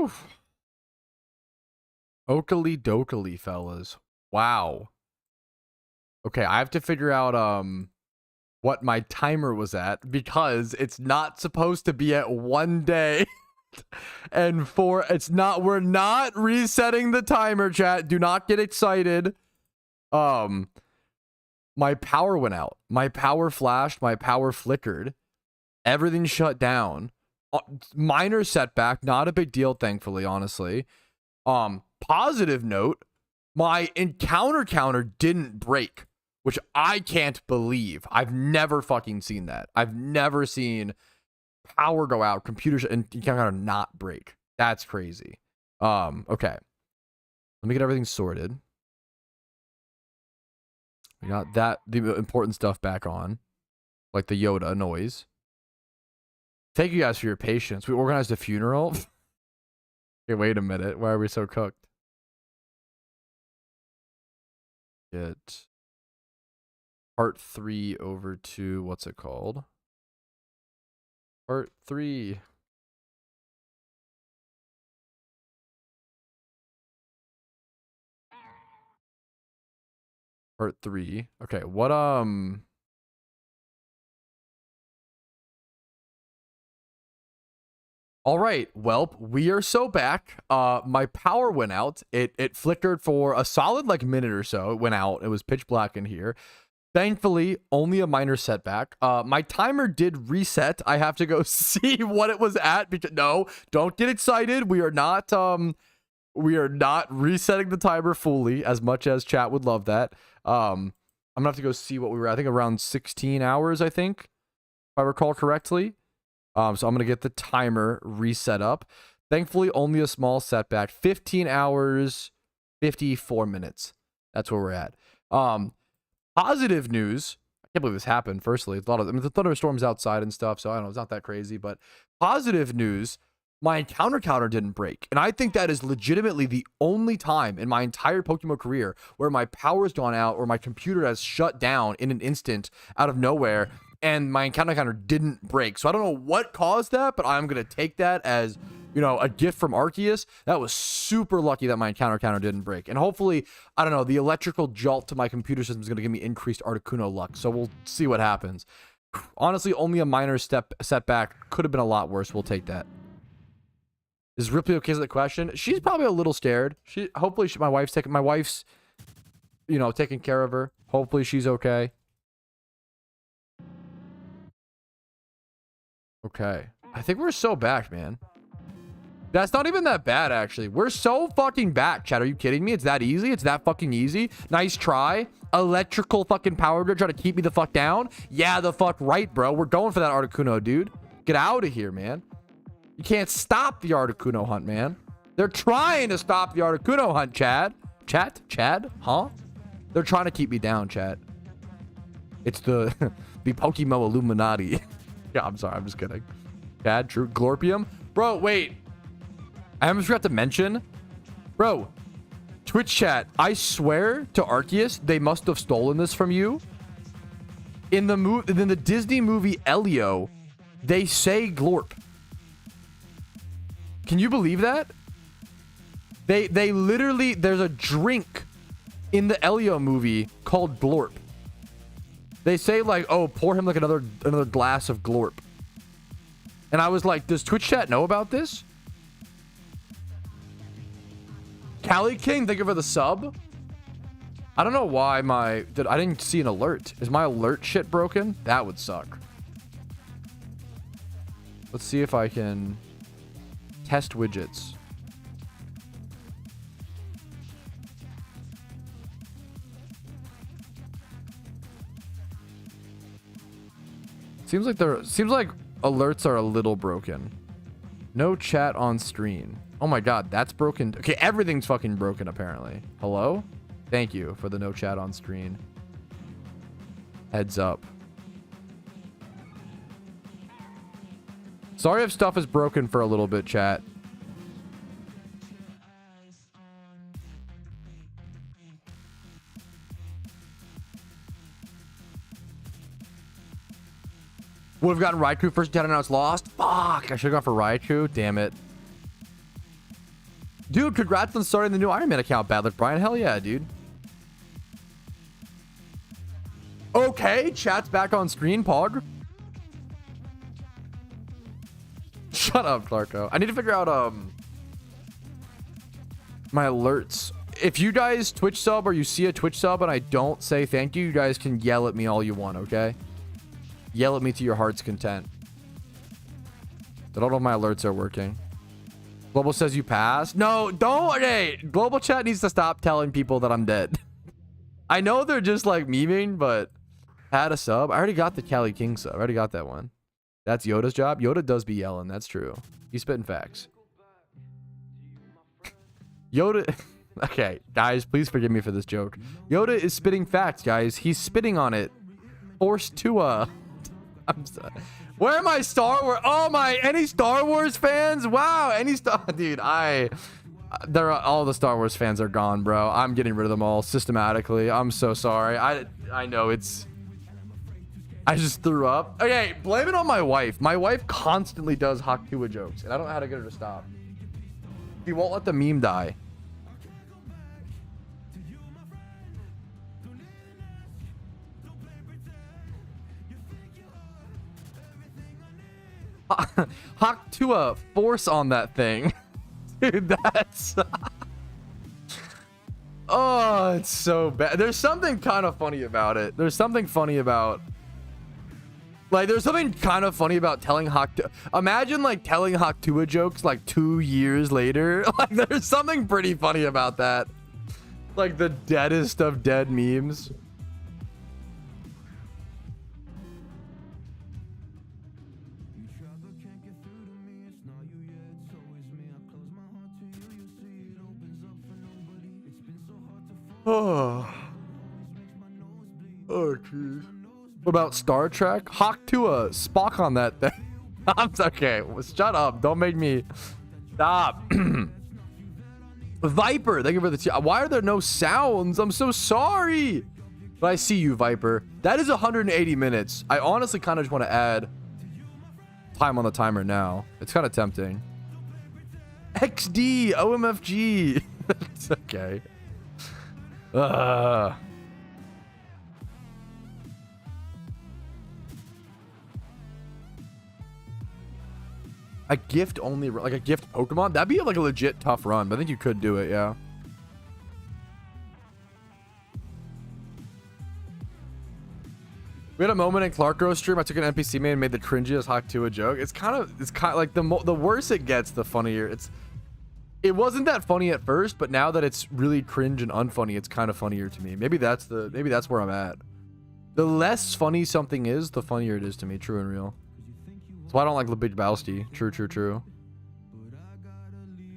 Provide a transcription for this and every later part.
Whew. Oakley dokley, fellas. Wow. Okay, I have to figure out what my timer was at, because it's not supposed to be at 1 day. And we're not resetting the timer, chat. Do not get excited. My power went out. My power flashed, my power flickered. Everything shut down. Minor setback, not a big deal, thankfully, honestly. Positive note, my encounter counter didn't break, which I can't believe. I've never fucking seen that. I've never seen power go out, computers and encounter counter not break. That's crazy. Okay. Let me get everything sorted. We got the important stuff back on, like the Yoda noise. Thank you guys for your patience. We organized a funeral. Okay, wait a minute. Why are we so cooked? Get part 3 over to, what's it called? Part 3. Part 3. Okay, what all right, welp, we are so back. My power went out. It flickered for a solid like minute or so. It went out. It was pitch black in here. Thankfully, only a minor setback. My timer did reset. I have to go see what it was at, because no, don't get excited. We are not resetting the timer fully, as much as chat would love that. I'm gonna have to go see what we were at. I think around 16 hours, I think, if I recall correctly. So I'm going to get the timer reset up. Thankfully, only a small setback. 15 hours, 54 minutes. That's where we're at. Positive news. I can't believe this happened, firstly. The thunderstorms outside and stuff, so I don't know. It's not that crazy. But positive news, my encounter counter didn't break. And I think that is legitimately the only time in my entire PokeMMO career where my power's gone out or my computer has shut down in an instant out of nowhere, and my encounter counter didn't break. So I don't know what caused that, but I'm going to take that as, you know, a gift from Arceus. That was super lucky that my encounter counter didn't break. And hopefully, I don't know, the electrical jolt to my computer system is going to give me increased Articuno luck. So we'll see what happens. Honestly, only a minor setback. Could have been a lot worse. We'll take that. Is Ripley okay with the question? She's probably a little scared. Hopefully my wife's, you know, taking care of her. Hopefully she's okay. Okay. I think we're so back, man. That's not even that bad, actually. We're so fucking back, chat. Are you kidding me? It's that easy? It's that fucking easy? Nice try. Electrical fucking power grid trying to keep me the fuck down? Yeah, the fuck right, bro. We're going for that Articuno, dude. Get out of here, man. You can't stop the Articuno hunt, man. They're trying to stop the Articuno hunt, Chad. Chad? Huh? They're trying to keep me down, Chad. It's the PokeMMO Illuminati. Yeah, I'm sorry. I'm just kidding. Chad, true. Glorpium? Bro, wait. I almost forgot to mention. Bro, Twitch chat, I swear to Arceus, they must have stolen this from you. In the Disney movie Elio, they say Glorp. Can you believe that? They literally, there's a drink in the Elio movie called Glorp. They say like, oh, pour him like another glass of Glorp. And I was like, does Twitch chat know about this? Cali King, thank you for the sub. I don't know why I didn't see an alert. Is my alert shit broken? That would suck. Let's see if I can test widgets. Seems like alerts are a little broken. No chat on screen. Oh my god, that's broken. Okay, everything's fucking broken apparently. Hello? Thank you for the no chat on screen. Heads up. Sorry if stuff is broken for a little bit, chat. Would have gotten Raikou first down and now it's lost. Fuck, I should have gone for Raikou. Damn it. Dude, congrats on starting the new Iron Man account, Bad Luck Brian. Hell yeah, dude. Okay, chat's back on screen, Pog. Shut up, Clarko. I need to figure out my alerts. If you guys Twitch sub or you see a Twitch sub and I don't say thank you, you guys can yell at me all you want, okay? Yell at me to your heart's content. I don't know if my alerts are working. Global says you passed. No, don't. Okay, Global Chat needs to stop telling people that I'm dead. I know they're just like memeing, but had a sub. I already got the Cali King sub. I already got that one. That's Yoda's job. Yoda does be yelling. That's true. He's spitting facts. Yoda. Okay, guys, please forgive me for this joke. Yoda is spitting facts, guys. He's spitting on it. Forced to I'm sorry. Where are my Star Wars? Oh my! Any Star Wars fans? Wow! Any Star? Dude, there are all the Star Wars fans are gone, bro. I'm getting rid of them all systematically. I'm so sorry. I know it's. I just threw up. Okay, blame it on my wife. My wife constantly does Haktua jokes, and I don't know how to get her to stop. She won't let the meme die. Haktua force on that thing. Dude, that's oh, it's so bad. There's something kind of funny about it. There's something funny about there's something kind of funny about telling Haktua. Imagine like telling Haktua jokes like 2 years later. Like there's something pretty funny about that. Like the deadest of dead memes. Oh, jeez. What about Star Trek? Haktua, Spock on that thing. I'm okay. Shut up. Don't make me stop. Viper, thank you for the why are there no sounds? I'm so sorry. But I see you, Viper. That is 180 minutes. I honestly kind of just want to add time on the timer now. It's kind of tempting. XD, OMFG. It's okay. A gift only, like a gift Pokemon? That'd be like a legit tough run, but I think you could do it, yeah. We had a moment in Clarko's stream. I took an NPC main and made the cringiest Haktua joke. It's kind of like the worse it gets, the funnier. It wasn't that funny at first, but now that it's really cringe and unfunny, it's kind of funnier to me. Maybe that's where I'm at. The less funny something is, the funnier it is to me. True and real. That's why I don't like the Big Balsti. True.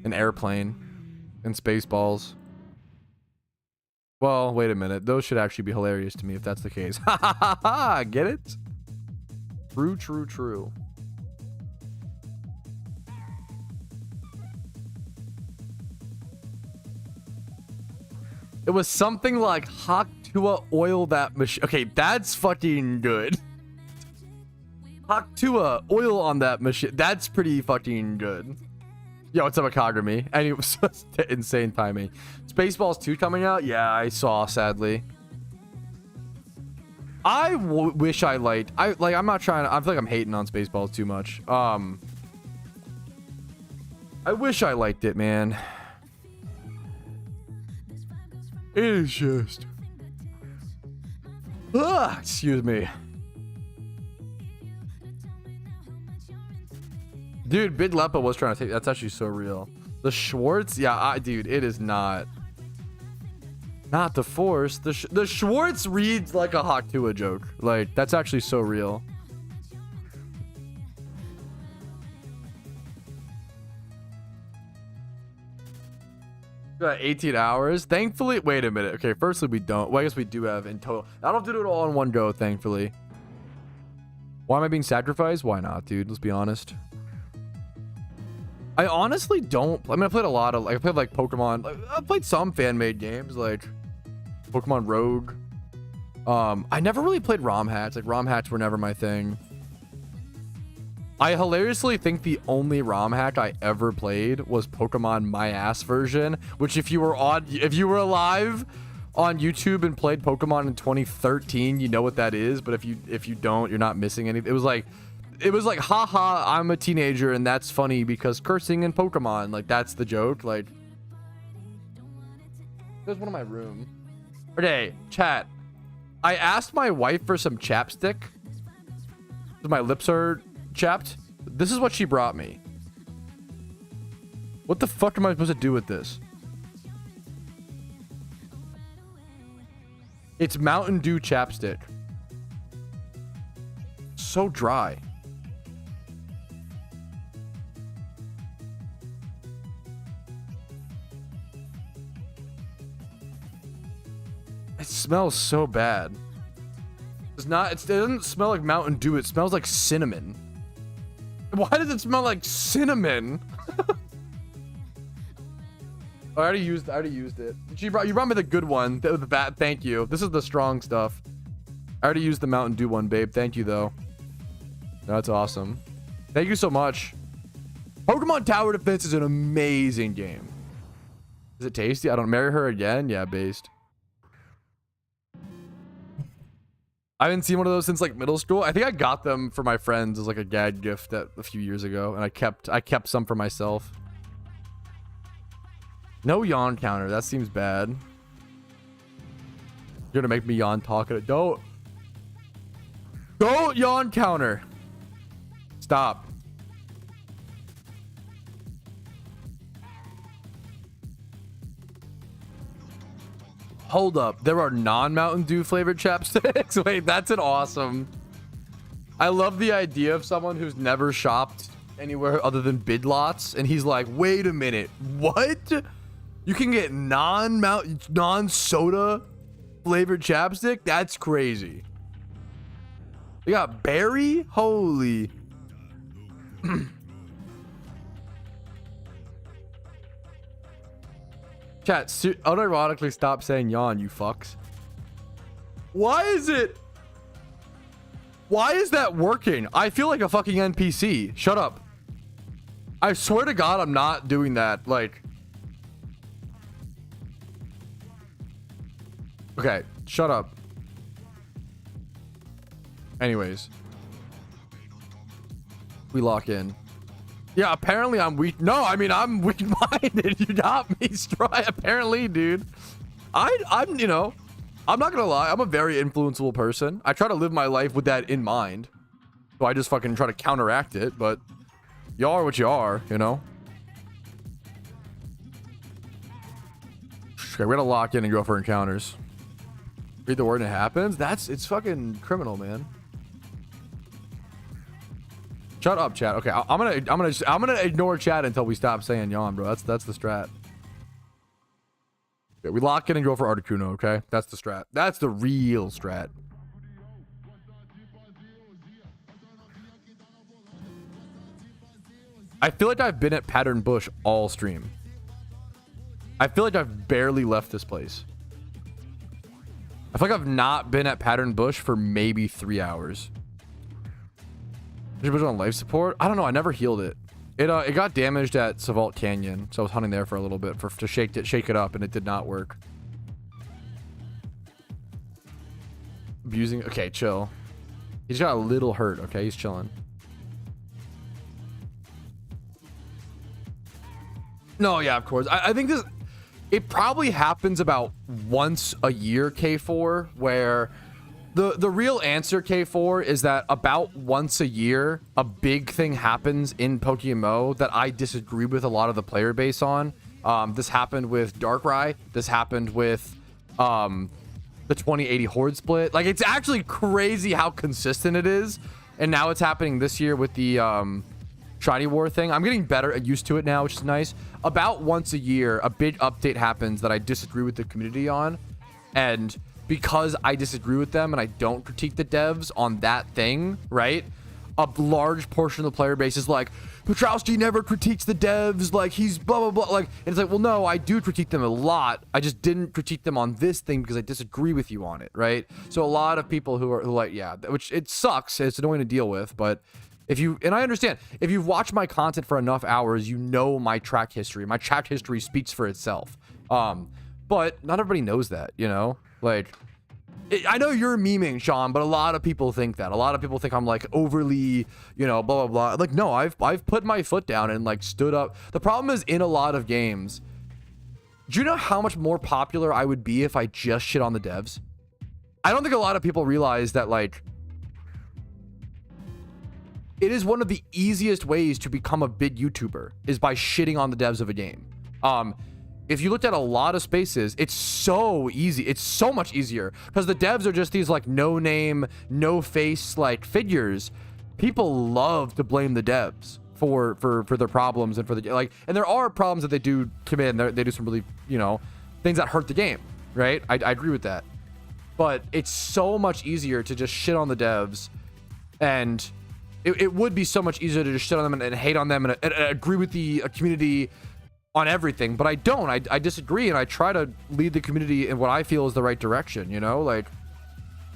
An airplane. And Spaceballs. Well, wait a minute. Those should actually be hilarious to me if that's the case. Ha ha ha ha! Get it? True. It was something like Haktua oil that machine. Okay, that's fucking good. Haktua oil on that machine. That's pretty fucking good. Yo, what's up, Akagami? And it was insane timing. Spaceballs 2 coming out? Yeah, I saw, sadly. I wish I liked. I'm not trying to. I feel like I'm hating on Spaceballs too much. I wish I liked it, man. It is just. Excuse me. Dude, Big Lepa was trying to take. That's actually so real. The Schwartz? Yeah, dude, it is not. Not the Force. The Schwartz reads like a Haktua joke. Like, that's actually so real. Got 18 hours. Thankfully, wait a minute. Okay, firstly, we don't. Well, I guess we do have in total. I don't have to do it all in one go, thankfully. Why am I being sacrificed? Why not, dude? Let's be honest. I honestly don't. I mean, I played a lot of. Like, I played like Pokemon. Like, I played some fan-made games like Pokemon Rogue. I never really played ROM hats. Like, ROM hats were never my thing. I hilariously think the only ROM hack I ever played was Pokemon My Ass version, which if you were alive on YouTube and played Pokemon in 2013, you know what that is. But if you don't, you're not missing anything. It was like, haha, I'm a teenager and that's funny because cursing in Pokemon, like that's the joke. Like, there's one in my room. Okay, chat. I asked my wife for some chapstick. My lips are chapped. This is what she brought me. What the fuck am I supposed to do with this? It's Mountain Dew chapstick. So dry. It smells so bad. It's not, it doesn't smell like Mountain Dew. It smells like cinnamon. Why does it smell like cinnamon? I already used it. You brought me the good one. The bat. Thank you. This is the strong stuff. I already used the Mountain Dew one, babe. Thank you though. That's awesome. Thank you so much. Pokemon Tower Defense is an amazing game. Is it tasty? I don't marry her again. Yeah, based. I haven't seen one of those since like middle school. I think I got them for my friends as like a gag gift a few years ago, and I kept some for myself. No yawn counter. That seems bad. You're gonna make me yawn talking. Don't yawn counter. Stop. Hold up. There are non-Mountain Dew flavored chapsticks? Wait, that's an awesome. I love the idea of someone who's never shopped anywhere other than Bid Lots, and he's like, wait a minute, what? You can get non-soda flavored chapstick? That's crazy. They got berry? Holy. Chat, unironically stop saying yawn, you fucks. Why is that working? I feel like a fucking NPC. Shut up. I swear to God, I'm not doing that. Like, okay, shut up. Anyways, we lock in. Yeah, apparently I'm weak. No, I mean, I'm weak-minded. You got me, Stry. Apparently, dude. I'm, you know, I'm not gonna lie. I'm a very influenceable person. I try to live my life with that in mind. So I just fucking try to counteract it, but y'all are what you are, you know? Okay, we're gonna lock in and go for encounters. Read the word and it happens? It's fucking criminal, man. Shut up, chat. Okay, I'm gonna ignore chat until we stop saying yawn, bro. That's the strat. Okay, we lock in and go for Articuno. Okay, that's the strat. That's the real strat. I feel like I've been at Pattern Bush all stream. I feel like I've barely left this place. I feel like I've not been at Pattern Bush for maybe 3 hours. Did you put it on life support? I don't know. I never healed it. It got damaged at Savalt Canyon, so I was hunting there for a little bit to shake it up, and it did not work. Abusing. Okay, chill. He's got a little hurt. Okay, he's chilling. No, yeah, of course. I think this. It probably happens about once a year, K4, where. The real answer, K4, is that about once a year, a big thing happens in PokeMMO that I disagree with a lot of the player base on. This happened with Darkrai. This happened with the 2080 Horde split. Like, it's actually crazy how consistent it is. And now it's happening this year with the Shiny War thing. I'm getting better and used to it now, which is nice. About once a year, a big update happens that I disagree with the community on. And because I disagree with them and I don't critique the devs on that thing, right? A large portion of the player base is like, Petrowski never critiques the devs, like he's blah, blah, blah. Like, and it's like, well, no, I do critique them a lot. I just didn't critique them on this thing because I disagree with you on it, right? So a lot of people who are like, yeah, which it sucks. It's annoying to deal with, but If you, and I understand, if you've watched my content for enough hours, you know my track history. My track history speaks for itself. But not everybody knows that, you know? Like, I know you're memeing, Sean, but a lot of people think that. A lot of people think I'm like overly, you know, blah, blah, blah. Like, no, I've put my foot down and like stood up. The problem is in a lot of games, do you know how much more popular I would be if I just shit on the devs? I don't think a lot of people realize that, like, it is one of the easiest ways to become a big YouTuber is by shitting on the devs of a game. If you looked at a lot of spaces, it's so easy. It's so much easier because the devs are just these like no name, no face like figures. People love to blame the devs for their problems and for the like. And there are problems that they do commit. And they do some really, you know, things that hurt the game, right? I agree with that. But it's so much easier to just shit on the devs, and it would be so much easier to just shit on them and hate on them and agree with the community on everything, but I don't. I disagree, and I try to lead the community in what I feel is the right direction, you know? Like,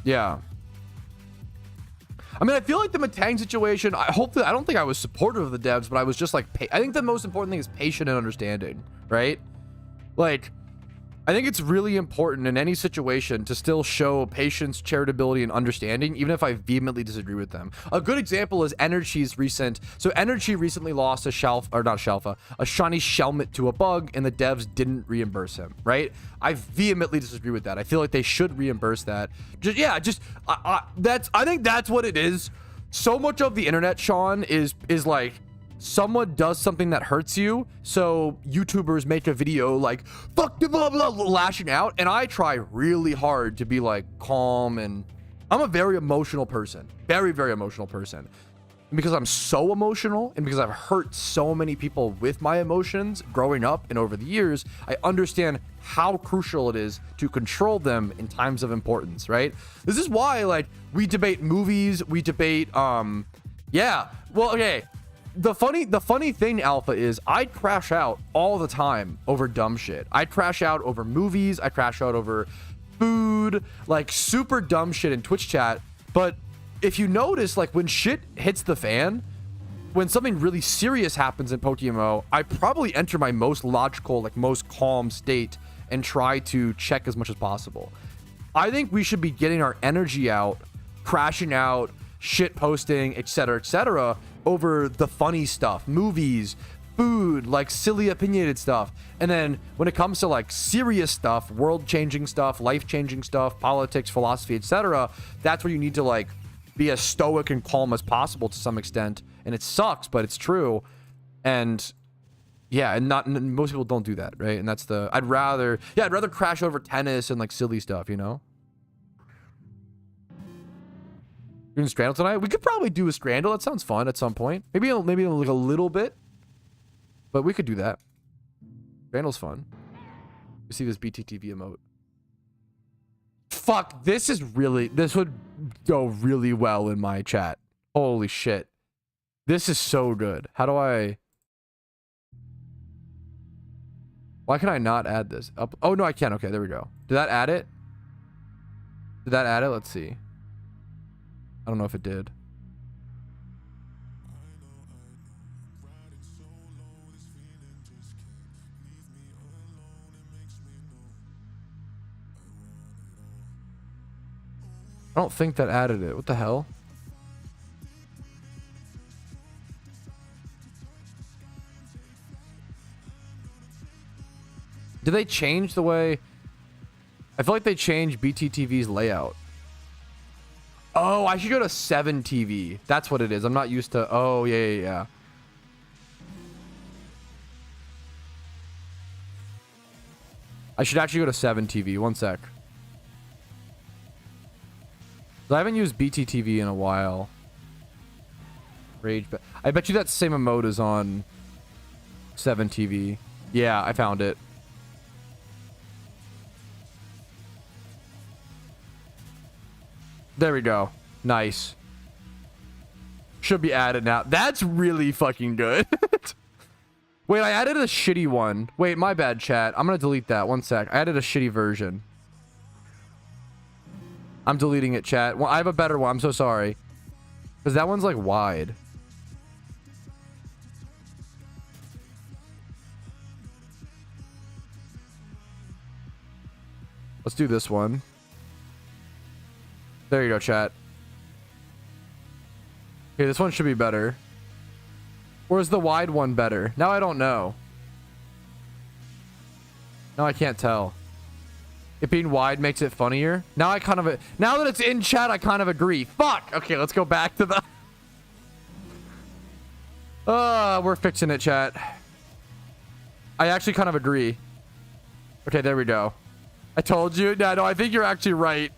yeah. I mean, I feel like the Matang situation, I don't think I was supportive of the devs, but I was just like, I think the most important thing is patient and understanding, right? Like, I think it's really important in any situation to still show patience, charitability, and understanding, even if I vehemently disagree with them. A good example is Energy's recent. So Energy recently lost a shiny Shelmet to a bug, and the devs didn't reimburse him, right? I vehemently disagree with that. I feel like they should reimburse that. I think that's what it is. So much of the internet, Sean, is like, someone does something that hurts you, so YouTubers make a video like fuck the blah blah lashing out, and I try really hard to be like calm, and I'm a very emotional person, very emotional person, and because I'm so emotional and because I've hurt so many people with my emotions growing up and over the years, I understand how crucial it is to control them in times of importance, right? This is why, like, we debate movies, we debate the funny thing, Alpha, is I crash out all the time over dumb shit. I crash out over movies. I crash out over food, like super dumb shit in Twitch chat. But if you notice, like when shit hits the fan, when something really serious happens in PokeMMO, I probably enter my most logical, like most calm state and try to check as much as possible. I think we should be getting our energy out, crashing out, shit posting, etc., over the funny stuff, movies, food, like silly opinionated stuff. And then when it comes to like serious stuff, world-changing stuff, life-changing stuff, politics, philosophy, etc., that's where you need to like be as stoic and calm as possible to some extent. And it sucks, but it's true. And yeah, and most people don't do that, right? And that's I'd rather crash over tennis and like silly stuff, you know? Doing Scrandle tonight? We could probably do a Scrandle. That sounds fun at some point. Maybe like a little bit. But we could do that. Scrandle's fun. You see this BTTV emote. Fuck, this would go really well in my chat. Holy shit. This is so good. How do I... Why can I not add this? Oh, no, I can. Okay, there we go. Did that add it? Let's see. I don't know if it did. I don't think that added it. What the hell? Did they change the way... I feel like they changed BTTV's layout. Oh, I should go to 7 TV. That's what it is. I'm not used to... Oh, yeah. I should actually go to 7 TV. One sec. I haven't used BTTV in a while. Rage... I bet you that same emote is on 7 TV. Yeah, I found it. There we go. Nice. Should be added now. That's really fucking good. Wait, I added a shitty one. Wait, my bad, chat. I'm gonna delete that. One sec. I added a shitty version. I'm deleting it, chat. Well, I have a better one. I'm so sorry. Because that one's like wide. Let's do this one. There you go, chat. Okay, this one should be better. Or is the wide one better? Now I don't know. Now I can't tell. It being wide makes it funnier. Now I kind of... Now that it's in chat, I kind of agree. Fuck! Okay, let's go back to the... We're fixing it, chat. I actually kind of agree. Okay, there we go. I told you. No, I think you're actually right.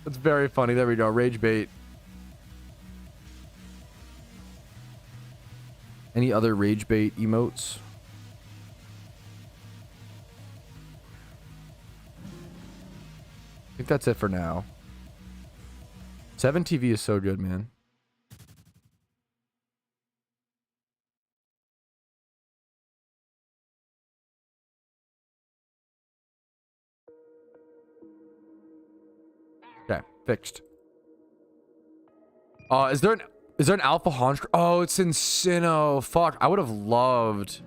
That's very funny. There we go. Rage bait. Any other rage bait emotes? I think that's it for now. 7TV is so good, man. Okay, fixed. Is there an alpha haunch? Oh, it's in Sinnoh. Fuck, I would have loved.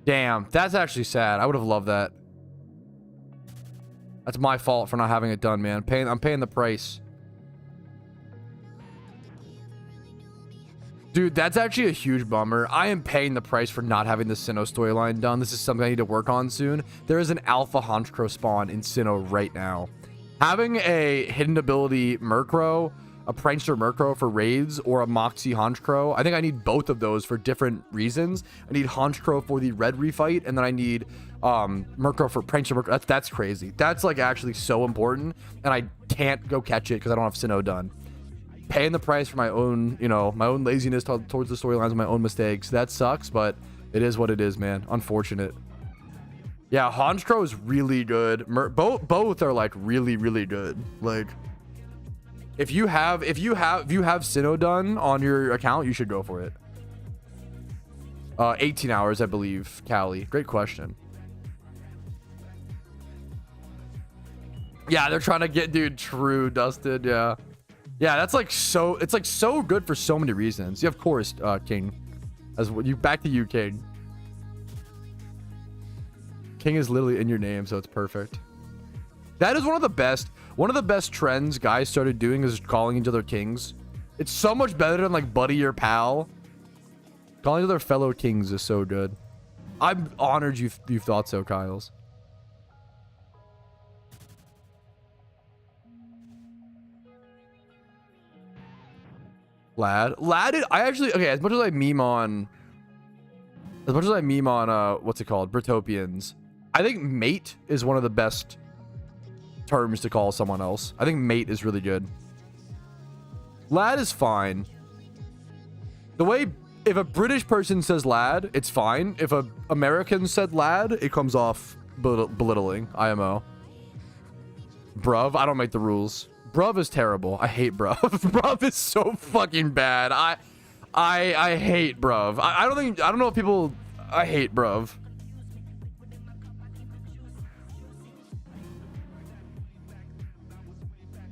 Damn, that's actually sad. I would have loved that. That's my fault for not having it done, man. I'm paying the price. Dude, that's actually a huge bummer. I am paying the price for not having the Sinnoh storyline done. This is something I need to work on soon. There is an alpha Honchkrow spawn in Sinnoh right now. Having a hidden ability Murkrow, a Prankster Murkrow for raids, or a Moxie Honchkrow. I think I need both of those for different reasons. I need Honchkrow for the red refight, and then I need Murkrow for Prankster Murkrow. That's crazy. That's like actually so important, and I can't go catch it because I don't have Sinnoh done. Paying the price for my own, you know, my own laziness towards the storylines and my own mistakes. That sucks, but it is what it is, man. Unfortunate. Yeah, Honchkrow is really good. Both are like really, really good. Like, if you have Sinnoh done on your account, you should go for it. 18 hours, I believe. Callie, great question. Yeah, they're trying to get dude true dusted. Yeah, that's like so. It's like so good for so many reasons. Yeah, of course, King. As you back to you, King. King is literally in your name, so it's perfect. That is one of the best trends guys started doing is calling each other kings. It's so much better than like buddy or pal. Calling each other fellow kings is so good. I'm honored you thought so, Kyles. Lad, I actually, okay, as much as I meme on what's it called, Britopians, I think mate is one of the best terms to call someone else. I think mate is really good. Lad is fine. The way, if a British person says lad, it's fine. If a American said lad, it comes off belittling. IMO. Bruv, I don't make the rules. Bruv is terrible. I hate bruv. Bruv is so fucking bad. I hate bruv. I don't know if people, I hate bruv.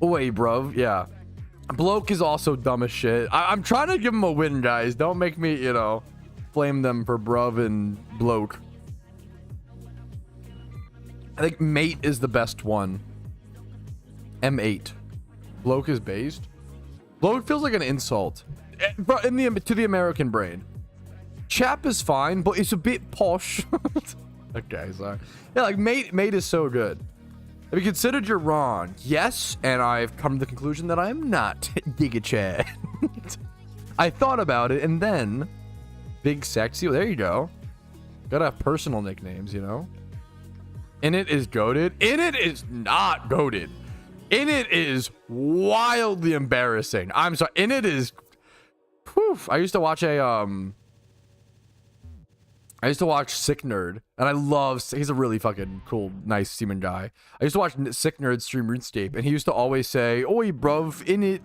Wait, bruv. Yeah. Bloke is also dumb as shit. I'm trying to give him a win, guys. Don't make me, you know, flame them for bruv and bloke. I think mate is the best one. M8. Bloke is based. Bloke feels like an insult to the American brain. Chap is fine, but it's a bit posh. Okay, sorry. Yeah, like mate is so good. Have you considered you're wrong? Yes, and I've come to the conclusion that I'm not. Giga Chad. I thought about it, and then Big Sexy. Well, there you go. Gotta have personal nicknames, you know. Init is goated. Init is not goated. Init is wildly embarrassing. I'm sorry. Init is. Whew, I used to watch Sick Nerd, and I love. He's a really fucking cool, nice seaman guy. I used to watch Sick Nerd stream RuneScape, and he used to always say, "Oi, bruv, Init."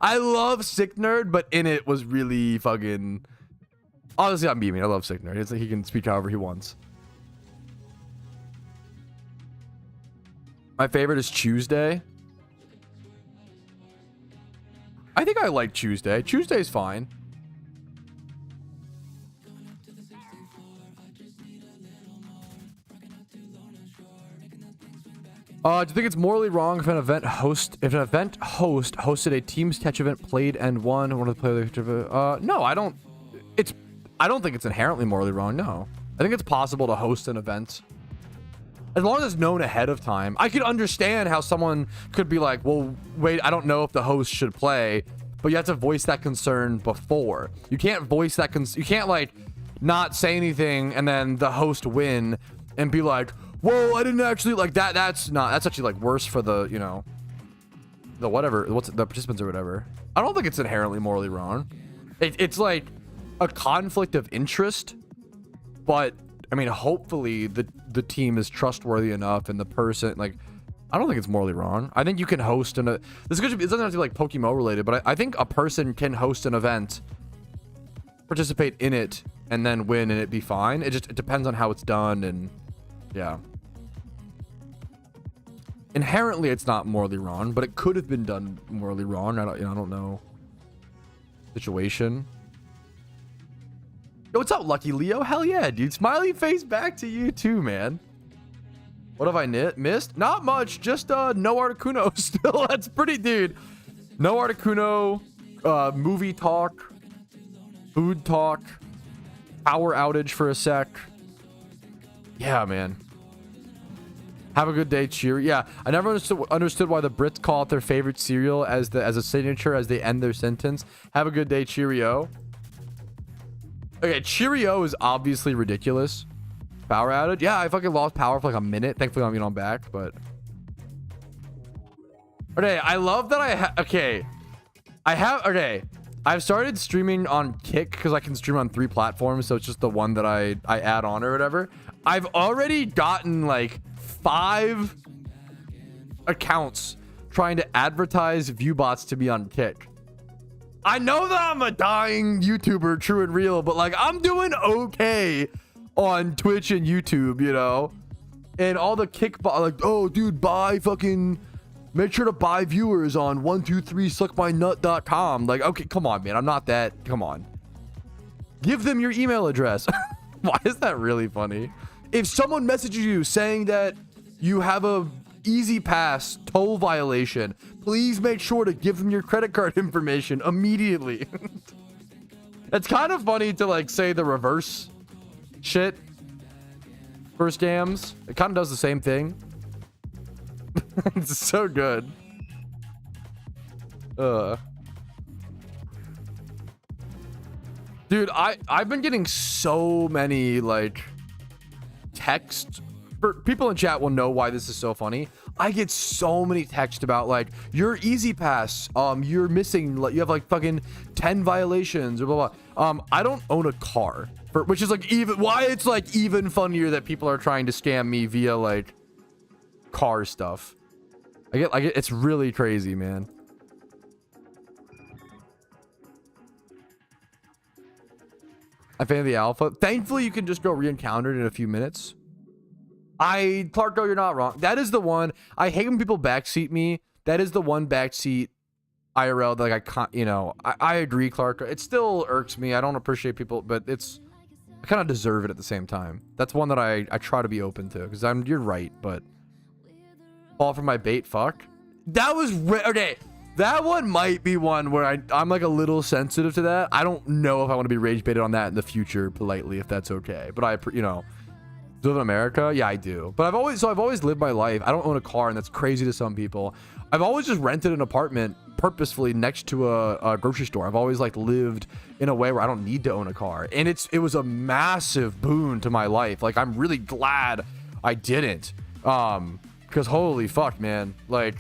I love Sick Nerd, but Init was really fucking. Honestly, I'm beaming. I love Sick Nerd. It's like he can speak however he wants. My favorite is Tuesday. I think I like Tuesday. Tuesday's fine. Do you think it's morally wrong if an event host hosted a team sketch event, played and won one of the players? No, I don't. I don't think it's inherently morally wrong. No, I think it's possible to host an event as long as it's known ahead of time. I could understand how someone could be like, well, wait, I don't know if the host should play, but you have to voice that concern before. You can't voice that you can't like not say anything and then the host win and be like, whoa, I didn't actually like that. That's actually like worse for the, you know, the whatever, what's the participants or whatever. I don't think it's inherently morally wrong. It's like a conflict of interest, but I mean, hopefully the team is trustworthy enough and the person, like, I don't think it's morally wrong. I think you can host it doesn't have to be like PokeMMO related, but I think a person can host an event, participate in it, and then win and it be fine. It depends on how it's done. And yeah, inherently it's not morally wrong, but it could have been done morally wrong. I don't know situation. Yo, what's up, Lucky Leo? Hell yeah, dude. Smiley face back to you too, man. What have I missed? Not much. Just no Articuno still. That's pretty, dude. No Articuno, movie talk, food talk, power outage for a sec. Yeah, man. Have a good day, cheerio. Yeah, I never understood why the Brits call it their favorite cereal as a signature as they end their sentence. Have a good day, cheerio. Okay, cheerio is obviously ridiculous. Power outage. Yeah, I fucking lost power for like a minute. Thankfully, I'm back. But okay, I love that I've started streaming on Kick because I can stream on 3 platforms, so it's just the one that I add on or whatever. I've already gotten like 5 accounts trying to advertise view bots to be on Kick. I know that I'm a dying YouTuber, true and real, but like I'm doing okay on Twitch and YouTube, you know? And all the Kick bot, like, oh dude, make sure to buy viewers on 123suckmynut.com. Like, okay, come on, man. I'm not that. Come on. Give them your email address. Why is that really funny? If someone messages you saying that you have a easy pass toll violation, please make sure to give them your credit card information immediately. It's kind of funny to like say the reverse shit for scams. It kind of does the same thing. It's so good. Dude, I've been getting so many like texts. People in chat will know why this is so funny. I get so many texts about like your easy pass, you're missing, you have like fucking 10 violations or blah blah. I don't own a car, which is like it's like even funnier that people are trying to scam me via like car stuff. I get it's really crazy, man. I fan of the alpha. Thankfully, you can just go re-encounter it in a few minutes. Clarko, you're not wrong. That is the one. I hate when people backseat me. That is the one backseat IRL that like I can't, you know, I agree, Clarko. It still irks me. I don't appreciate people, but I kind of deserve it at the same time. That's one that I try to be open to because you're right, but fall for my bait, fuck. That was, okay. That one might be one where I'm like a little sensitive to that. I don't know if I want to be rage baited on that in the future politely, if that's okay. But you know, do you live in America? Yeah, I do. But I've always lived my life. I don't own a car, and that's crazy to some people. I've always just rented an apartment purposefully next to a grocery store. I've always like lived in a way where I don't need to own a car. And it was a massive boon to my life. Like I'm really glad I didn't. Because holy fuck, man. Like,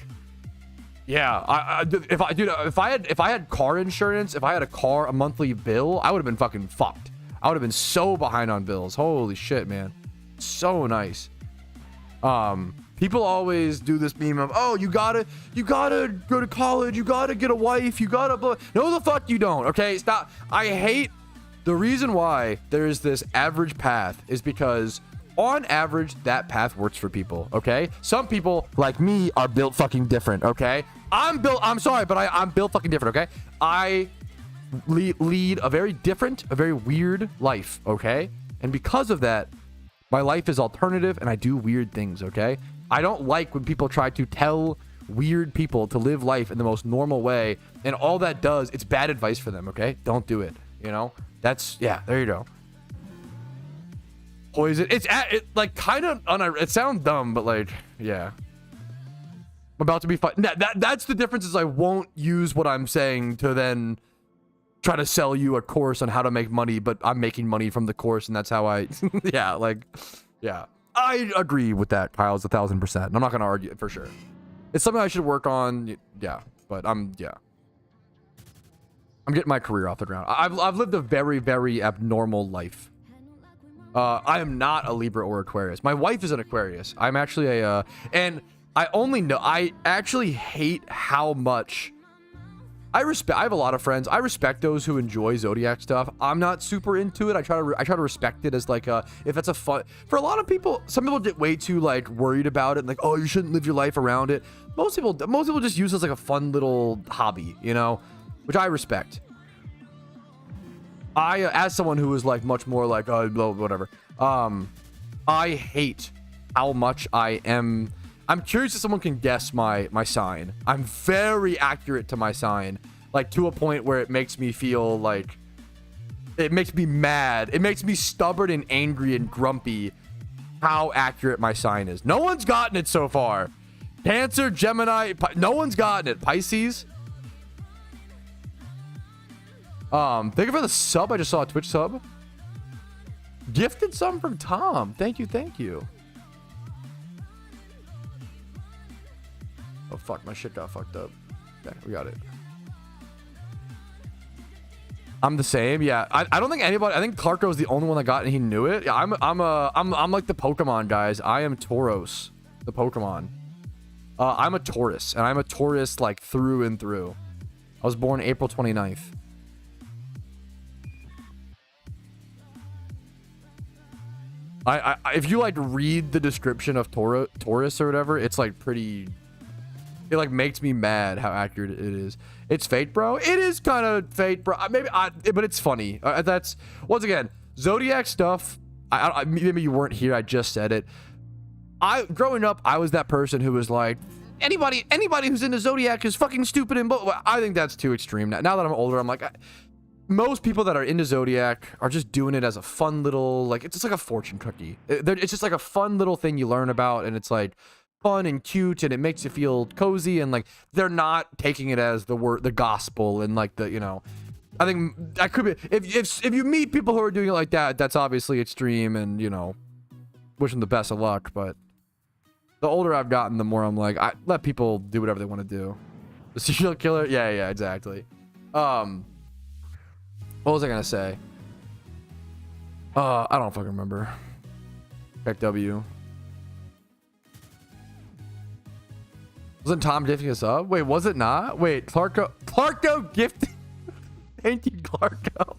yeah, if I had car insurance, if I had a monthly bill, I would have been fucking fucked. I would have been so behind on bills. Holy shit, man. So nice. People always do this meme of, oh, you gotta go to college, you gotta get a wife, you gotta blah. No, the fuck you don't. Okay, stop. I hate the reason why there's this average path is because on average that path works for people. Okay, some people like me are built fucking different. Okay, I'm sorry, but I'm built fucking different. Okay, I lead a very different, a very weird life. Okay, and because of that, my life is alternative and I do weird things. Okay, I don't like when people try to tell weird people to live life in the most normal way, and all that does, it's bad advice for them, okay? Don't do it, you know? That's, yeah, there you go. Poison. It's like kind of, it sounds dumb, but like, yeah. I'm about to be fun. That's the difference, is I won't use what I'm saying to then try to sell you a course on how to make money, but I'm making money from the course, and that's how I, yeah, like, yeah. I agree with that, Kyle, 1000%. I'm not going to argue it for sure. It's something I should work on, yeah, but yeah. I'm getting my career off the ground. I've lived a very, very abnormal life. I am not a Libra or Aquarius. My wife is an Aquarius. I'm actually and I actually hate how much I have a lot of friends. I respect those who enjoy Zodiac stuff. I'm not super into it. I try to respect it as like if it's a fun, for a lot of people, some people get way too like worried about it and like, oh, you shouldn't live your life around it. Most people just use it as like a fun little hobby, you know, which I respect. As someone who is like much more like, whatever. I hate how much I'm curious if someone can guess my sign. I'm very accurate to my sign, like to a point where it makes me feel like, it makes me mad. It makes me stubborn and angry and grumpy how accurate my sign is. No one's gotten it so far. Cancer, Gemini, no one's gotten it. Pisces. Thank you for the sub. I just saw a Twitch sub. Gifted some from Tom. Thank you, thank you. Oh fuck, my shit got fucked up. Okay, we got it. I'm the same. Yeah, I don't think anybody. I think Clarko is the only one that got it and he knew it. Yeah, I'm like the Pokemon guys. I am Tauros, the Pokemon. I'm a Taurus, and I'm a Taurus like through and through. I was born April 29th. If you like read the description of Taurus or whatever, it's like pretty. It like makes me mad how accurate it is. It's fate, bro. It is kind of fate, bro. But it's funny. That's once again Zodiac stuff. Maybe you weren't here. I just said it. Growing up, I was that person who was like, anybody who's into Zodiac is fucking stupid. And I think that's too extreme. Now that I'm older, I'm like, most people that are into Zodiac are just doing it as a fun little, like, it's just like a fortune cookie. It's just like a fun little thing you learn about, and it's like fun and cute, and it makes you feel cozy, and like they're not taking it as the gospel, and like the, you know, I think that could be, if you meet people who are doing it like that, that's obviously extreme, and you know, wish them the best of luck. But the older I've gotten, the more I'm like, I let people do whatever they want to do. The serial killer, yeah, exactly. What was I gonna say? I don't fucking remember. Check W. Wasn't Tom gifting us up? Wait, was it not? Wait, Clarko gifted. Thank you, Clarko.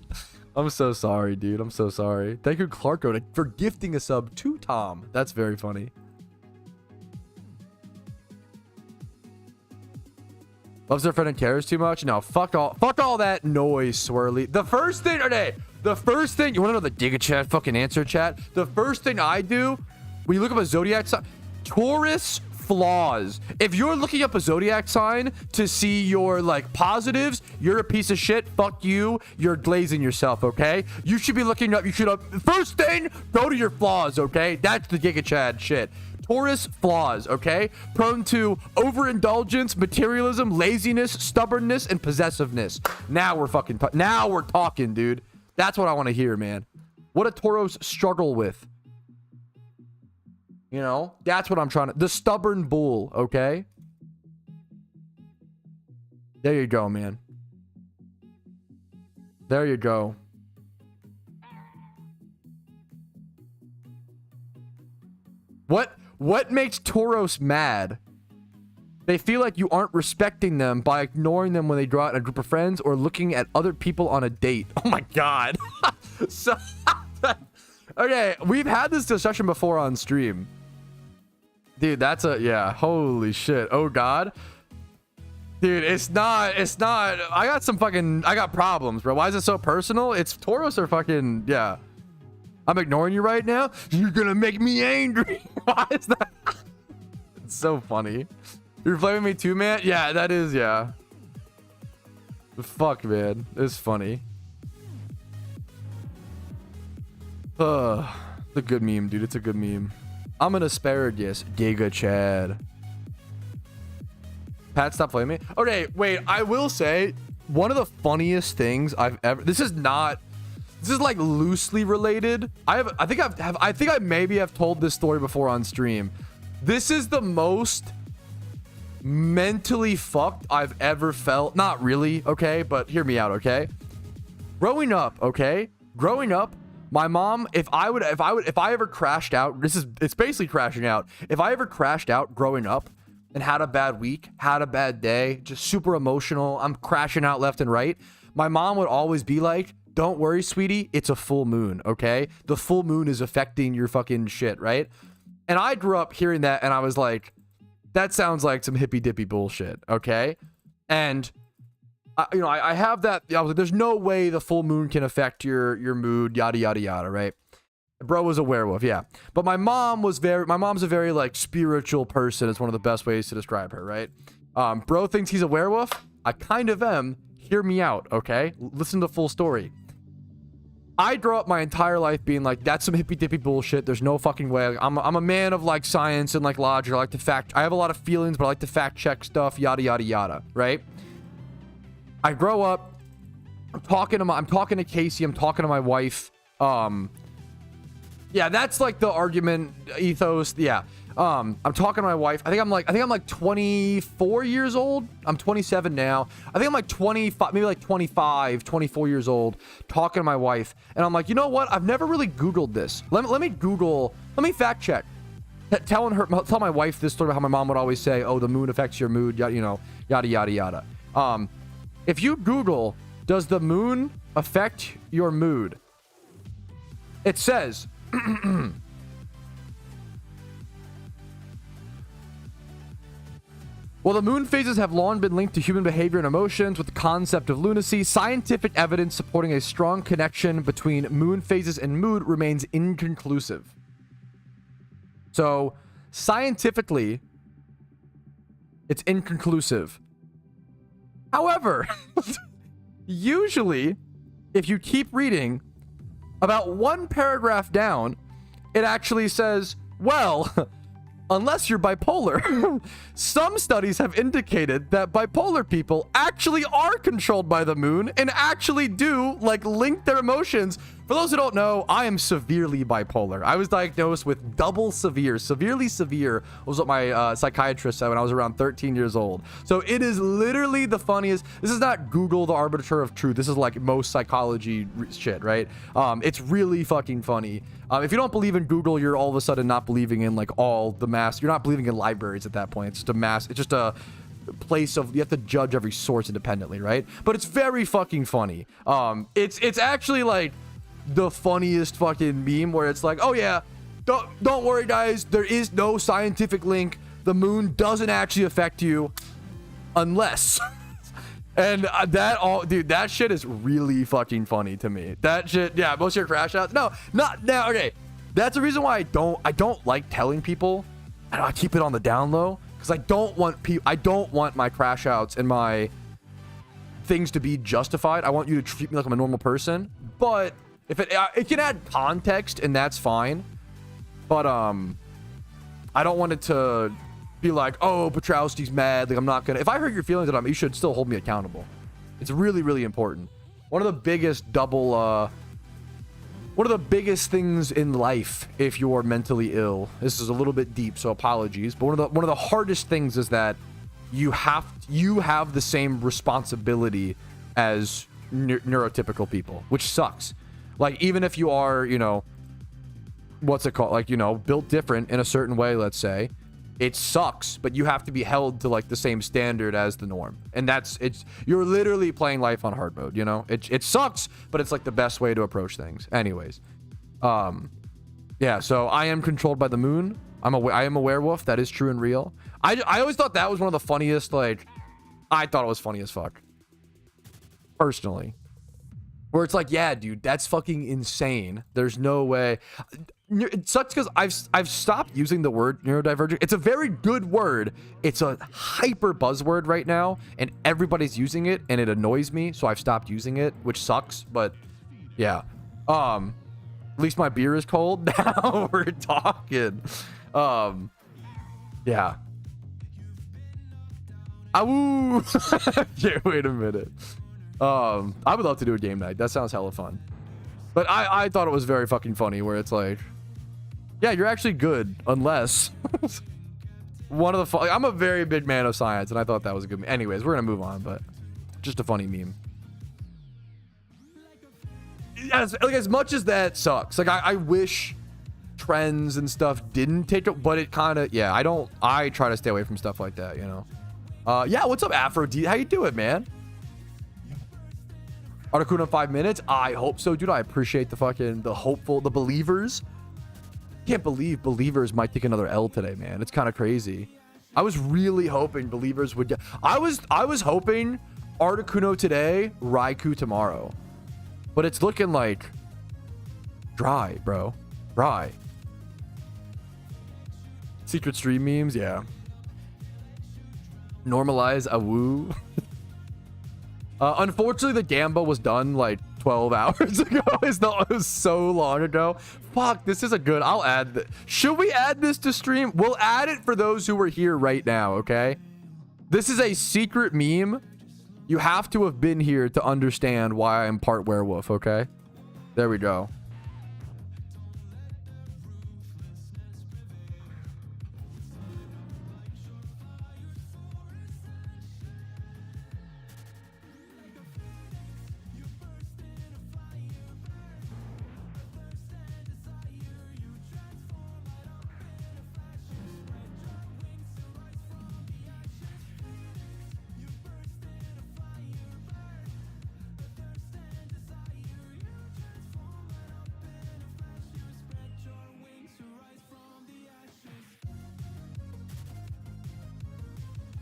I'm so sorry, dude. I'm so sorry. Thank you, Clarko, for gifting a sub to Tom. That's very funny. Loves their friend and cares too much? No, fuck all that noise, Swirly. The first thing, you wanna know the Giga Chat fucking answer chat? The first thing I do, when you look up a Zodiac sign, Taurus flaws. If you're looking up a Zodiac sign to see your like positives, you're a piece of shit. Fuck you. You're glazing yourself, okay? You should be looking up, first thing, go to your flaws, okay? That's the Giga Chat shit. Taurus flaws, okay? Prone to overindulgence, materialism, laziness, stubbornness, and possessiveness. Now we're talking, dude. That's what I want to hear, man. What do Tauros struggle with? You know, that's what I'm trying to. The stubborn bull, okay? There you go, man. There you go. What makes Tauros mad? They feel like you aren't respecting them by ignoring them when they go out in a group of friends or looking at other people on a date. Oh my god. So, okay, we've had this discussion before on stream. Dude, yeah, holy shit. Oh god. Dude, it's not, I got problems, bro. Why is it so personal? It's Tauros are fucking, yeah. I'm ignoring you right now. You're gonna make me angry. Why is that? It's so funny. You're blaming me too, man? Yeah, that is, yeah. Fuck, man. It's funny. It's a good meme, dude. It's a good meme. I'm an asparagus. Giga Chad. Pat, stop blaming me. Okay, wait. I will say, one of the funniest things I've ever... This is like loosely related. I think I maybe have told this story before on stream. This is the most mentally fucked I've ever felt. Not really, okay? But hear me out, okay? Growing up, okay? Growing up, my mom, if I ever crashed out, it's basically crashing out. If I ever crashed out growing up and had a bad week, had a bad day, just super emotional, I'm crashing out left and right, my mom would always be like, don't worry, sweetie, it's a full moon, okay? The full moon is affecting your fucking shit, right? And I grew up hearing that, and I was like, that sounds like some hippy dippy bullshit, okay? And I have that. I was like, there's no way the full moon can affect your mood, yada yada yada, right? Bro was a werewolf, yeah. But my mom's a very like spiritual person. It's one of the best ways to describe her, right? Bro thinks he's a werewolf. I kind of am. Hear me out, okay? Listen to the full story. I grew up my entire life being like, that's some hippy dippy bullshit. There's no fucking way. I'm a man of like science and like logic. I have a lot of feelings, but I like to fact check stuff, yada yada yada, right? I grow up, I'm talking to Casey, I'm talking to my wife. Yeah, that's like the argument ethos. Yeah. I'm talking to my wife. I think I'm like 24 years old. I'm 27 now. I think I'm like 25, maybe like 25, 24 years old, talking to my wife. And I'm like, you know what? I've never really Googled this. Let me fact check. Tell my wife this story about how my mom would always say, oh, the moon affects your mood, yada yada yada. If you Google, does the moon affect your mood? It says, well, the moon phases have long been linked to human behavior and emotions with the concept of lunacy. Scientific evidence supporting a strong connection between moon phases and mood remains inconclusive. So, scientifically, it's inconclusive. However, usually, if you keep reading, about one paragraph down, it actually says, well, unless you're bipolar, some studies have indicated that bipolar people actually are controlled by the moon and actually do like link their emotions. For those who don't know, I am severely bipolar. I was diagnosed with double severe. Severely severe was what my psychiatrist said when I was around 13 years old. So it is literally the funniest. This is not Google, the arbiter of truth. This is like most psychology shit, right? It's really fucking funny. If you don't believe in Google, you're all of a sudden not believing in like all the mass. You're not believing in libraries at that point. It's just a mass. It's just a place of, you have to judge every source independently, right? But it's very fucking funny. It's actually like the funniest fucking meme where it's like, oh yeah, don't worry guys, there is no scientific link. The moon doesn't actually affect you unless and that shit is really fucking funny to me. That shit, yeah, most of your crash outs, no, not now. Okay, that's the reason why I don't like telling people. I keep it on the down low because I don't want my crash outs and my things to be justified. I want you to treat me like I'm a normal person. But if it can add context, and that's fine. But I don't want it to be like, oh, Petrowski's mad. Like, I'm not gonna. If I hurt your feelings, you should still hold me accountable. It's really, really important. One of the biggest one of the biggest things in life, if you're mentally ill, this is a little bit deep, so apologies. But one of the hardest things is that you have the same responsibility as neurotypical people, which sucks. Like, even if you are, what's it called? Like, built different in a certain way, let's say, it sucks, but you have to be held to like the same standard as the norm. And you're literally playing life on hard mode, it sucks, but it's like the best way to approach things. Anyways, yeah, so I am controlled by the moon. I am a werewolf. That is true and real. I always thought that was one of the funniest, like, I thought it was funny as fuck. Personally. Where it's like, yeah, dude, that's fucking insane. There's no way. it sucks because I've stopped using the word neurodivergent. It's a very good word. It's a hyper buzzword right now, and everybody's using it, and it annoys me. So I've stopped using it, which sucks. But yeah, at least my beer is cold. Now we're talking. Yeah. Awoo. Yeah, wait a minute. I would love to do a game night. That sounds hella fun. But I thought it was very fucking funny where it's like, yeah, you're actually good unless one of the like, I'm a very big man of science, and I thought that was a good. Anyways, we're gonna move on, but just a funny meme. Yes, like as much as that sucks, like I wish trends and stuff didn't take it, but it kind of, yeah, I try to stay away from stuff like that, you know. Yeah, what's up, Afro D? How you doing, man? Articuno 5 minutes? I hope so, dude. I appreciate the hopeful, the believers. Can't believe believers might take another L today, man. It's kind of crazy. I was really hoping believers would get. I was hoping Articuno today, Raikou tomorrow. But it's looking like dry, bro. Dry. Secret stream memes, yeah. Normalize a woo. Unfortunately, the Gamba was done like 12 hours ago. It was so long ago. Fuck, this is a good. I'll add. Should we add this to stream? We'll add it for those who are here right now. Okay. This is a secret meme. You have to have been here to understand why I'm part werewolf. Okay. There we go.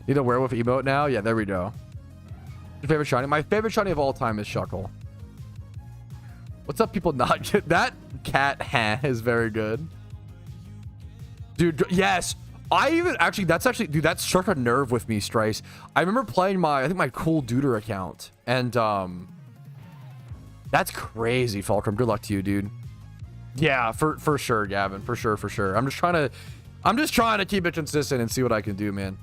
Need a werewolf emote now? Yeah, there we go. Your favorite shiny? My favorite shiny of all time is Shuckle. What's up, people? Not that cat is very good. Dude, yes. That's actually, dude, that struck a nerve with me, Strice. I remember playing I think my Cool Duder account. And, that's crazy, Fulcrum. Good luck to you, dude. Yeah, for sure, Gavin. For sure. I'm just trying to keep it consistent and see what I can do, man.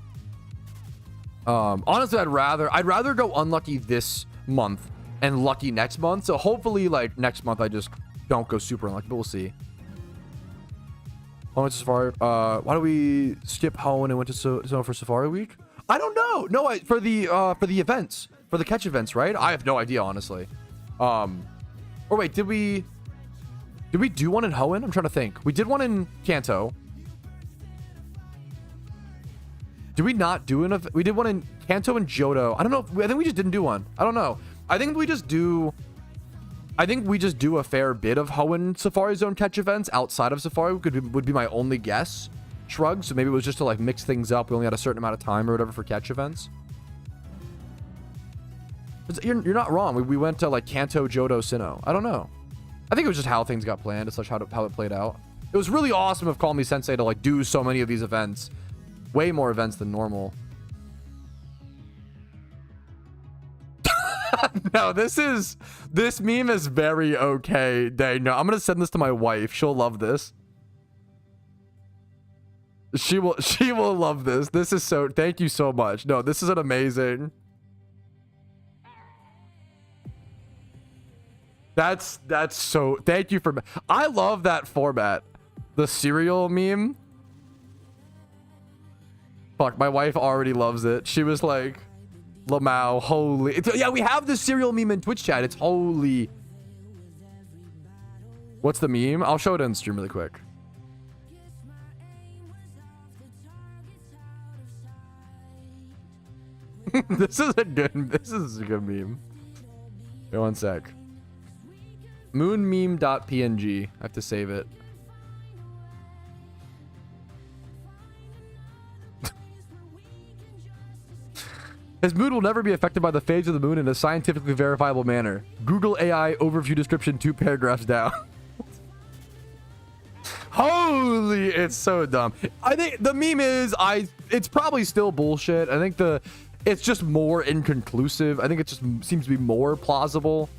Honestly, I'd rather go unlucky this month and lucky next month. So hopefully, like next month, I just don't go super unlucky, but we'll see. Why Safari? Why do we skip Hoenn and went to Zone for Safari Week? I don't know. No, for the events, for the catch events, right? I have no idea, honestly. Or wait, did we do one in Hoenn? I'm trying to think. We did one in Kanto. Did we not do an? We did one in Kanto and Johto. I don't know. I think we just didn't do one. I don't know. I think we just do a fair bit of Hoenn Safari Zone catch events outside of Safari. Would be my only guess. Shrug. So maybe it was just to like mix things up. We only had a certain amount of time or whatever for catch events. You're not wrong. We went to like Kanto, Johto, Sinnoh. I don't know. I think it was just how things got planned. It's like how it played out. It was really awesome of Call Me Sensei to like do so many of these events. Way more events than normal. No, this meme is very okay. No, I'm gonna send this to my wife. She'll love this. She will love this. This is so, thank you so much. No, this is an amazing. That's so, thank you for, I love that format. The cereal meme. Fuck, my wife already loves it. She was like, Lamau, holy. Yeah, we have this cereal meme in Twitch chat. It's holy. What's the meme? I'll show it in stream really quick. This is a good meme. Wait one sec. Moonmeme.png. I have to save it. His mood will never be affected by the phase of the moon in a scientifically verifiable manner. Google AI overview description 2 paragraphs down. Holy, it's so dumb. I think the meme is it's probably still bullshit. I think it's just more inconclusive. I think it just seems to be more plausible,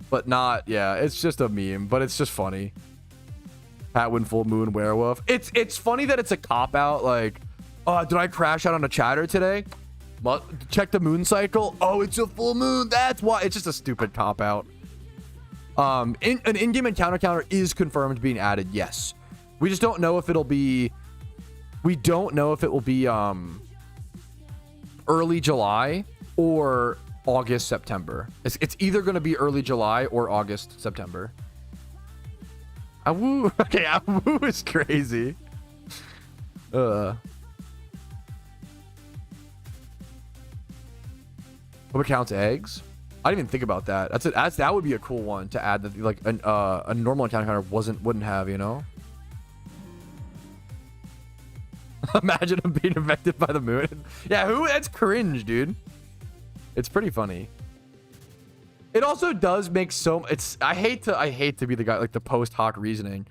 but not, yeah, it's just a meme, but it's just funny. Patwin full moon werewolf. It's funny that it's a cop out, like, did I crash out on a chatter today? Check the moon cycle. Oh, it's a full moon. That's why. It's just a stupid cop out. An in-game encounter counter is confirmed being added. Yes. We just don't know if it'll be, early July or August, September. It's either going to be early July or August, September. Awoo. Okay, Awoo is crazy. What counts eggs? I didn't even think about that. That would be a cool one to add, that like a normal encounter counter wouldn't have, you know? Imagine him being infected by the moon. Yeah, that's cringe, dude. It's pretty funny. It also does make I hate to be the guy, like, the post hoc reasoning.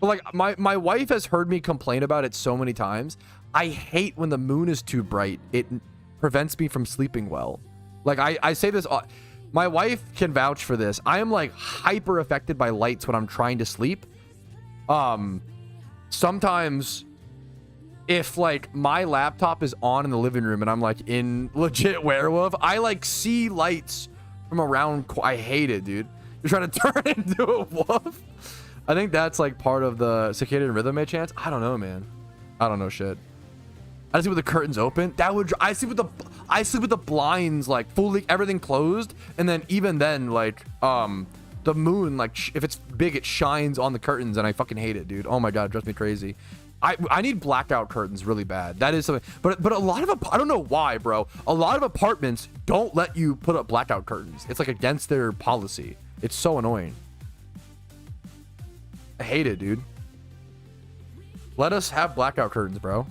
But like my wife has heard me complain about it so many times. I hate when the moon is too bright. It prevents me from sleeping well. Like I say this, my wife can vouch for this. I am like hyper affected by lights when I'm trying to sleep. Sometimes if like my laptop is on in the living room and I'm like in legit werewolf, I like see lights from around. I hate it, dude. You're trying to turn into a wolf. I think that's like part of the circadian rhythm chance. I don't know, man. I don't know shit. I sleep with the curtains open. I sleep with the blinds like fully, everything closed, and then even then, like the moon, like if it's big, it shines on the curtains, and I fucking hate it, dude. Oh my god, it drives me crazy. I need blackout curtains really bad. That is something. But a lot of I don't know why, bro. A lot of apartments don't let you put up blackout curtains. It's like against their policy. It's so annoying. I hate it, dude. Let us have blackout curtains, bro.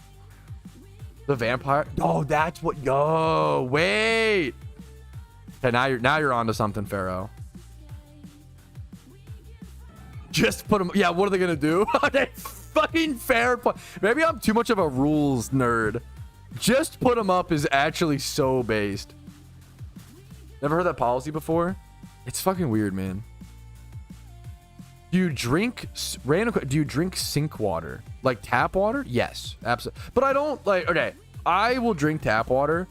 The vampire. Oh, that's what. Yo, wait. Okay, now you're onto something, Pharaoh. Just put them. Yeah, what are they gonna do? Okay, fucking fair point. Maybe I'm too much of a rules nerd. Just put them up is actually so based. Never heard that policy before. It's fucking weird, man. Do you drink sink water? Like tap water? Yes, absolutely. But I don't like, okay, I will drink tap water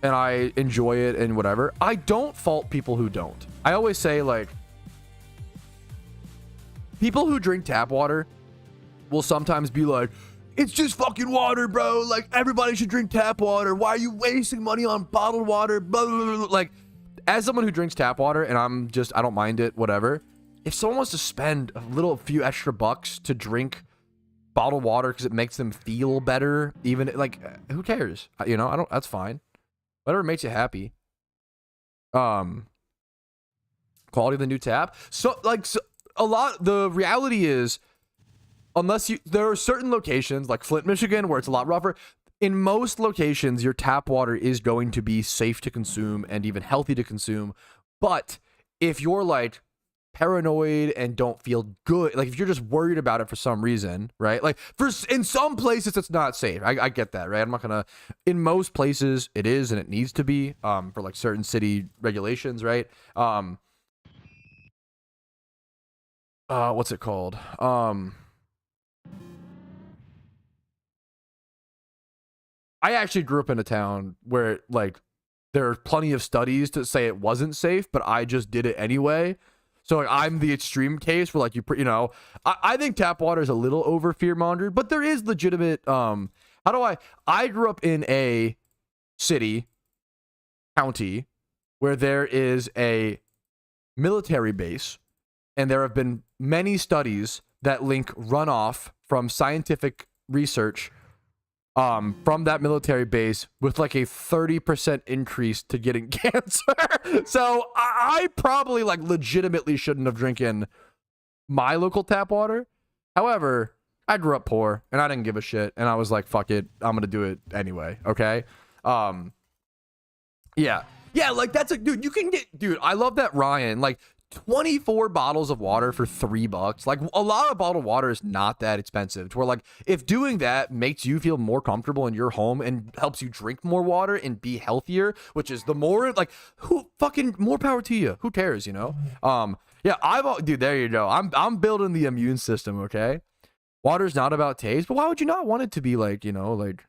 and I enjoy it and whatever. I don't fault people who don't. I always say, like, people who drink tap water will sometimes be like, it's just fucking water, bro. Like, everybody should drink tap water. Why are you wasting money on bottled water? Blah, blah, blah, blah. Like, as someone who drinks tap water and I don't mind it, whatever. If someone wants to spend a few extra bucks to drink bottled water because it makes them feel better, even like, who cares? You know, that's fine. Whatever makes you happy. Quality of the new tap. The reality is, there are certain locations like Flint, Michigan, where it's a lot rougher. In most locations, your tap water is going to be safe to consume and even healthy to consume. But if you're like paranoid and don't feel good, like if you're just worried about it for some reason, right? Like in some places it's not safe. I get that, right? I'm not gonna, in most places it is and it needs to be, for like certain city regulations, right? What's it called? I actually grew up in a town where like there are plenty of studies to say it wasn't safe, but I just did it anyway. So like, I'm the extreme case where like I think tap water is a little over fear-mongered, but there is legitimate. I grew up in a county where there is a military base, and there have been many studies that link runoff from scientific research from that military base with like a 30% increase to getting cancer. So I probably like legitimately shouldn't have drinking my local tap water. However, I grew up poor and I didn't give a shit, and I was like, fuck it, I'm gonna do it anyway. Okay. Yeah, like that's a dude, you can get, dude, I love that Ryan, like, 24 bottles of water for $3. Like, a lot of bottled water is not that expensive to where, like, if doing that makes you feel more comfortable in your home and helps you drink more water and be healthier, which is the more, like, who fucking more power to you, who cares, you know? Yeah, dude, there you go. I'm building the immune system. Okay, water's not about taste, but why would you not want it to be, like, you know, like,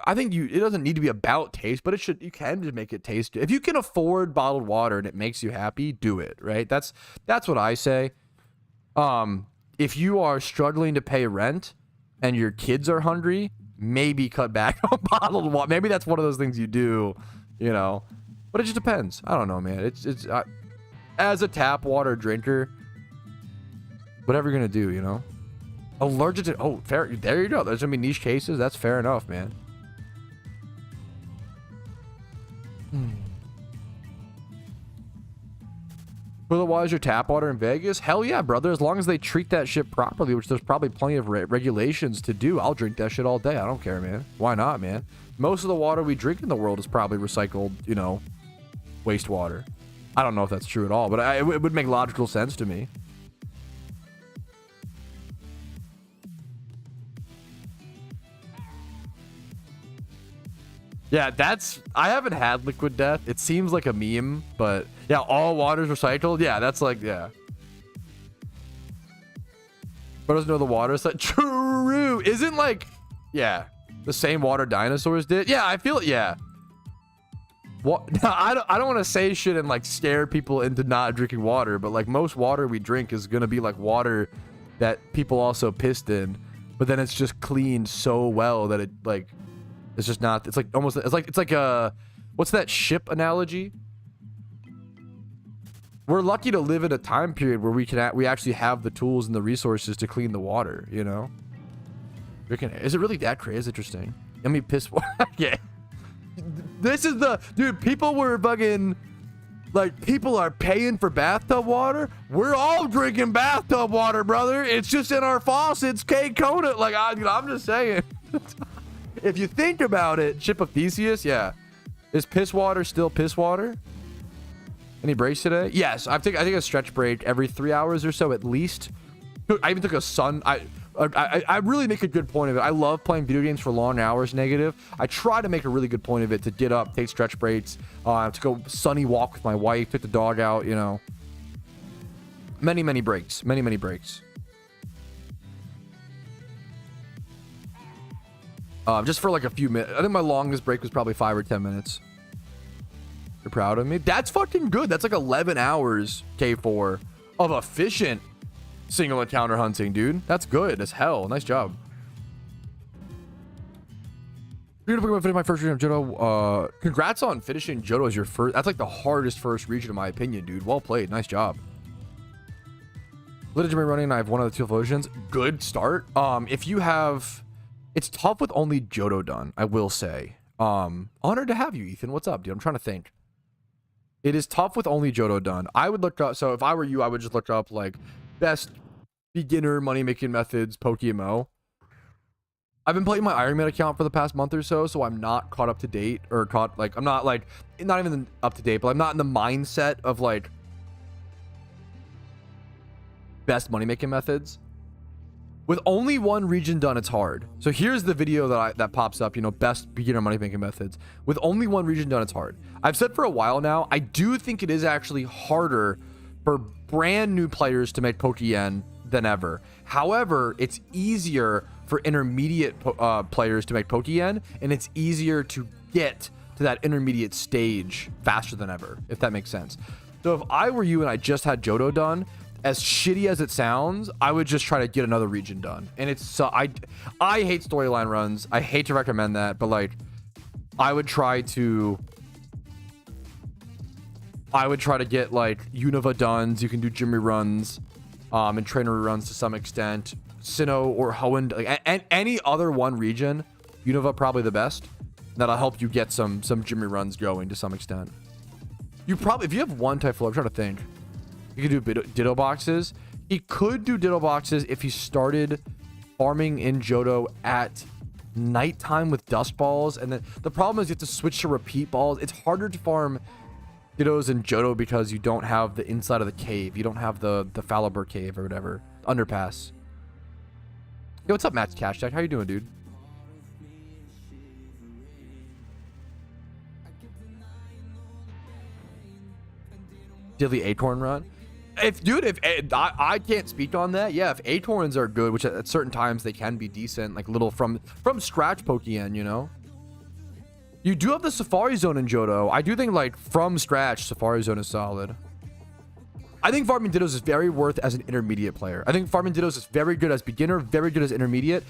I think it doesn't need to be about taste, but you can just make it taste. If you can afford bottled water and it makes you happy, do it, right? That's what I say. If you are struggling to pay rent and your kids are hungry, maybe cut back on bottled water. Maybe that's one of those things you do, you know, but it just depends. I don't know, man. As a tap water drinker, whatever you're going to do, you know, allergic to, fair. There you go. There's going to be niche cases. That's fair enough, man. Why is your tap water in Vegas? Hell yeah, brother. As long as they treat that shit properly, which there's probably plenty of regulations to do, I'll drink that shit all day. I don't care, man. Why not, man? Most of the water we drink in the world is probably recycled, you know, wastewater. I don't know if that's true at all, but it would make logical sense to me. Yeah, I haven't had liquid death. It seems like a meme, but yeah, all water's recycled. Yeah, that's like, yeah. But doesn't know the water is like, true. Isn't like, yeah, the same water dinosaurs did. Yeah, I feel it. Yeah. What? I don't want to say shit and like scare people into not drinking water, but like most water we drink is going to be like water that people also pissed in, but then it's just cleaned so well that it like, it's just not, it's like almost, it's like a, what's that ship analogy? We're lucky to live in a time period where we actually have the tools and the resources to clean the water, you know? Is it really that crazy? It's interesting. I mean, piss water. Yeah. This is dude, people were fucking, like, people are paying for bathtub water. We're all drinking bathtub water, brother. It's just in our faucets, K-Coda. Like, I'm just saying. If you think about it, Ship of Theseus, yeah. Is piss water still piss water? Any breaks today? Yes, I take a stretch break every 3 hours or so at least. I even took a I really make a good point of it. I love playing video games for long hours, negative. I try to make a really good point of it to get up, take stretch breaks, to go sunny walk with my wife, take the dog out, you know. Many breaks. Many breaks. Just for like a few minutes. I think my longest break was probably 5 or 10 minutes. You're proud of me? That's fucking good. That's like 11 hours, K4, of efficient single encounter hunting, dude. That's good as hell. Nice job. Beautiful. Finishing my first region of Johto. Congrats on finishing Johto as your first. That's like the hardest first region in my opinion, dude. Well played. Nice job. Litigation running. I have one of the two versions. Good start. If you have, it's tough with only Johto done, I will say. Honored to have you, Ethan. What's up, dude? I'm trying to think. It is tough with only Johto done. I would look up, so if I were you, I would just look up like best beginner money making methods PokeMMO. I've been playing my Iron Man account for the past month or so, so I'm not caught up to date, or caught, like, I'm not like, not even up to date, but I'm not in the mindset of like best money making methods. With only one region done, it's hard. So here's the video that pops up, you know, best beginner money making methods. With only one region done, it's hard. I've said for a while now, I do think it is actually harder for brand new players to make Poke-Yen than ever. However, it's easier for intermediate players to make Poke-Yen, and it's easier to get to that intermediate stage faster than ever, if that makes sense. So if I were you and I just had Johto done, as shitty as it sounds, I would just try to get another region done. And it's so I hate storyline runs. I hate to recommend that, but like I would try to get like Unova duns. You can do Jimmy runs, and trainer runs to some extent. Sinnoh or Hoenn, like and any other one region, Unova probably the best. That'll help you get some Jimmy runs going to some extent. You probably, if you have one Typhlosion, I'm trying to think. You could do Ditto boxes. He could do Ditto boxes if he started farming in Johto at nighttime with dust balls. And then the problem is you have to switch to repeat balls. It's harder to farm Ditto's in Johto because you don't have the inside of the cave. You don't have the Falliber cave or whatever. Underpass. Yo, what's up, Matt's Cash Tech? How you doing, dude? Daily Acorn run. If I can't speak on that. Yeah, if Acorns are good, which at certain times they can be decent, like little from scratch Pokemon, you know. You do have the Safari Zone in Johto. I do think like from scratch Safari Zone is solid. I think farming Dittos is very worth as an intermediate player. I think farming Dittos is very good as beginner, very good as intermediate.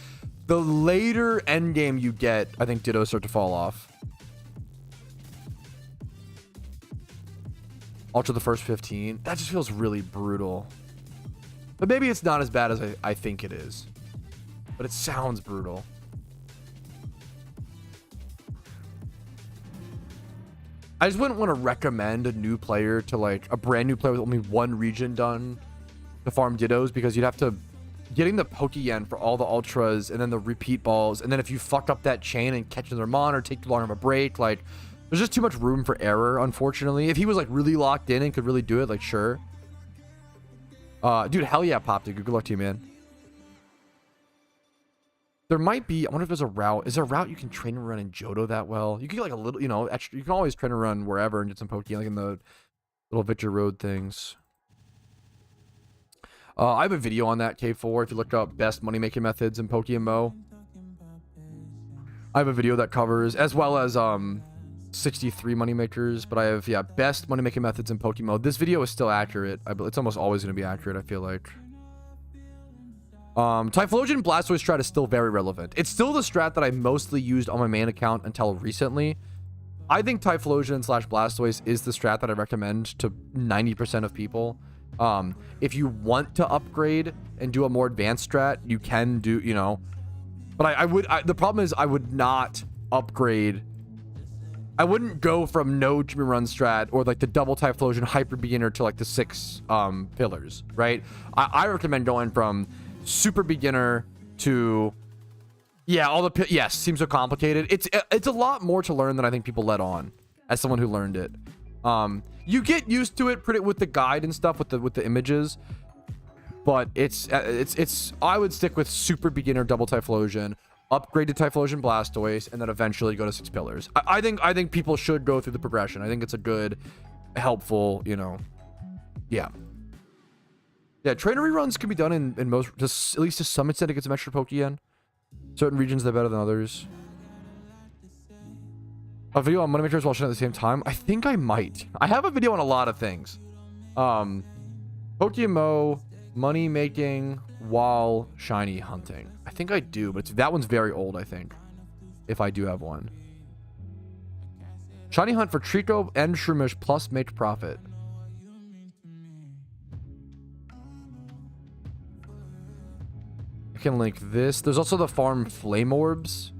The later end game you get, I think Dittos start to fall off. Ultra the first 15. That just feels really brutal. But maybe it's not as bad as I think it is. But it sounds brutal. I just wouldn't want to recommend a new player to like a brand new player with only one region done to farm Dittos, because you'd have to getting the Pokeyen for all the ultras and then the repeat balls, and then if you fucked up that chain and catching their mon or take too long of a break, like there's just too much room for error, unfortunately. If he was like really locked in and could really do it, like sure. Dude, hell yeah, Pop Dude. Good luck to you, man. There might be, I wonder if there's a route. Is there a route you can train and run in Johto that well? You can get like a little, you know, extra, you can always train and run wherever and get some Pokemon, like in the little Victor Road things. I have a video on that, K4, if you look up best money making methods in PokeMMO. I have a video that covers, as well as 63 money makers, but I have, yeah, best money making methods in PokeMMO. This video is still accurate. It's almost always going to be accurate, I feel like. Typhlosion Blastoise strat is still very relevant. It's still the strat that I mostly used on my main account until recently. I think Typhlosion / Blastoise is the strat that I recommend to 90% of people. If you want to upgrade and do a more advanced strat, you can do, you know, but the problem is I would not upgrade. I wouldn't go from no Jimmy Run strat or like the double Typhlosion hyper beginner to like the 6 pillars, right? I recommend going from super beginner to, yeah, all the, yes, seems so complicated. It's a lot more to learn than I think people let on as someone who learned it. You get used to it pretty with the guide and stuff with the images, but it's I would stick with super beginner double Typhlosion, upgrade to Typhlosion Blastoise, and then eventually go to 6 pillars. I think people should go through the progression. I think it's a good, helpful, you know, yeah. Yeah, trainer reruns can be done in most, just at least to some extent, to get some extra Pokemon. Certain regions they're better than others. A video on money makers while shooting at the same time? I think I might. I have a video on a lot of things. PokeMMO, money making while shiny hunting. I think I do, but that one's very old, I think. If I do have one. Shiny hunt for Trico and Shroomish plus make profit. I can link this. There's also the farm Flame Orbs.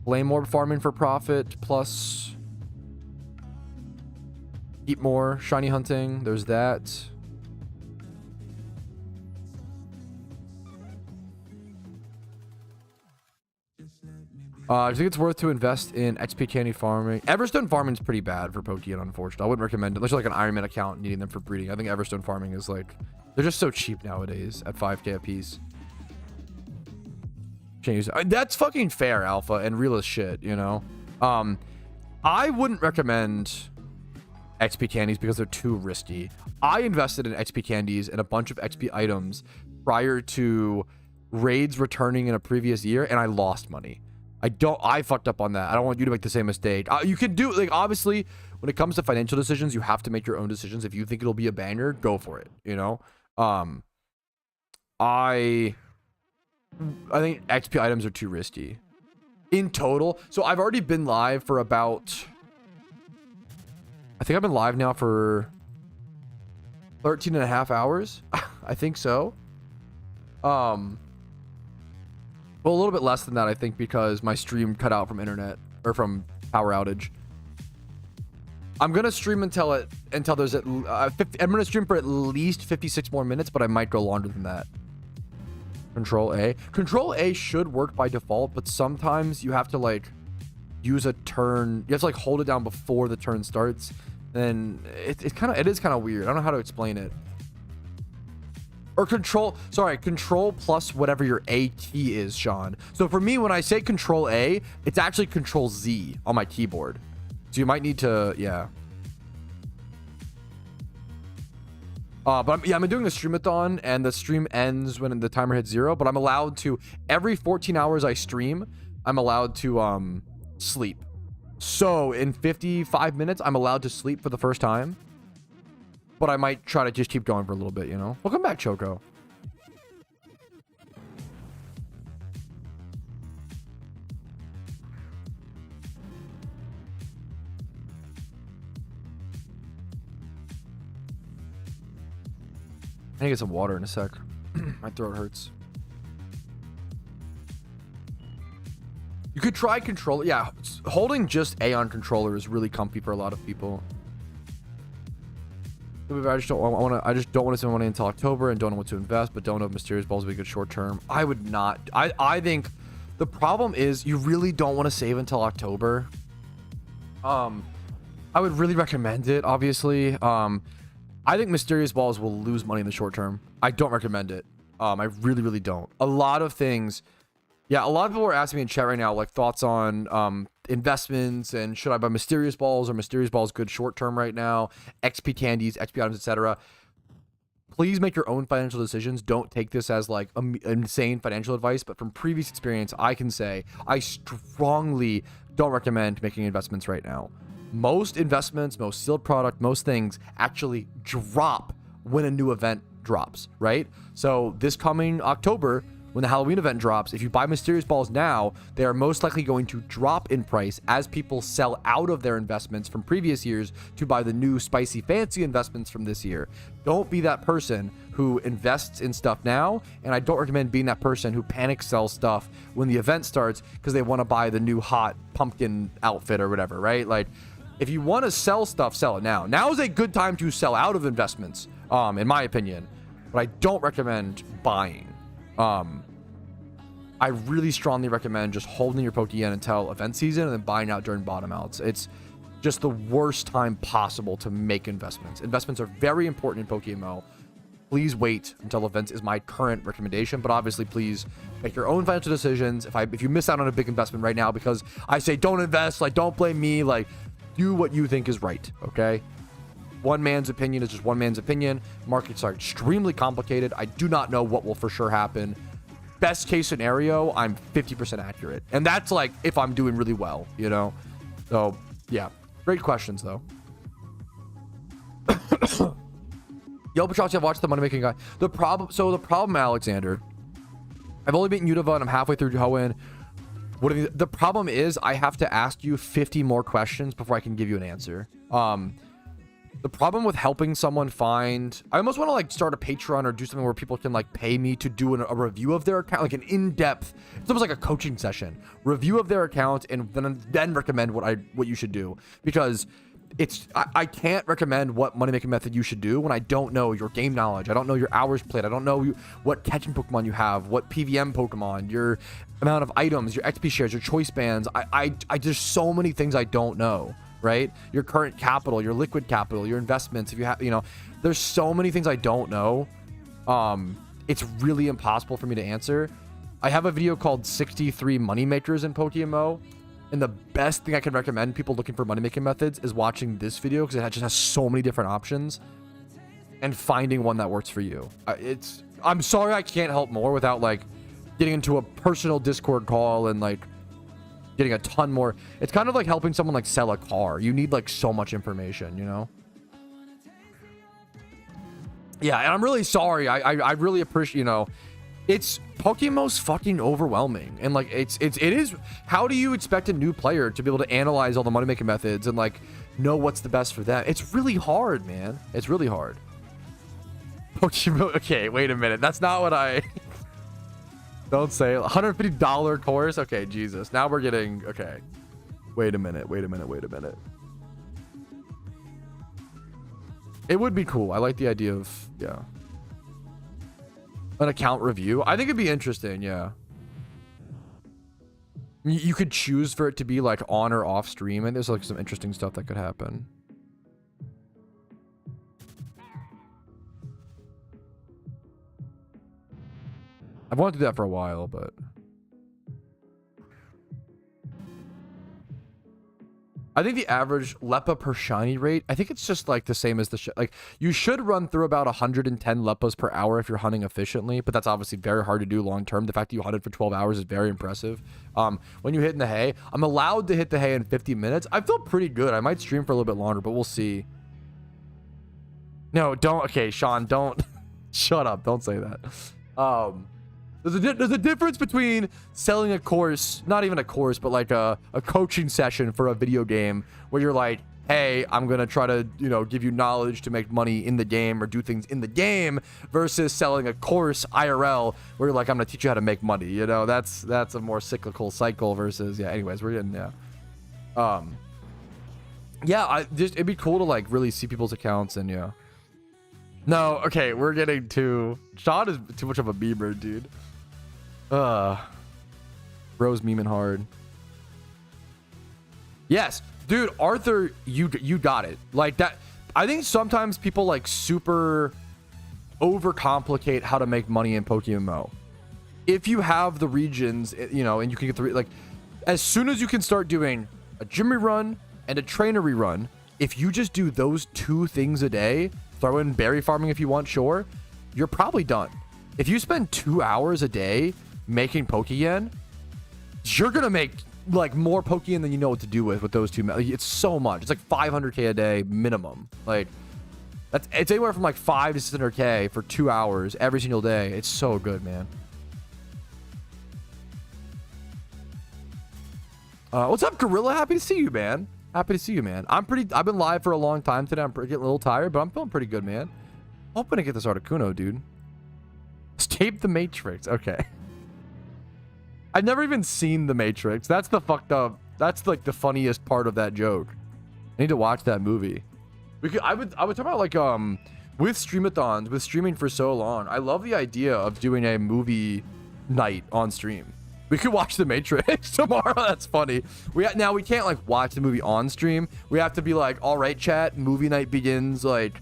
Flame Orb farming for profit plus eat more shiny hunting. There's that. I think it's worth to invest in XP candy farming. Everstone farming is pretty bad for Pokemon, unfortunately. I wouldn't recommend it unless you're like an Ironman account needing them for breeding. I think Everstone farming is like, they're just so cheap nowadays at 5k a piece. That's fucking fair, Alpha, and real as shit, you know. I wouldn't recommend XP candies because they're too risky. I invested in XP candies and a bunch of XP items prior to raids returning in a previous year, and I lost money. I fucked up on that. I don't want you to make the same mistake. You can do, like, obviously when it comes to financial decisions, you have to make your own decisions. If you think it'll be a banger, go for it, you know. I think XP items are too risky in total. So I've already been live for about, I think I've been live now for 13 and a half hours. I think so. Well, a little bit less than that, I think, because my stream cut out from internet or from power outage. I'm gonna stream until there's I'm gonna stream for at least 56 more minutes, but I might go longer than that. Control A should work by default, but sometimes you have to like use a turn. You have to like hold it down before the turn starts. And it is kind of weird. I don't know how to explain it. Or control plus whatever your A key is, Sean. So for me, when I say control A, it's actually control Z on my keyboard. So you might need to, yeah. But I'm doing a streamathon, and the stream ends when the timer hits 0. But I'm allowed to, every 14 hours I stream, I'm allowed to sleep. So in 55 minutes, I'm allowed to sleep for the first time. But I might try to just keep going for a little bit, you know? Welcome back, Choco. I need to get some water in a sec. My throat hurts. You could try controller. Yeah, holding just A on controller is really comfy for a lot of people. I just don't want to spend money until October and don't know what to invest, but don't know if Mysterious Balls will be a good short term. I would not. I think the problem is you really don't want to save until October. I would really recommend it, obviously. I think Mysterious Balls will lose money in the short term. I don't recommend it. I really, really don't. A lot of things. Yeah, a lot of people are asking me in chat right now, like thoughts on investments and should I buy Mysterious Balls or Mysterious Balls good short term right now, XP candies, XP items, etc. Please make your own financial decisions. Don't take this as like insane financial advice, but from previous experience, I can say I strongly don't recommend making investments right now. Most investments, most sealed product, most things actually drop when a new event drops, right? So this coming October, when the Halloween event drops, if you buy Mysterious Balls now, they are most likely going to drop in price as people sell out of their investments from previous years to buy the new spicy fancy investments from this year. Don't be that person who invests in stuff now, and I don't recommend being that person who panic sells stuff when the event starts because they want to buy the new hot pumpkin outfit or whatever, right? Like, if you want to sell stuff, sell it now. Now is a good time to sell out of investments, in my opinion, but I don't recommend buying. I really strongly recommend just holding your PokeMMO until event season and then buying out during bottom outs. It's just the worst time possible to make investments. Investments are very important in PokeMMO. Please wait until events is my current recommendation, but obviously please make your own financial decisions. If you miss out on a big investment right now because I say don't invest, like don't blame me, like do what you think is right, okay? One man's opinion is just one man's opinion. Markets are extremely complicated. I do not know what will for sure happen. Best case scenario, I'm 50% accurate. And that's like if I'm doing really well, you know? So, yeah. Great questions, though. Yo, Patrocci, I've watched the Money Making Guy. The problem, Alexander, I've only beaten Unova and I'm halfway through Hoenn. The problem is I have to ask you 50 more questions before I can give you an answer. The problem with helping someone find, I almost want to like start a Patreon or do something where people can like pay me to do a review of their account, like an in-depth, it's almost like a coaching session, review of their account, and then recommend what you should do, because I can't recommend what money making method you should do when I don't know your game knowledge. I don't know your hours played. I don't know what catching Pokemon you have, what PVM Pokemon, your amount of items, your XP shares, your choice bands. I there's so many things I don't know. Right? Your current capital, your liquid capital, your investments. If you have, there's so many things I don't know. It's really impossible for me to answer. I have a video called 63 money makers in PokeMMO. And the best thing I can recommend people looking for money making methods is watching this video because it just has so many different options and finding one that works for you. I'm sorry I can't help more without like getting into a personal Discord call and like getting a ton more. It's kind of like helping someone like sell a car. You need like so much information, you know? Yeah, and I'm really sorry. I really appreciate, it's PokeMMO's fucking overwhelming. And like it is, how do you expect a new player to be able to analyze all the money making methods and like know what's the best for them? It's really hard, man. It's really hard. PokeMMO, okay, wait a minute. That's not what I don't say. $150 course. Okay, Jesus. Now we're getting, okay. Wait a minute. It would be cool. I like the idea of, yeah, an account review. I think it'd be interesting, yeah. You could choose for it to be like on or off stream, and there's like some interesting stuff that could happen. I've wanted to do that for a while, but I think the average Lepa per shiny rate, I think it's just like the same as the like you should run through about 110 Lepas per hour if you're hunting efficiently, but that's obviously very hard to do long term. The fact that you hunted for 12 hours is very impressive. When you hit in the hay, I'm allowed to hit the hay in 50 minutes. I feel pretty good. I might stream for a little bit longer, but we'll see. No, don't. Okay, Sean, don't. Shut up. Don't say that. There's a difference between selling a course, not even a course, but like a coaching session for a video game where you're like, hey, I'm going to try to, you know, give you knowledge to make money in the game or do things in the game, versus selling a course IRL where you're like, I'm going to teach you how to make money. You know, that's a more cyclical cycle versus, yeah, anyways, we're getting, yeah. Yeah, it'd be cool to like really see people's accounts and yeah. No, okay, we're getting too, Sean is too much of a memer, dude. Bro's memeing hard. Yes, dude, Arthur, you got it. Like that, I think sometimes people like super overcomplicate how to make money in PokeMMO. If you have the regions, you know, and you can get the, like, as soon as you can start doing a gym rerun and a trainer rerun, if you just do those 2 things a day, throw in berry farming if you want, sure, you're probably done. If you spend 2 hours a day making Pokeyen, you're gonna make like more Pokeyen than you know what to do with those 2. Like, it's so much. It's like 500k a day minimum. Like it's anywhere from like 5 to 600k for 2 hours every single day. It's so good, man. What's up, Gorilla? Happy to see you, man. Happy to see you, man. I've been live for a long time today. I'm getting a little tired, but I'm feeling pretty good, man. Hoping to get this Articuno, dude. Escape the Matrix. Okay. I've never even seen the Matrix. That's the fucked up. That's like the funniest part of that joke. I need to watch that movie. I would talk about like with streamathons, with streaming for so long. I love the idea of doing a movie night on stream. We could watch The Matrix tomorrow. That's funny. Now we can't like watch the movie on stream. We have to be like, all right, chat, movie night begins like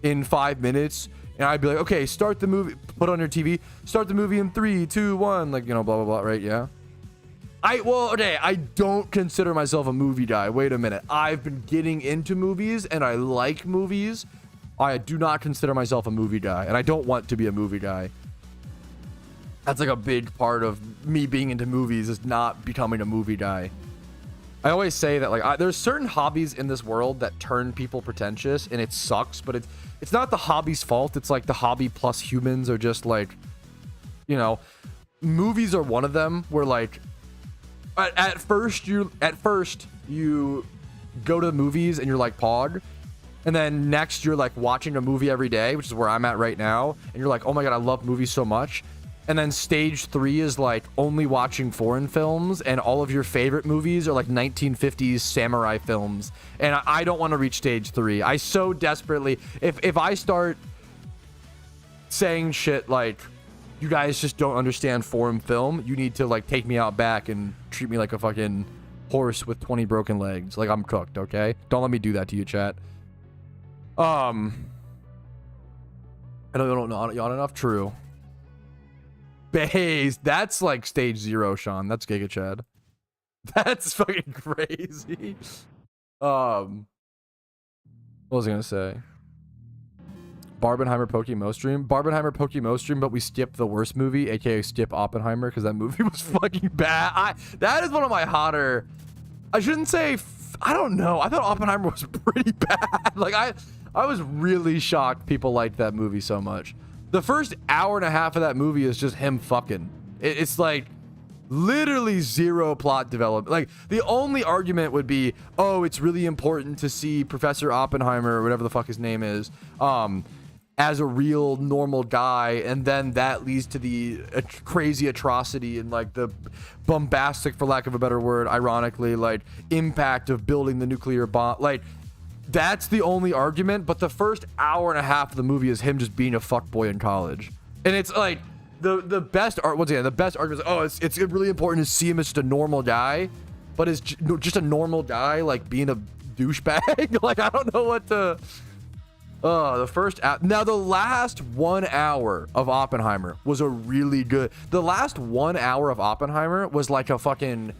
in 5 minutes. And I'd be like, okay, start the movie, put on your TV, start the movie in 3, 2, 1, like, you know, blah, blah, blah, right? Yeah. Well, okay, I don't consider myself a movie guy. Wait a minute. I've been getting into movies and I like movies. I do not consider myself a movie guy, and I don't want to be a movie guy. That's like a big part of me being into movies, is not becoming a movie guy. I always say that like there's certain hobbies in this world that turn people pretentious, and it sucks, but it's not the hobby's fault. It's like the hobby plus humans are just like, you know, movies are one of them where like at first you go to the movies and you're like Pog, and then next you're like watching a movie every day, which is where I'm at right now, and you're like, oh my god, I love movies so much. And then stage 3 is like only watching foreign films, and all of your favorite movies are like 1950s samurai films. And I don't want to reach stage 3. I so desperately, if I start saying shit like, you guys just don't understand foreign film, you need to like take me out back and treat me like a fucking horse with 20 broken legs. Like, I'm cooked, okay? Don't let me do that to you, chat. I don't know yawn enough. True. Baze, that's like stage 0, Sean. That's Giga Chad. That's fucking crazy. What was I gonna say? Barbenheimer PokeMMO stream. Barbenheimer PokeMMO stream, but we skipped the worst movie, aka skip Oppenheimer, because that movie was fucking bad. That is one of my hotter. I shouldn't say. I don't know. I thought Oppenheimer was pretty bad. Like I was really shocked people liked that movie so much. The first hour and a half of that movie is just him fucking. It's like literally zero plot development. Like the only argument would be, oh, it's really important to see Professor Oppenheimer or whatever the fuck his name is, as a real normal guy, and then that leads to the crazy atrocity and like the bombastic, for lack of a better word, ironically, like impact of building the nuclear bomb. Like that's the only argument, but the first hour and a half of the movie is him just being a fuckboy in college. And it's like, the best art once again, the best argument is, oh, it's really important to see him as just a normal guy, but is just a normal guy like being a douchebag. Like I don't know what to. The first now the last 1 hour of Oppenheimer was a really good. The last 1 hour of Oppenheimer was like a fucking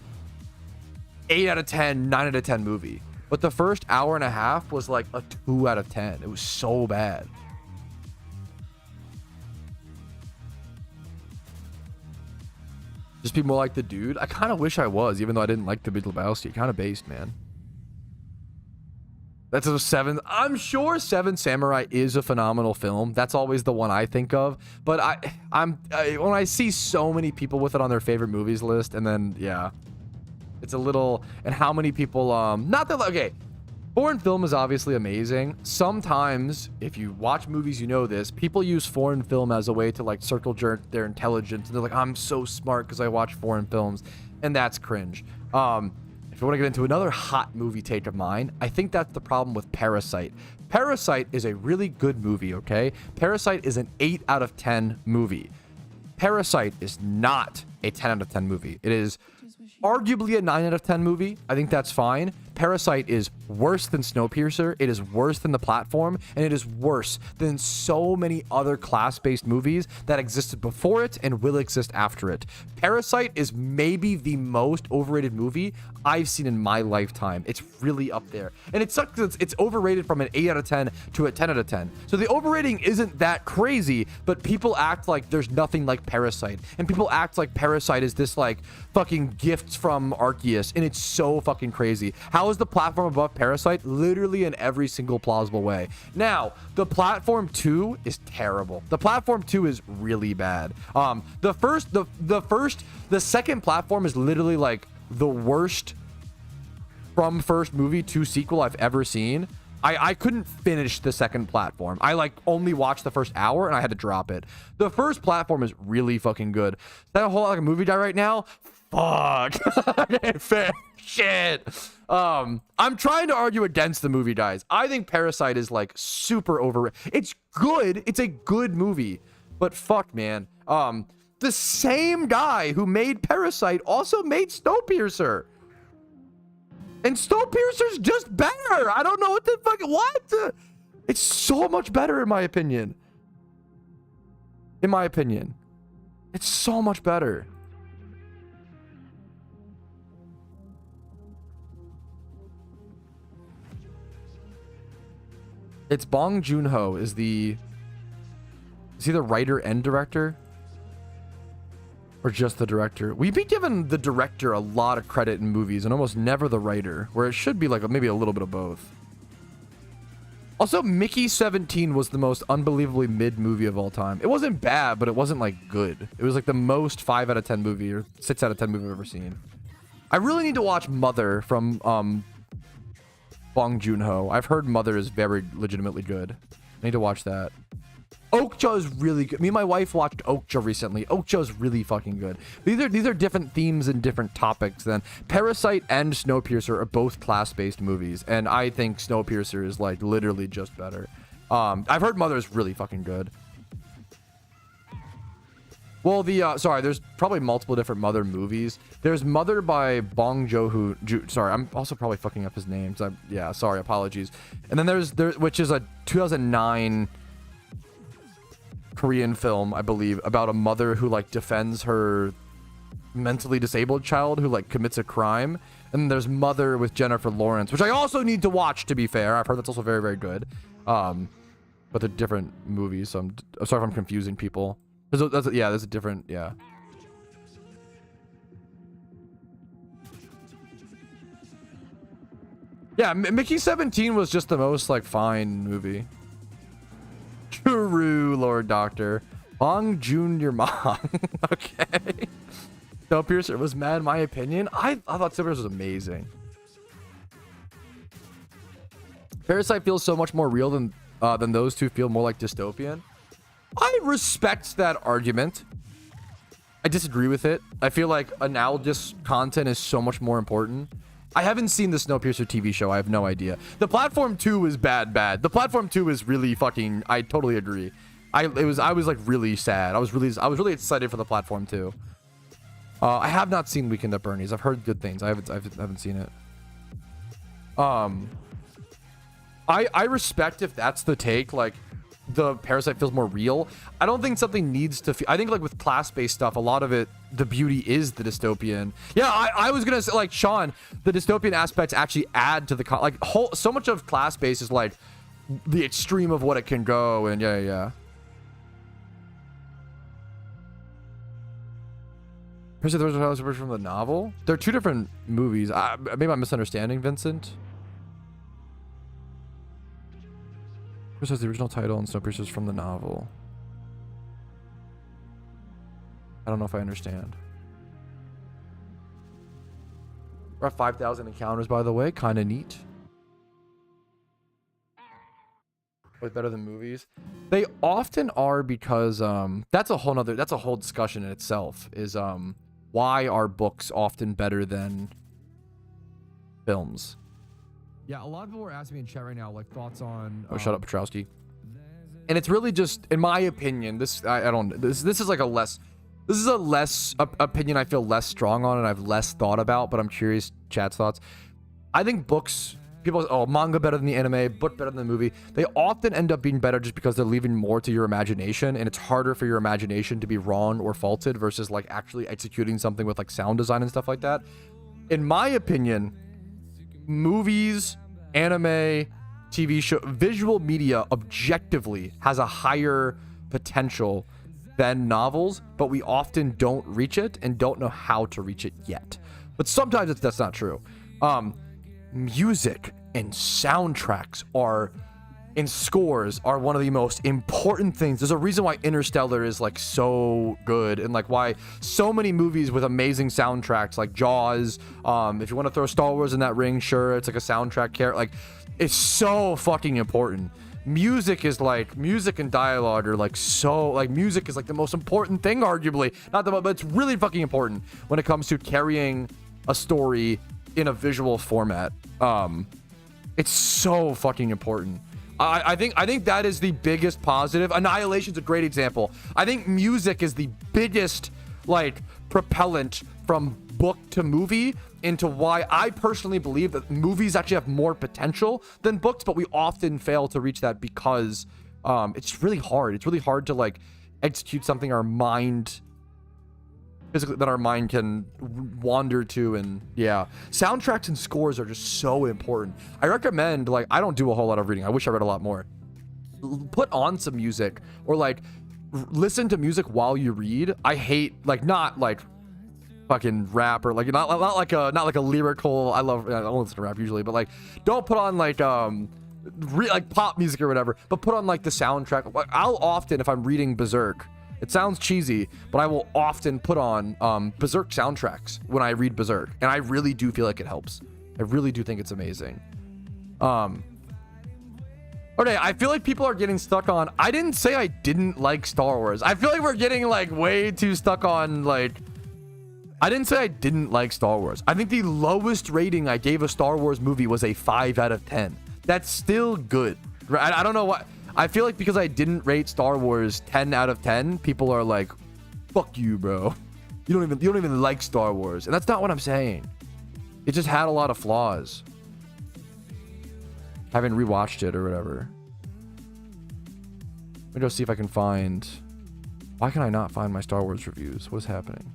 8 out of 10, 9 out of 10 movie. But the first hour and a half was like a 2 out of 10. It was so bad. Just be more like the dude. I kind of wish I was, even though I didn't like the Big Lebowski. Kind of based, man. That's a 7. I'm sure Seven Samurai is a phenomenal film. That's always the one I think of. But when I see so many people with it on their favorite movies list, and then yeah, it's a little. And how many people? Not that okay. Foreign film is obviously amazing. Sometimes, if you watch movies, you know this. People use foreign film as a way to like circle jerk their intelligence, and they're like, "I'm so smart because I watch foreign films," and that's cringe. If you want to get into another hot movie take of mine, I think that's the problem with Parasite. Parasite is a really good movie, okay? Parasite is an 8 out of 10 movie. Parasite is not a 10 out of 10 movie. It is arguably a 9 out of 10 movie. I think that's fine. Parasite is worse than Snowpiercer. It is worse than The Platform, and it is worse than so many other class-based movies that existed before it and will exist after it. Parasite is maybe the most overrated movie I've seen in my lifetime. It's really up there. And it sucks because it's overrated from an 8 out of 10 to a 10 out of 10. So the overrating isn't that crazy, but people act like there's nothing like Parasite. And people act like Parasite is this like fucking gift from Arceus, and it's so fucking crazy. How is The Platform above Parasite? Literally in every single plausible way. Now, The Platform 2 is terrible. The Platform 2 is really bad. The second Platform is literally like the worst from first movie to sequel I've ever seen. I couldn't finish the second Platform. I like only watched the first hour and I had to drop it. The first Platform is really fucking good. Is that a whole like a movie guy right now? Fuck. Fair shit. I'm trying to argue against the movie guys. I think Parasite is like super overrated. It's good. It's a good movie, but fuck, man. The same guy who made Parasite also made Snowpiercer. And Snowpiercer's just better. I don't know what the fuck. What? It's so much better in my opinion. In my opinion, it's so much better. It's Bong Joon-ho is he the writer and director? Or just the director? We've been given the director a lot of credit in movies and almost never the writer, where it should be like maybe a little bit of both. Also, Mickey 17 was the most unbelievably mid movie of all time. It wasn't bad, but it wasn't like good. It was like the most 5 out of 10 movie or 6 out of 10 movie I've ever seen. I really need to watch Mother from Bong Joon-ho. I've heard Mother is very legitimately good. I need to watch that. Okja is really good. Me and my wife watched Okja recently. Okja is really fucking good. These are different themes and different topics than Parasite and Snowpiercer are both class-based movies, and I think Snowpiercer is like literally just better. I've heard Mother is really fucking good. Well, sorry, there's probably multiple different Mother movies. There's Mother by Bong Joon-ho. Sorry, I'm also probably fucking up his name. So yeah, sorry, apologies. And then there's which is a 2009 Korean film, I believe, about a mother who like defends her mentally disabled child who like commits a crime. And then there's Mother with Jennifer Lawrence, which I also need to watch, to be fair. I've heard that's also very, very good. But they're different movies, so I'm sorry if I'm confusing people. There's a different, yeah. Yeah, Mickey 17 was just the most like fine movie. True, Lord Doctor. Bong Joon, your mom. Okay. Snowpiercer was mad in my opinion. I thought Snowpiercer was amazing. Parasite feels so much more real than those two feel more like dystopian. I respect that argument. I disagree with it. I feel like analogous content is so much more important. I haven't seen the Snowpiercer TV show. I have no idea. The Platform 2 is bad. The Platform 2 is really fucking... I totally agree. I was like really sad. I was really excited for the platform too. I have not seen Weekend at Bernie's. I've heard good things. I haven't seen it. I respect if that's the take, like the Parasite feels more real. I don't think something needs to feel, I think like with class-based stuff, a lot of it, the beauty is the dystopian. Yeah, I was gonna say, like, Sean, the dystopian aspects actually add to the so much of class-based is like the extreme of what it can go, and yeah. Parasite the original version from the novel? They're two different movies. Maybe I'm misunderstanding, Vincent. Parasite the original title and Snowpiercer is from the novel. I don't know if I understand. We're at 5,000 encounters, by the way. Kind of neat. Was better than movies? They often are, because that's a whole discussion in itself. Is why are books often better than films? Yeah, a lot of people are asking me in chat right now, like, thoughts on. Oh, shut up, Petrowski. And it's really just, in my opinion, this is like a less. This is a less opinion I feel less strong on and I've less thought about, but I'm curious chat's thoughts. I think books, people, oh, manga better than the anime, book better than the movie. They often end up being better just because they're leaving more to your imagination, and it's harder for your imagination to be wrong or faulted versus like actually executing something with like sound design and stuff like that. In my opinion, movies, anime, TV show, visual media objectively has a higher potential than novels, but we often don't reach it and don't know how to reach it yet. But sometimes that's not true. Music and soundtracks and scores are one of the most important things. There's a reason why Interstellar is like so good, and like why so many movies with amazing soundtracks, like Jaws, if you want to throw Star Wars in that ring, sure, it's like a soundtrack character, like it's so fucking important. Music and dialogue are like so, like, music is like the most important thing, arguably, but it's really fucking important when it comes to carrying a story in a visual format. It's so fucking important. I think that is the biggest positive. Annihilation's a great example. I think music is the biggest like propellant from book to movie into why I personally believe that movies actually have more potential than books, but we often fail to reach that because it's really hard. It's really hard to like execute something our mind can wander to. And yeah, soundtracks and scores are just so important. I recommend, like, I don't do a whole lot of reading. I wish I read a lot more. Put on some music or like listen to music while you read. I hate, like, not like fucking rap or like not like a lyrical. I don't listen to rap usually, but like don't put on like like pop music or whatever, but put on like the soundtrack. I'll often, if I'm reading Berserk, it sounds cheesy, but I will often put on Berserk soundtracks when I read Berserk, and I really do feel like it helps. I really do think it's amazing. Okay, I feel like people are getting stuck on, I didn't say I didn't like Star Wars. I feel like we're getting like way too stuck on like, I didn't say I didn't like Star Wars. I think the lowest rating I gave a Star Wars movie was a 5 out of 10. That's still good. I don't know what. I feel like because I didn't rate Star Wars 10 out of 10, people are like, fuck you, bro. You don't even like Star Wars. And that's not what I'm saying. It just had a lot of flaws. Haven't rewatched it or whatever. Let me go see if I can find. Why can I not find my Star Wars reviews? What's happening?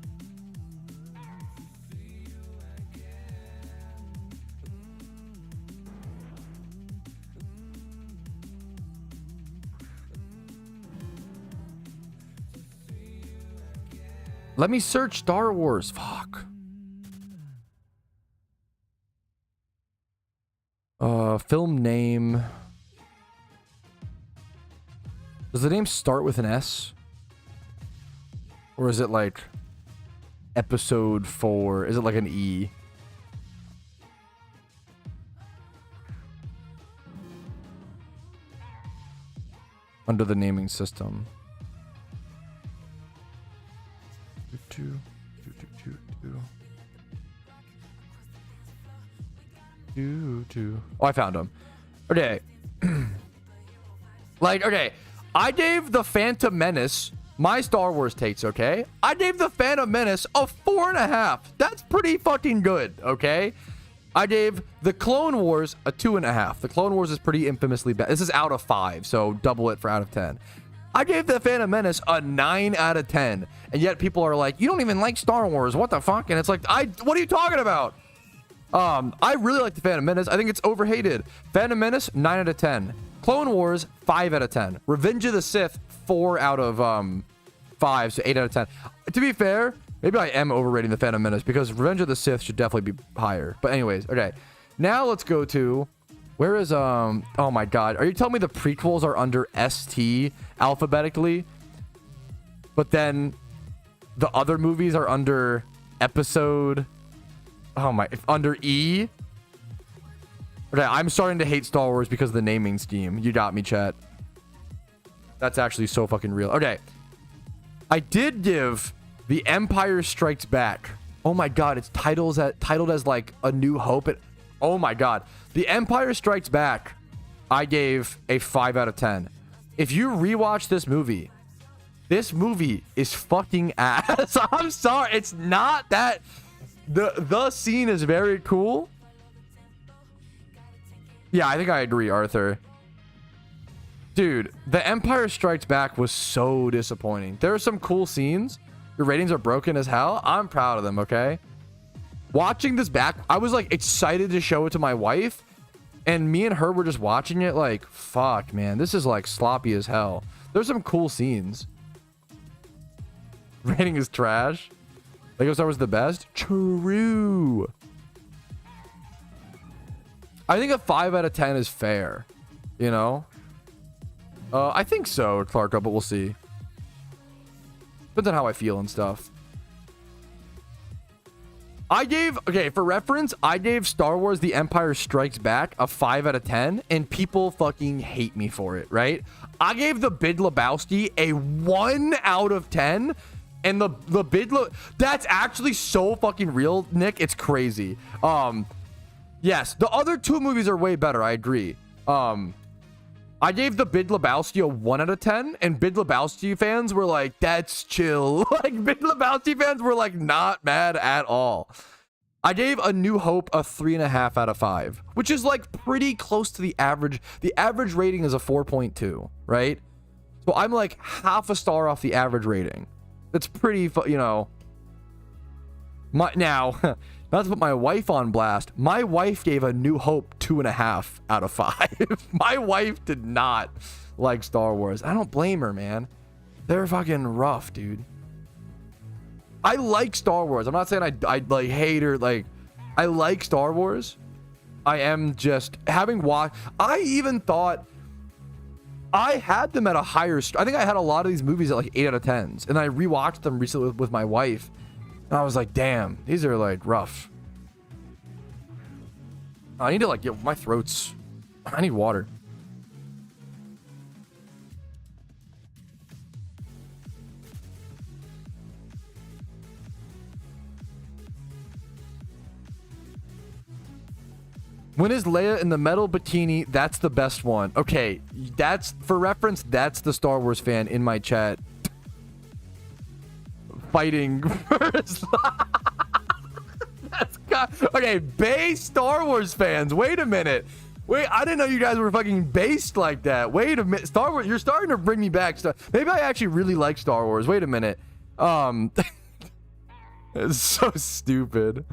Let me search Star Wars. Fuck. Film name. Does the name start with an S? Or is it like episode 4? Is it like an E? Under the naming system. Oh, I found him. Okay. Like, okay. I gave the Phantom Menace my Star Wars takes, okay? I gave the Phantom Menace a 4.5. That's pretty fucking good, okay? I gave the Clone Wars a 2.5. The Clone Wars is pretty infamously bad. This is out of 5, so double it for out of 10. I gave the Phantom Menace a 9 out of 10. And yet people are like, you don't even like Star Wars. What the fuck? And it's like, what are you talking about? I really like the Phantom Menace. I think it's overhated. Phantom Menace, 9 out of 10. Clone Wars, 5 out of 10. Revenge of the Sith, 4 out of 5, so 8 out of 10. To be fair, maybe I am overrating the Phantom Menace because Revenge of the Sith should definitely be higher. But anyways, okay. Now let's go to, where is, oh my God. Are you telling me the prequels are under ST alphabetically? But then the other movies are under episode, under E? Okay, I'm starting to hate Star Wars because of the naming scheme. You got me, chat. That's actually so fucking real. Okay. I did give The Empire Strikes Back. Oh my God, it's titled as like A New Hope. Oh my God. The Empire Strikes Back, I gave a 5 out of 10. If you rewatch this movie is fucking ass. I'm sorry. It's not that. The scene is very cool. Yeah, I think I agree, Arthur. Dude, The Empire Strikes Back was so disappointing. There are some cool scenes. Your ratings are broken as hell. I'm proud of them, okay? Watching this back, I was like excited to show it to my wife. And me and her were just watching it like, fuck, man. This is like sloppy as hell. There's some cool scenes. Rating is trash. Lego Star Wars the best? True. I think a 5 out of 10 is fair. You know? I think so, Clarko, but we'll see. Depends on how I feel and stuff. Okay, for reference, I gave Star Wars The Empire Strikes Back a 5 out of 10, and people fucking hate me for it, right? I gave The Big Lebowski a 1 out of 10, and the that's actually so fucking real, Nick. It's crazy. Yes, the other two movies are way better. I agree. I gave The Big Lebowski a 1 out of 10, and Big Lebowski fans were like, that's chill. Like, Big Lebowski fans were like, not mad at all. I gave A New Hope a 3.5 out of 5, which is like pretty close to the average. The average rating is a 4.2, right? So I'm like half a star off the average rating. That's pretty, you know. Now, not to put my wife on blast, my wife gave A New Hope 2.5 out of 5. My wife did not like Star Wars. I don't blame her, man. They're fucking rough, dude. I like Star Wars. I'm not saying I like hate or like. I like Star Wars. I am just having watched. I even thought I had them at a higher. I think I had a lot of these movies at like 8 out of 10s, and I rewatched them recently with my wife. And I was like, damn, these are like rough. I need to like get my throat's. I need water. When is Leia in the metal bikini? That's the best one. Okay, that's for reference. That's the Star Wars fan in my chat. Fighting first. Okay, base Star Wars fans. Wait a minute. Wait, I didn't know you guys were fucking based like that. Wait a minute. Star Wars, you're starting to bring me back. Maybe I actually really like Star Wars. Wait a minute. It's so stupid.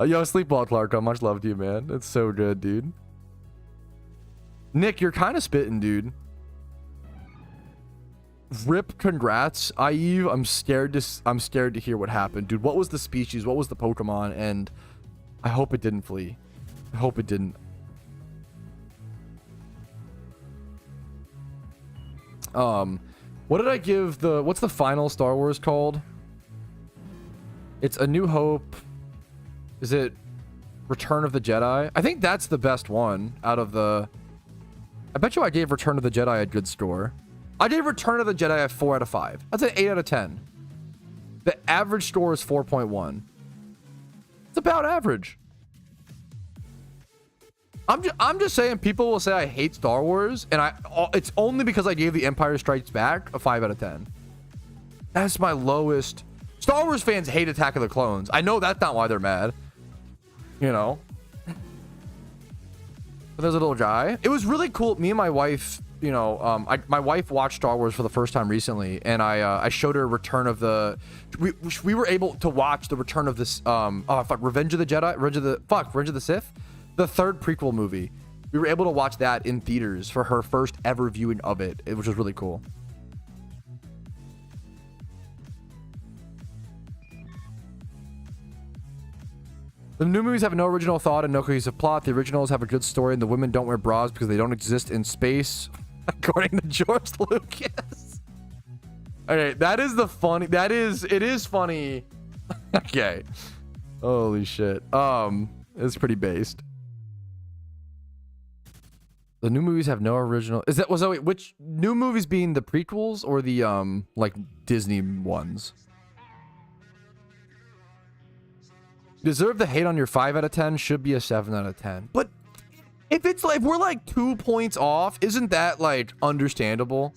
Yo, Sleepwalk Clark, much love to you, man. It's so good, dude. Nick, you're kind of spitting, dude. Rip, congrats, Eve. I'm scared to hear what happened, dude. What was the species? What was the Pokemon? And I hope it didn't flee. I hope it didn't. What did I give the? What's the final Star Wars called? It's A New Hope. Is it Return of the Jedi? I think that's the best one out of the. I bet you I gave Return of the Jedi a good score. I gave Return of the Jedi a 4 out of 5. That's an 8 out of 10. The average score is 4.1. It's about average. I'm just saying, people will say I hate Star Wars, and it's only because I gave The Empire Strikes Back a 5 out of 10. That's my lowest. Star Wars fans hate Attack of the Clones. I know that's not why they're mad. You know. But there's a little guy. It was really cool. Me and my wife, you know, my wife watched Star Wars for the first time recently, and I showed her Return of the. We were able to watch the Return of this. Revenge of the Jedi, Revenge of the Sith, the third prequel movie. We were able to watch that in theaters for her first ever viewing of it, which was really cool. The new movies have no original thought and no cohesive plot. The originals have a good story, and the women don't wear bras because they don't exist in space, according to George Lucas. Okay, that is the funny. It is funny. Okay. Holy shit. It's pretty based. The new movies have no original. Wait, which new movies being the prequels or the like Disney ones? Deserve the hate on your 5 out of 10, should be a 7 out of 10. But if it's like, if we're like 2 points off, isn't that like understandable?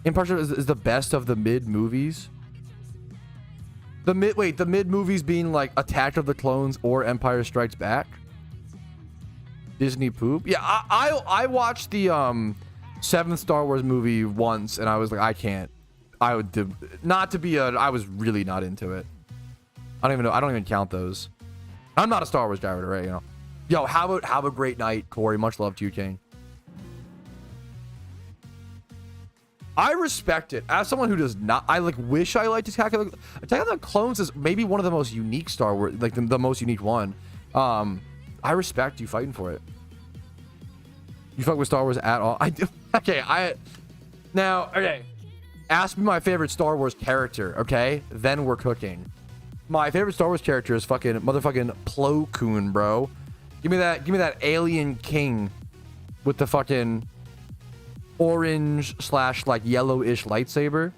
Empire is the best of the mid movies. The mid movies being like Attack of the Clones or Empire Strikes Back. Disney poop. Yeah, I watched the 7th Star Wars movie once, and I was like, I can't. I was really not into it. I don't even know. I don't even count those. I'm not a Star Wars guy, right? You know. Yo, have a great night, Corey. Much love to you, King. I respect it. As someone who does not, I like wish I liked Attack of the Clones is maybe one of the most unique Star Wars, like the most unique one. I respect you fighting for it. You fuck with Star Wars at all? I do. Okay, okay. Ask me my favorite Star Wars character, okay? Then we're cooking. My favorite Star Wars character is fucking motherfucking Plo Koon, bro. Give me that alien king with the fucking orange / like yellowish lightsaber.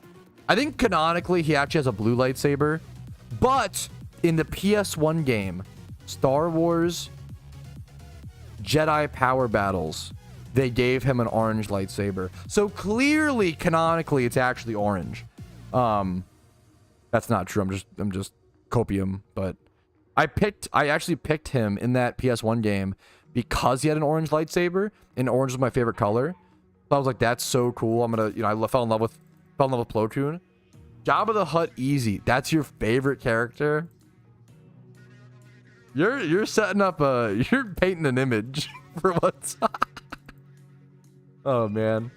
I think canonically he actually has a blue lightsaber, but in the PS1 game, Star Wars Jedi Power Battles, they gave him an orange lightsaber. So clearly, canonically, it's actually orange. That's not true. I'm just copium, but I actually picked him in that PS1 game because he had an orange lightsaber, and orange was my favorite color. So I was like, that's so cool. I'm gonna, you know, I fell in love with Plo Koon. Jabba the Hutt, easy. That's your favorite character. You're setting up you're painting an image for what's. Oh man,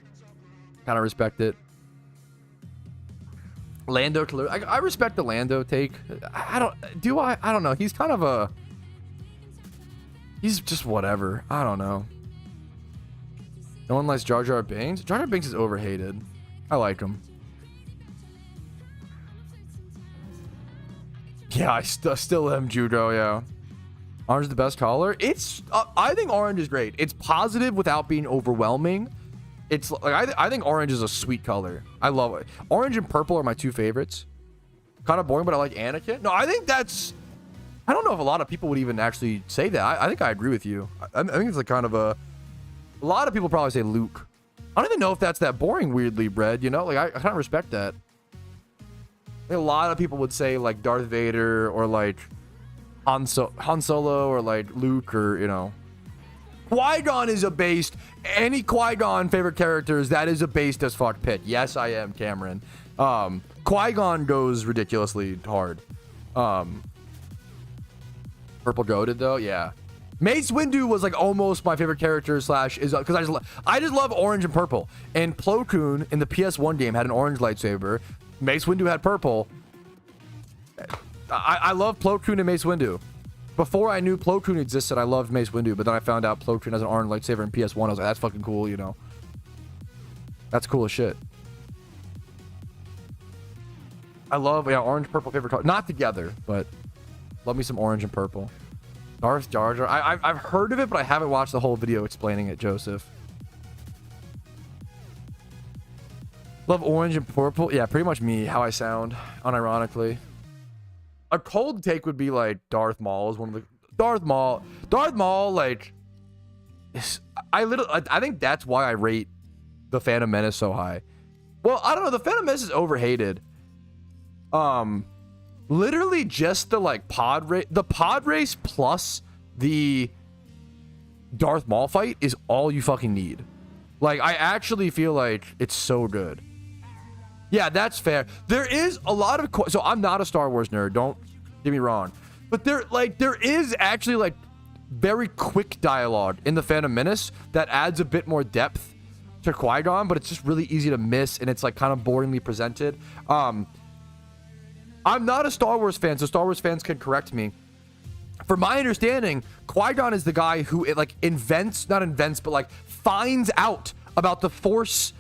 kind of respect it. Lando, I respect the Lando take. I don't know. He's kind of he's just whatever. I don't know. No one likes Jar Jar Binks. Jar Jar Binks is overhated. I like him. Yeah, I still am Judo. Yeah, orange is the best color. It's I think orange is great. It's positive without being overwhelming. It's like I think orange is a sweet color. I love it. Orange and purple are my 2 favorites. Kind of boring, but I like Anakin. No, I think that's. I don't know if a lot of people would even actually say that. I think I agree with you. I think it's like kind of a lot of people probably say Luke. I don't even know if that's that boring, weirdly, Bread. You know, like I kind of respect that. I think a lot of people would say like Darth Vader or like Han Solo or like Luke or, you know. Qui-Gon is a based. Any Qui-Gon favorite characters, that is a based as fuck pick. Yes, I am, Cameron. Qui-Gon goes ridiculously hard. Purple goated though, yeah. Mace Windu was like almost my favorite character / is because I just love orange and purple. And Plo Koon in the PS1 game had an orange lightsaber. Mace Windu had purple. I love Plo Koon and Mace Windu. Before I knew Plo Koon existed, I loved Mace Windu, but then I found out Plo Koon has an orange lightsaber in PS1. I was like, that's fucking cool, you know. That's cool as shit. I love, yeah, orange, purple, favorite color. Not together, but love me some orange and purple. Darth Jar Jar. I've heard of it, but I haven't watched the whole video explaining it, Joseph. Love orange and purple. Yeah, pretty much me, how I sound, unironically. A cold take would be like Darth Maul is one of the... Darth Maul... Darth Maul, like, I think that's why I rate the Phantom Menace so high. Well, I don't know. The Phantom Menace is overhated. Literally just the like the pod race plus the Darth Maul fight is all you fucking need. Like, I actually feel like it's so good. Yeah, that's fair. There is a lot of so I'm not a Star Wars nerd. Don't get me wrong, but there is actually like very quick dialogue in the Phantom Menace that adds a bit more depth to Qui-Gon, but it's just really easy to miss, and it's like kind of boringly presented. I'm not a Star Wars fan, so Star Wars fans can correct me. For my understanding, Qui-Gon is the guy who not invents, but like finds out about the Force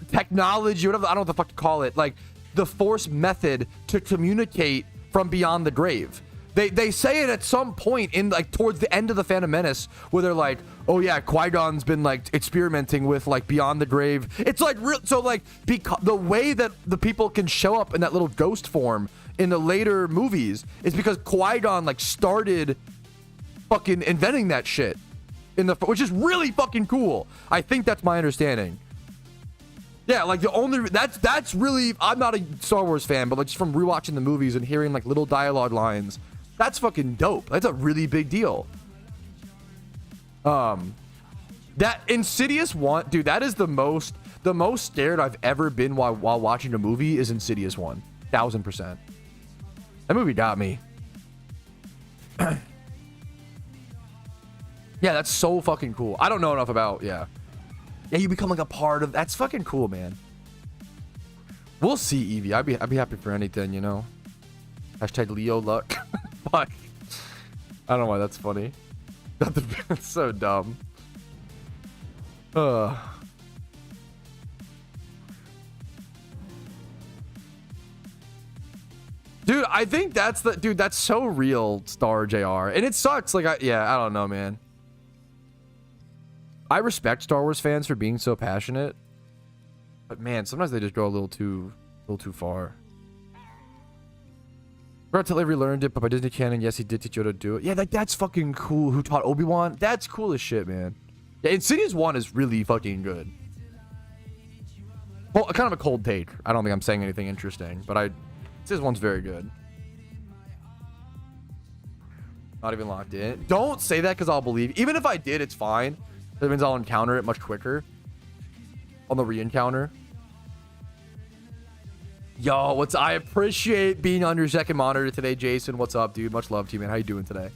technology, whatever, I don't know what the fuck to call it, like the Force method to communicate from beyond the grave. They say it at some point in like towards the end of the Phantom Menace where they're like, oh yeah, Qui-Gon's been like experimenting with like beyond the grave. It's like real. So like the way that the people can show up in that little ghost form in the later movies is because Qui-Gon like started fucking inventing that shit which is really fucking cool. I think that's my understanding. Yeah, like the only that's really, I'm not a Star Wars fan, but like just from rewatching the movies and hearing like little dialogue lines, that's fucking dope. That's a really big deal. That Insidious 1, dude, that is the most scared I've ever been while watching a movie is Insidious 1. 1000%. That movie got me. Yeah, that's so fucking cool. I don't know enough about, yeah, you become like a part of, that's fucking cool, man. We'll see, Evie. I'd be happy for anything, you know. Hashtag Leo luck. Fuck. I don't know why that's funny. That's so dumb. Dude, I think that's that's so real, Star JR. And it sucks. Like, I don't know, man. I respect Star Wars fans for being so passionate. But man, sometimes they just go a little too far. Forgot till Avery learned it, but by Disney canon, yes, he did teach Johto to do it. Yeah, like that's fucking cool. Who taught Obi-Wan? That's cool as shit, man. Yeah, Insidious 1 is really fucking good. Well, kind of a cold take. I don't think I'm saying anything interesting, but Insidious 1's very good. Not even locked in. Don't say that because I'll believe. Even if I did, it's fine. That means I'll encounter it much quicker on the re-encounter. Yo, I appreciate being on your second monitor today, Jason. What's up, dude? Much love to you, man. How you doing today?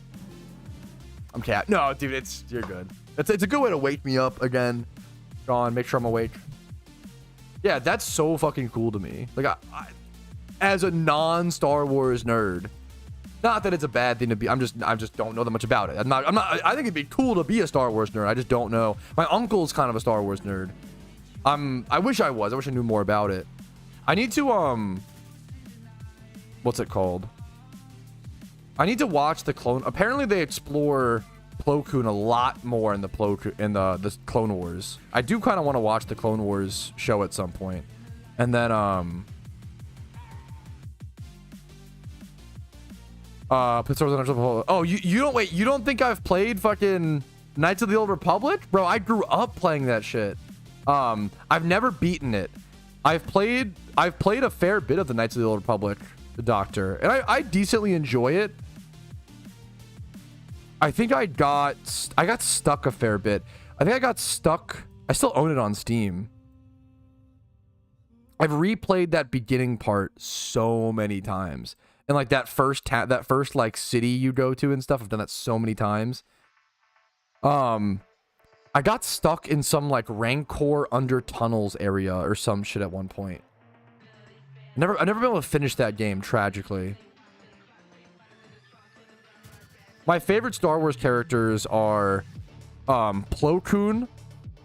I'm cat. No, dude, you're good. It's a good way to wake me up again. Sean, make sure I'm awake. Yeah, that's so fucking cool to me. Like, I as a non-Star Wars nerd, not that it's a bad thing to be. I just don't know that much about it. I think it'd be cool to be a Star Wars nerd. I just don't know. My uncle's kind of a Star Wars nerd. I wish I was. I wish I knew more about it. I need to what's it called? I need to watch the Clone. Apparently they explore Plo Koon a lot more in the the Clone Wars. I do kind of want to watch the Clone Wars show at some point. And then oh, you don't think I've played fucking Knights of the Old Republic? Bro, I grew up playing that shit. I've never beaten it. I've played a fair bit of the Knights of the Old Republic, the Doctor, and I decently enjoy it. I think I got stuck a fair bit. I think I got stuck. I still own it on Steam. I've replayed that beginning part so many times, and like that first like city you go to and stuff. I've done that so many times. I got stuck in some like Rancor under tunnels area or some shit at one point. I've never been able to finish that game, tragically. My favorite Star Wars characters are Plo Koon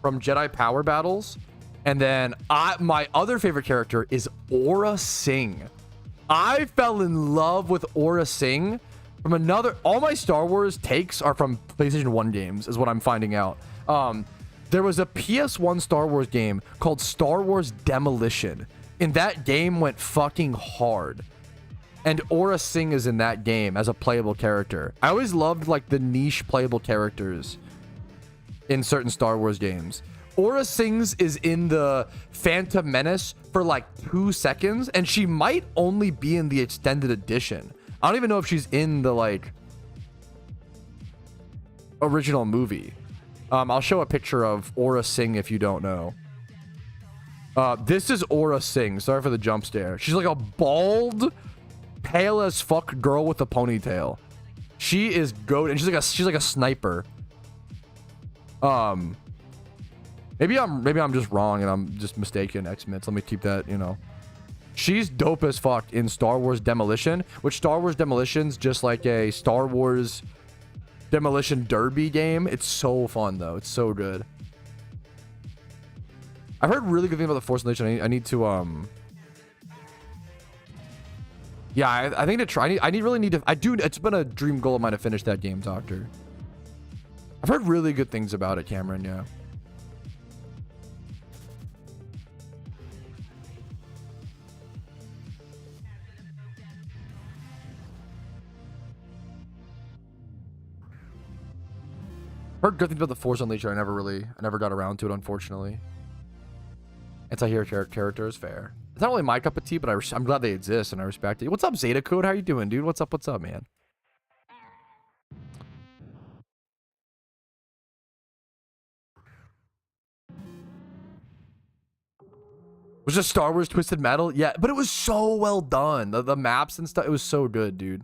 from Jedi Power Battles, and then my other favorite character is Aura Singh. I fell in love with Aura Singh from all my Star Wars takes are from PlayStation 1 games, is what I'm finding out. There was a PS1 Star Wars game called Star Wars Demolition, and that game went fucking hard. And Aura Singh is in that game as a playable character. I always loved like the niche playable characters in certain Star Wars games. Aura Singh's is in the Phantom Menace for like 2 seconds, and she might only be in the extended edition. I don't even know if she's in the like original movie. I'll show a picture of Aura Singh if you don't know. This is Aura Singh. Sorry for the jump scare. She's like a bald, pale as fuck girl with a ponytail. She is goat, and she's like a sniper. Maybe I'm just wrong and I'm just mistaken. X-Mits. Let me keep that, you know. She's dope as fuck in Star Wars Demolition, which Star Wars Demolition's just like a Star Wars Demolition Derby game. It's so fun though. It's so good. I've heard really good things about the Force Unleashed. I need to yeah, I think to try. I really need to. I do. It's been a dream goal of mine to finish that game, Doctor. I've heard really good things about it, Cameron. Yeah. Heard good things about the Force Unleashed. I never got around to it, unfortunately. Anti-hero character is fair. It's not really my cup of tea, but I'm glad they exist and I respect it. What's up, Zeta Code? How you doing, dude? What's up, man? Was just Star Wars Twisted Metal? Yeah, but it was so well done. The maps and stuff, it was so good, dude.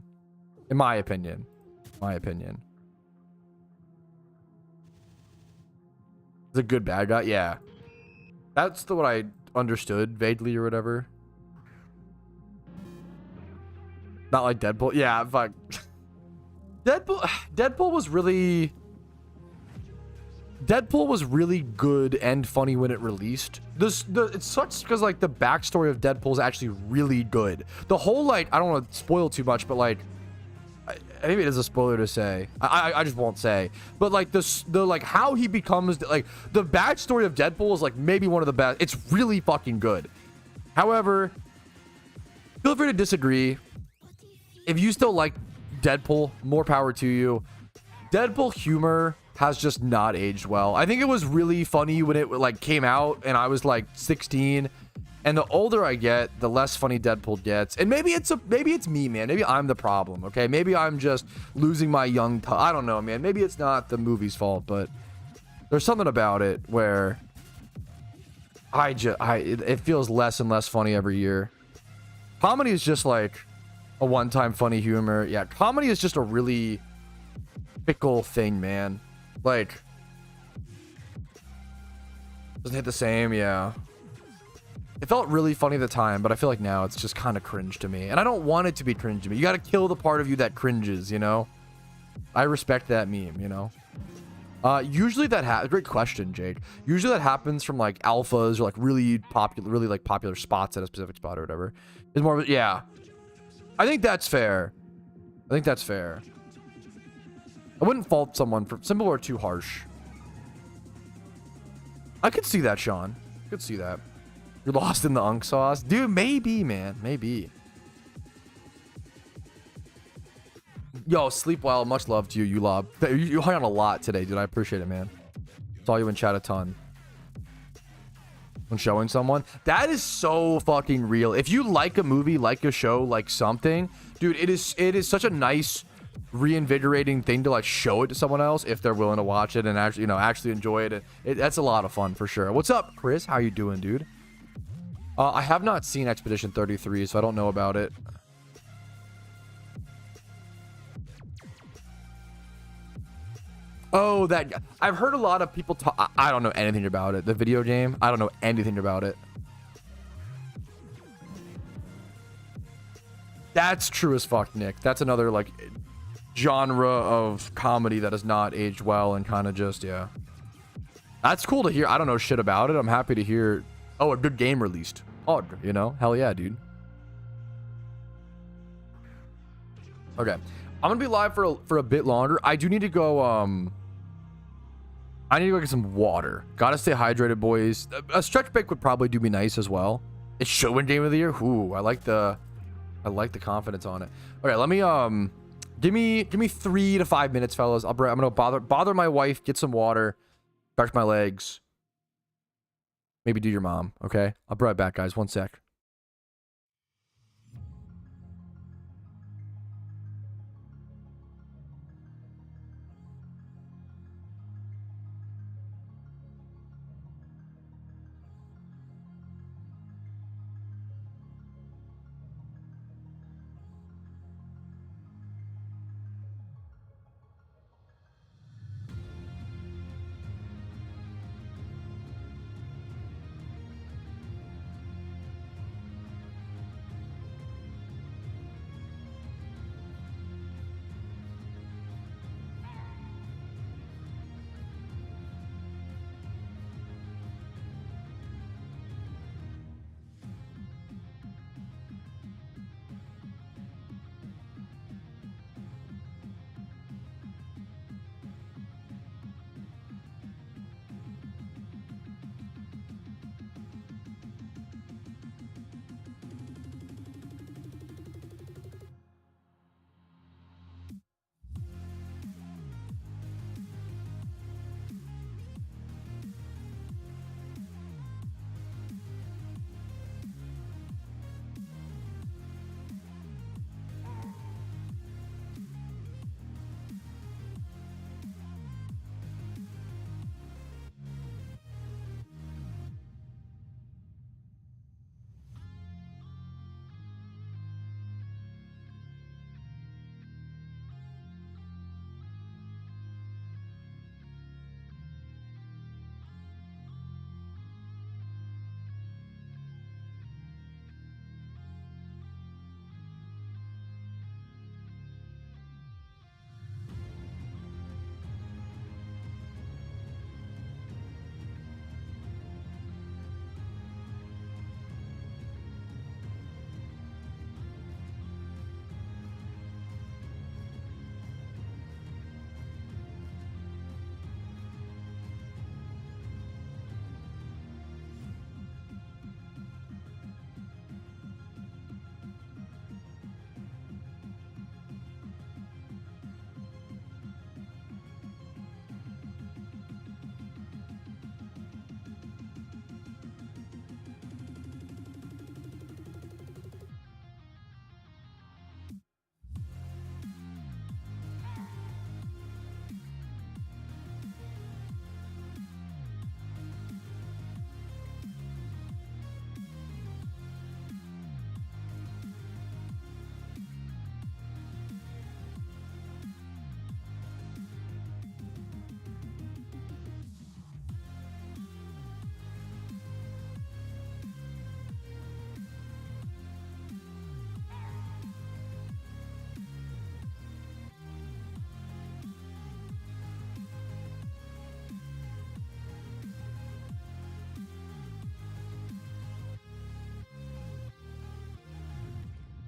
In my opinion. He's a good bad guy? Yeah. That's what I understood vaguely or whatever. Not like Deadpool. Yeah, fuck. Deadpool was really good and funny when it released. It sucks because like the backstory of Deadpool is actually really good. The whole like, I don't want to spoil too much, but like maybe it is a spoiler to say. I just won't say. But like the like how he becomes like the backstory of Deadpool is like maybe one of the best. It's really fucking good. However, feel free to disagree. If you still like Deadpool, more power to you. Deadpool humor has just not aged well. I think it was really funny when it like came out and I was like 16. And the older I get, the less funny Deadpool gets. And maybe it's me, man. Maybe I'm the problem, okay? Maybe I'm just losing my young I don't know, man. Maybe it's not the movie's fault, but there's something about it where it feels less and less funny every year. Comedy is just like a one-time funny humor. Yeah, comedy is just a really fickle thing, man. Like, doesn't hit the same, yeah. It felt really funny at the time, but I feel like now it's just kind of cringe to me. And I don't want it to be cringe to me. You got to kill the part of you that cringes, you know? I respect that meme, you know? Usually that great question, Jake. Usually that happens from like alphas or like really popular spots at a specific spot or whatever. It's more of a, yeah. I think that's fair. I wouldn't fault someone for some people are too harsh. I could see that, Sean. I could see that. You're lost in the unk sauce? Dude, maybe, man. Maybe. Yo, sleep well. Much love to you, Ulob. You hung on a lot today, dude. I appreciate it, man. Saw you in chat a ton. When showing someone. That is so fucking real. If you like a movie, like a show, like something, dude, it is such a nice, reinvigorating thing to like show it to someone else if they're willing to watch it and actually, you know, actually enjoy it. That's a lot of fun for sure. What's up, Chris? How you doing, dude? I have not seen Expedition 33, so I don't know about it. Oh, that guy. I've heard a lot of people talk. I don't know anything about it. The video game, I don't know anything about it. That's true as fuck, Nick. That's another like genre of comedy that has not aged well and kind of just, yeah. That's cool to hear. I don't know shit about it. I'm happy to hear. Oh, a good game released. Oh, you know, hell yeah, dude. Okay, I'm gonna be live for a bit longer. I do need to go. I need to go get some water. Gotta stay hydrated, boys. A stretch break would probably do me nice as well. It's show win game of the year. Ooh, I like I like the confidence on it. Okay, let me give me 3 to 5 minutes, fellas. I'm gonna bother my wife, get some water, stretch my legs, maybe do your mom. Okay, I'll be right back, guys. 1 sec.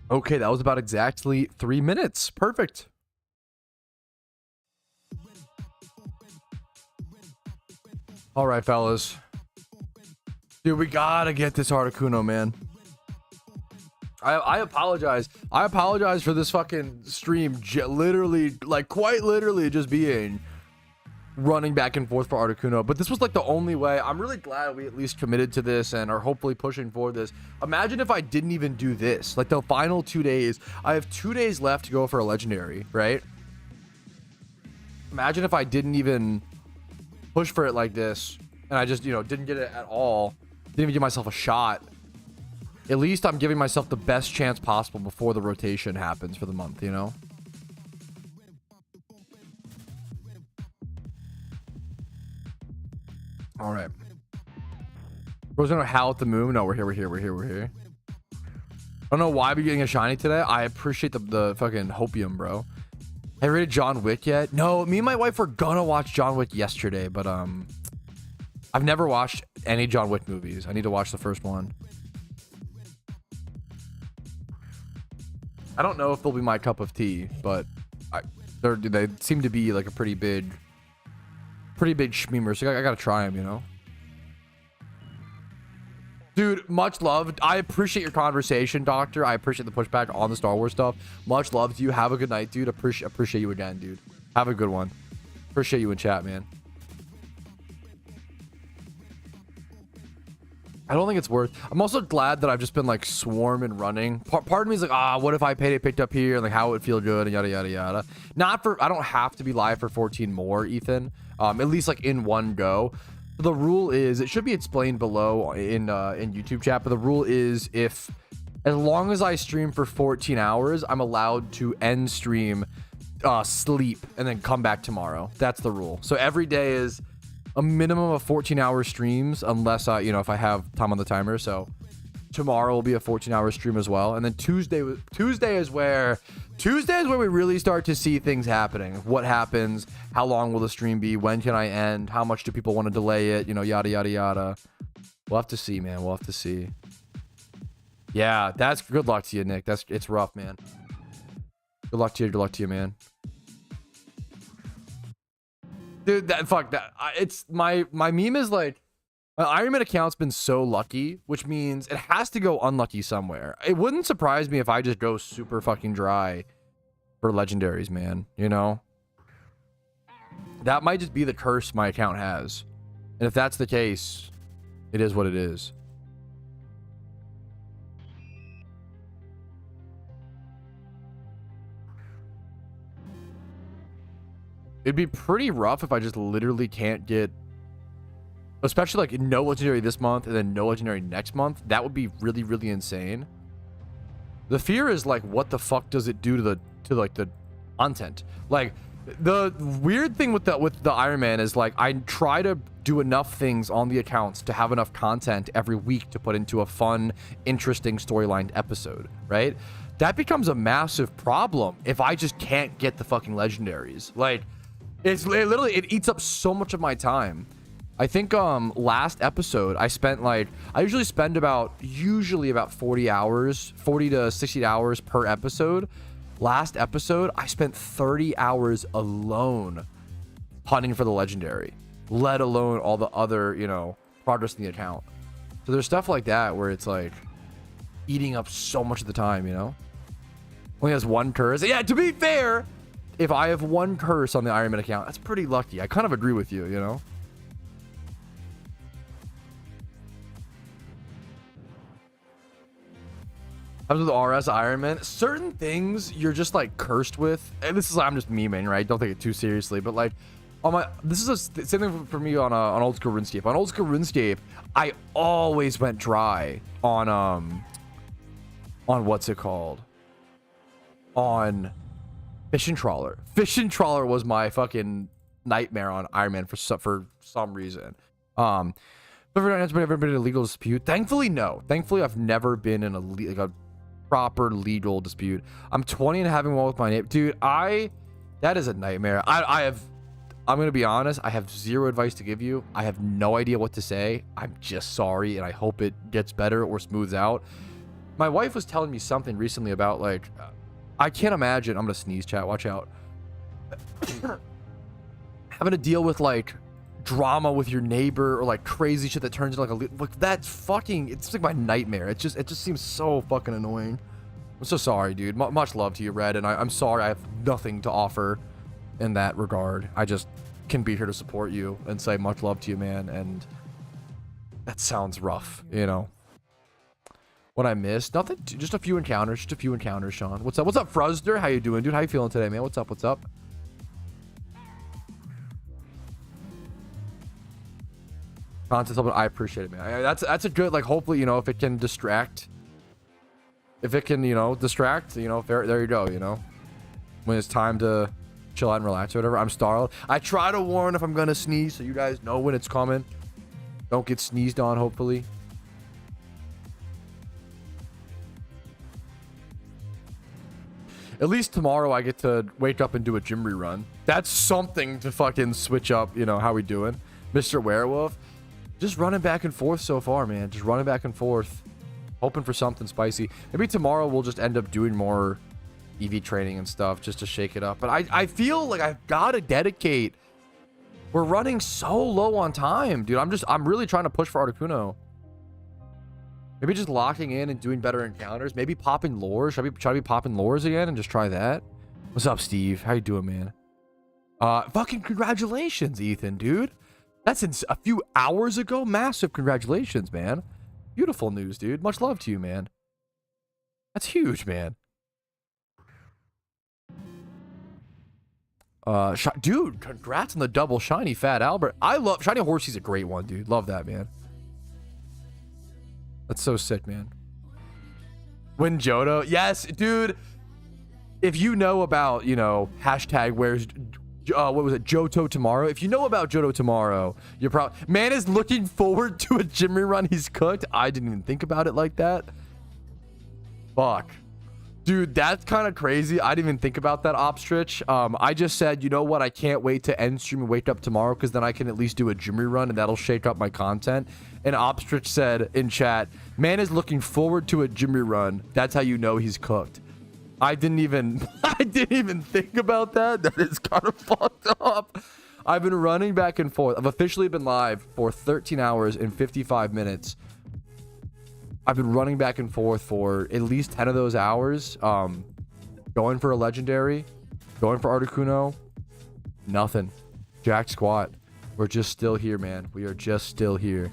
Okay, that was about exactly 3 minutes. Perfect. All right, fellas. Dude, we gotta get this Articuno, man. I apologize. I apologize for this fucking stream. Literally, like quite literally just being running back and forth for Articuno. But this was like the only way. I'm really glad we at least committed to this and are hopefully pushing for this. Imagine if I didn't even do this. Like the final 2 days. I have 2 days left to go for a legendary, right? Imagine if I didn't even push for it like this. And I just, you know, didn't get it at all. Didn't even give myself a shot. At least I'm giving myself the best chance possible before the rotation happens for the month, you know? All right. Bro's gonna howl at the moon. No, we're here. I don't know why we're getting a shiny today. I appreciate the fucking hopium, bro. Have you rated John Wick yet? No, me and my wife were gonna watch John Wick yesterday, but I've never watched any John Wick movies. I need to watch the first one. I don't know if they'll be my cup of tea, but they seem to be like a pretty big schmeamer, so I gotta try them, you know? Dude, much love. I appreciate your conversation, Doctor. I appreciate the pushback on the Star Wars stuff. Much love to you. Have a good night, dude. Appreciate you again, dude. Have a good one. Appreciate you in chat, man. I don't think it's worth. I'm also glad that I've just been like swarm and running. Part of me is like, what if I paid it picked up here and like how it would feel good and yada yada yada. Not for, I don't have to be live for 14 more, Ethan. At least like in one go. The rule is, it should be explained below in YouTube chat, but the rule is as long as I stream for 14 hours, I'm allowed to end stream, sleep, and then come back tomorrow. That's the rule. So every day is a minimum of 14-hour streams, unless you know, if I have time on the timer. So tomorrow will be a 14-hour stream as well, and then Tuesday is where we really start to see things happening. What happens? How long will the stream be? When can I end? How much do people want to delay it? You know, yada yada yada. We'll have to see, man. We'll have to see. Yeah, that's good luck to you, Nick. It's rough, man. Good luck to you. Good luck to you, man. Dude, fuck that. It's my meme is like, my Iron Man account's been so lucky, which means it has to go unlucky somewhere. It wouldn't surprise me if I just go super fucking dry for legendaries, man. You know? That might just be the curse my account has. And if that's the case, it is what it is. It'd be pretty rough if I just literally can't get, especially like no legendary this month and then no legendary next month. That would be really, really insane. The fear is like, what the fuck does it do to the content? Like, the weird thing with the Iron Man is like, I try to do enough things on the accounts to have enough content every week to put into a fun, interesting storyline episode, right? That becomes a massive problem if I just can't get the fucking legendaries. Like, it eats up so much of my time. I think last episode I spent like, I usually spend about 40 hours, 40 to 60 hours per episode. Last episode I spent 30 hours alone hunting for the legendary, let alone all the other, you know, progress in the account. So there's stuff like that where it's like eating up so much of the time, you know. Only has one curse. Yeah, to be fair, if I have one curse on the Iron Man account, that's pretty lucky. I kind of agree with you, you know. Comes with RS Iron Man. Certain things you're just like cursed with, and this is, I'm just memeing, right? Don't take it too seriously, but like on my, this is the same thing for me on old school RuneScape. On old school RuneScape, I always went dry on what's it called? On Fish and Trawler. Fish and Trawler was my fucking nightmare on Iron Man for some reason. But has ever been in a legal dispute? Thankfully, no. Thankfully, I've never been in a proper legal dispute. I'm 20 and having one with my neighbor. Dude, that is a nightmare. I'm gonna be honest, I have zero advice to give you. I have no idea what to say. I'm just sorry, and I hope it gets better or smooths out. My wife was telling me something recently about like, I can't imagine, I'm gonna sneeze, chat, watch out. Having to deal with like drama with your neighbor or like crazy shit that turns into like that's fucking, it's like my nightmare. It just seems so fucking annoying. I'm so sorry, dude. Much love to you, Red, and I'm sorry I have nothing to offer in that regard. I just can be here to support you and say much love to you, man. And that sounds rough, you know. What I missed? Nothing. Just a few encounters. Just a few encounters, Sean. What's up? What's up, Fruzder? How you doing, dude? How you feeling today, man? What's up? What's up? Content, I appreciate it, man. That's a good, like, hopefully, you know, if it can distract. If it can, you know, distract, you know, there you go, you know. When it's time to chill out and relax or whatever. I'm startled. I try to warn if I'm gonna sneeze so you guys know when it's coming. Don't get sneezed on, hopefully. At least tomorrow I get to wake up and do a gym rerun. That's something to fucking switch up, you know, how we doing. Mr. Werewolf. Just running back and forth so far, man. Just running back and forth. Hoping for something spicy. Maybe tomorrow we'll just end up doing more EV training and stuff just to shake it up. But I feel like I've got to dedicate. We're running so low on time, dude. I'm really trying to push for Articuno. Maybe just locking in and doing better encounters. Maybe popping lures. Should I try to be popping lures again and just try that? What's up, Steve? How you doing, man? Fucking congratulations, Ethan, dude. That's in a few hours ago. Massive congratulations, man. Beautiful news, dude. Much love to you, man. That's huge, man. Dude, congrats on the double shiny Fat Albert. I love Shiny Horsey's a great one, dude. Love that, man. That's so sick, man. Win Johto. Yes, dude. If you know about, you know, hashtag where's what was it, Johto tomorrow? If you know about Johto tomorrow, you're probably, man is looking forward to a gym run. He's cooked. I didn't even think about it like that. Fuck. Dude, that's kind of crazy. I didn't even think about that, Opstrich. I just said, you know what? I can't wait to end stream and wake up tomorrow because then I can at least do a gym run and that'll shake up my content. And Opstrich said in chat, man is looking forward to a gym run. That's how you know he's cooked. I didn't even think about that. That is kind of fucked up. I've been running back and forth. I've officially been live for 13 hours and 55 minutes. I've been running back and forth for at least 10 of those hours. Going for a legendary, going for Articuno, nothing. Jack squat. We're just still here, man. We are just still here.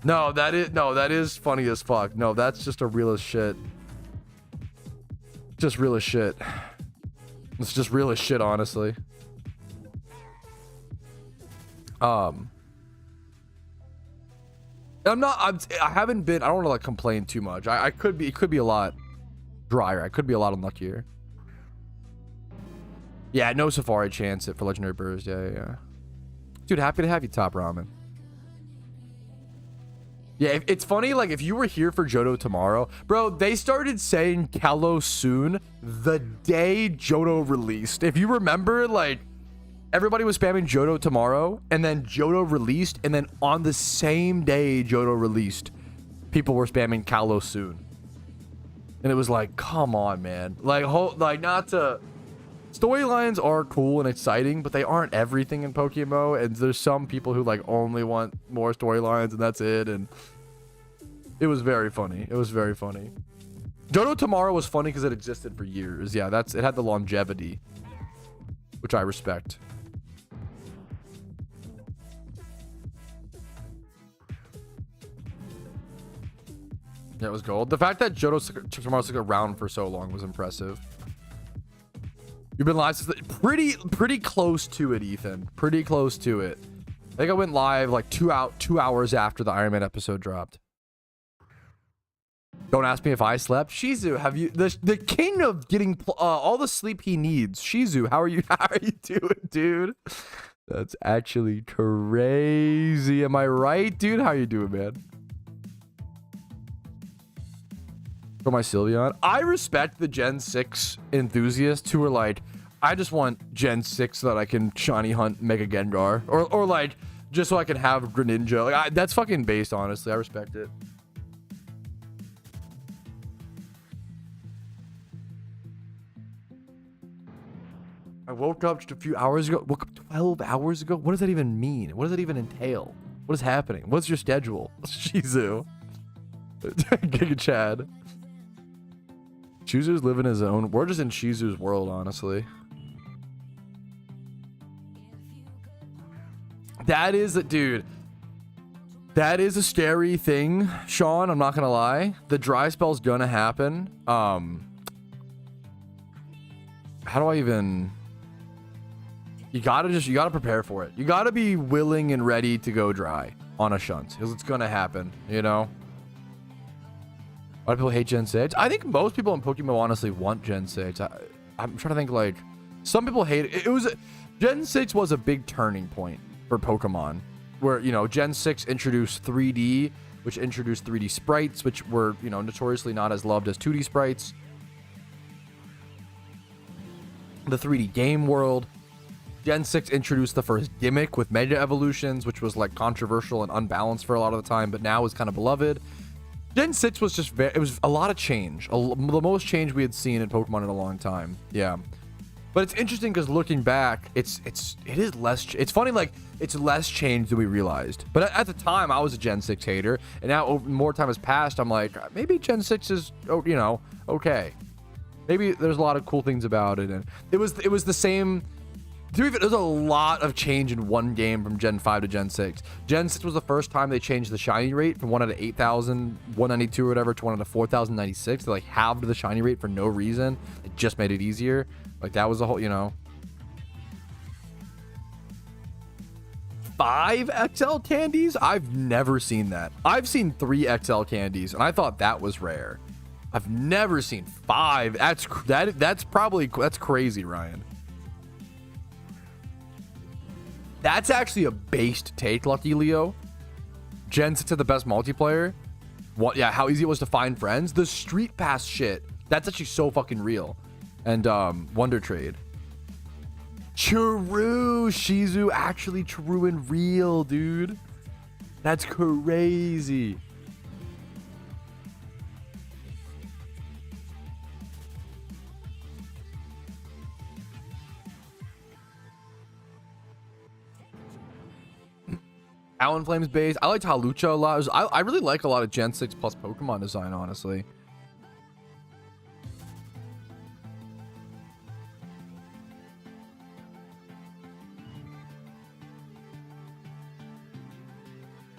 No, that is funny as fuck. No, that's just a real as shit. Just real as shit. It's just real as shit, honestly. I haven't been, I don't want to like complain too much. It could be a lot drier. I could be a lot unluckier. Yeah, no Safari chance it for Legendary Burst. Yeah. Dude, happy to have you, Top Ramen. Yeah, it's funny, like, if you were here for Johto tomorrow, bro, they started saying Kalos soon the day Johto released. If you remember, like, everybody was spamming Johto tomorrow, and then Johto released, and then on the same day Johto released, people were spamming Kalos soon. And it was like, come on, man. Like, not to... Storylines are cool and exciting, but they aren't everything in PokeMMO, and there's some people who like only want more storylines and that's it, and it was very funny. It was very funny. Johto tomorrow was funny because it existed for years. Yeah, it had the longevity, which I respect. Yeah, it was gold. The fact that Johto tomorrow took around for so long was impressive. You've been live since pretty close to it, Ethan. Pretty close to it. I think I went live like 2 hours after the Iron Man episode dropped. Don't ask me if I slept. Shizu, have you the king of getting all the sleep he needs? Shizu, how are you doing, dude? That's actually crazy. Am I right, dude? How you doing, man? For my Sylveon, I respect the Gen 6 enthusiasts who are like, I just want Gen 6 so that I can shiny hunt Mega Gengar, or like just so I can have Greninja. Like, that's fucking based, honestly. I respect it. I woke up just a few hours ago. Woke up 12 hours ago. What does that even mean? What does that even entail? What is happening? What's your schedule? Shizu. Giga Chad. Shizu's living his own. We're just in Shizu's world, honestly. That is a dude. That is a scary thing, Sean. I'm not gonna lie. The dry spell's gonna happen. How do I even? You gotta prepare for it. You gotta be willing and ready to go dry on a shunt because it's gonna happen. You know. A lot of people hate Gen 6. I think most people in Pokemon honestly want Gen 6. I'm trying to think, like, some people hate it. Gen 6 was a big turning point for Pokemon, where, you know, Gen 6 introduced 3D, which introduced 3D sprites, which were, you know, notoriously not as loved as 2D sprites. The 3D game world. Gen 6 introduced the first gimmick with Mega Evolutions, which was, like, controversial and unbalanced for a lot of the time, but now is kind of beloved. Gen 6 was just it was a lot of change. The most change we had seen in Pokemon in a long time. Yeah. But it's interesting because looking back, it is less. It's funny, like it's less changed than we realized. But at the time, I was a Gen 6 hater, and now more time has passed. I'm like, maybe Gen 6 is, you know, okay. Maybe there's a lot of cool things about it, and it was the same. There's a lot of change in one game from Gen 5 to Gen 6. Gen 6 was the first time they changed the shiny rate from 1 out of 8,192 or whatever to 1 out of 4,096. They like halved the shiny rate for no reason. It just made it easier. Like that was the whole, you know. 5 XL candies? I've never seen that. I've seen 3 XL candies, and I thought that was rare. I've never seen 5. That's crazy, Ryan. That's actually a based take, Lucky Leo. Gen 6 had the best multiplayer. What? Yeah, how easy it was to find friends. The Street Pass shit. That's actually so fucking real. And Wonder Trade. True, Shizu, actually true and real, dude. That's crazy. Alan Flames base. I liked Halucha a lot. I really like a lot of Gen 6 plus Pokemon design, honestly.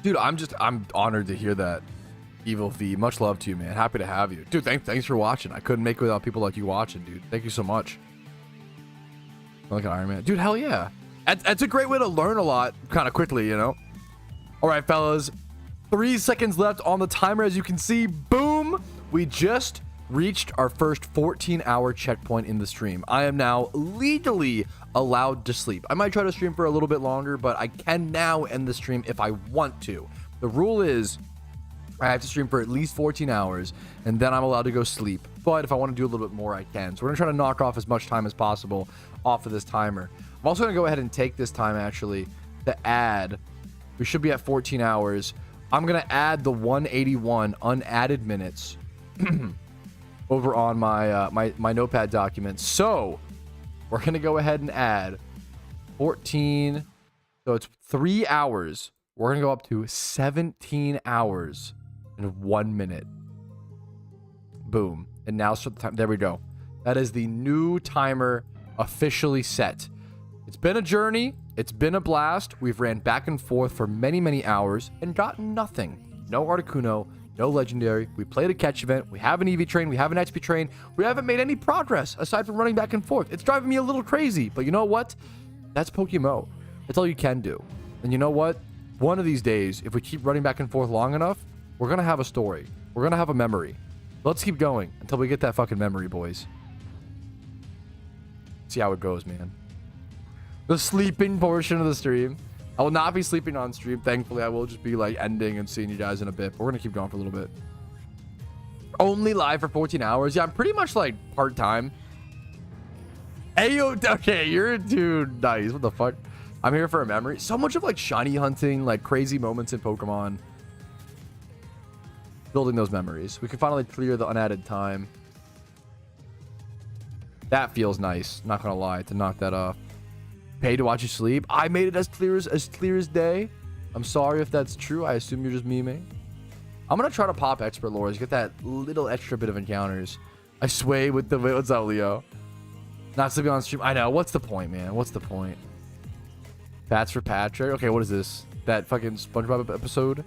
Dude, I'm honored to hear that. Evil V, much love to you, man. Happy to have you. Dude, thanks for watching. I couldn't make it without people like you watching, dude. Thank you so much. Like an Iron Man. Dude, hell yeah. That's a great way to learn a lot kind of quickly, you know? All right, fellas. 3 seconds left on the timer. As you can see, boom. We just reached our first 14-hour checkpoint in the stream. I am now legally allowed to sleep. I might try to stream for a little bit longer, but I can now end the stream if I want to. The rule is I have to stream for at least 14 hours, and then I'm allowed to go sleep. But if I want to do a little bit more, I can. So we're going to try to knock off as much time as possible off of this timer. I'm also going to go ahead and take this time, actually, to add... We should be at 14 hours. I'm going to add the 181 unadded minutes over on my my notepad document. So we're going to go ahead and add 14. So it's 3 hours. We're going to go up to 17 hours and 1 minute. Boom. And now start the time. There we go. That is the new timer officially set. It's been a journey. It's been a blast. We've ran back and forth for many, many hours and gotten nothing. No Articuno, no Legendary. We played a catch event. We have an EV train. We have an XP train. We haven't made any progress aside from running back and forth. It's driving me a little crazy. But you know what? That's PokeMMO. That's all you can do. And you know what? One of these days, if we keep running back and forth long enough, we're going to have a story. We're going to have a memory. Let's keep going until we get that fucking memory, boys. See how it goes, man. The sleeping portion of the stream. I will not be sleeping on stream. Thankfully, I will just be like ending and seeing you guys in a bit. But we're going to keep going for a little bit. Only live for 14 hours. Yeah, I'm pretty much like part-time. Ayo, okay, you're dude. Nice. What the fuck? I'm here for a memory. So much of like shiny hunting, like crazy moments in Pokemon. Building those memories. We can finally clear the unadded time. That feels nice. Not going to lie, to knock that off. Pay to watch you sleep. I made it as clear as day. I'm sorry if that's true. I assume you're just memeing. I'm gonna try to pop expert lores, get that little extra bit of encounters. I sway with the what's up, Leo? Not sleeping on stream. I know. What's the point, man? What's the point? Pats for Patrick. Okay, what is this? That fucking SpongeBob episode?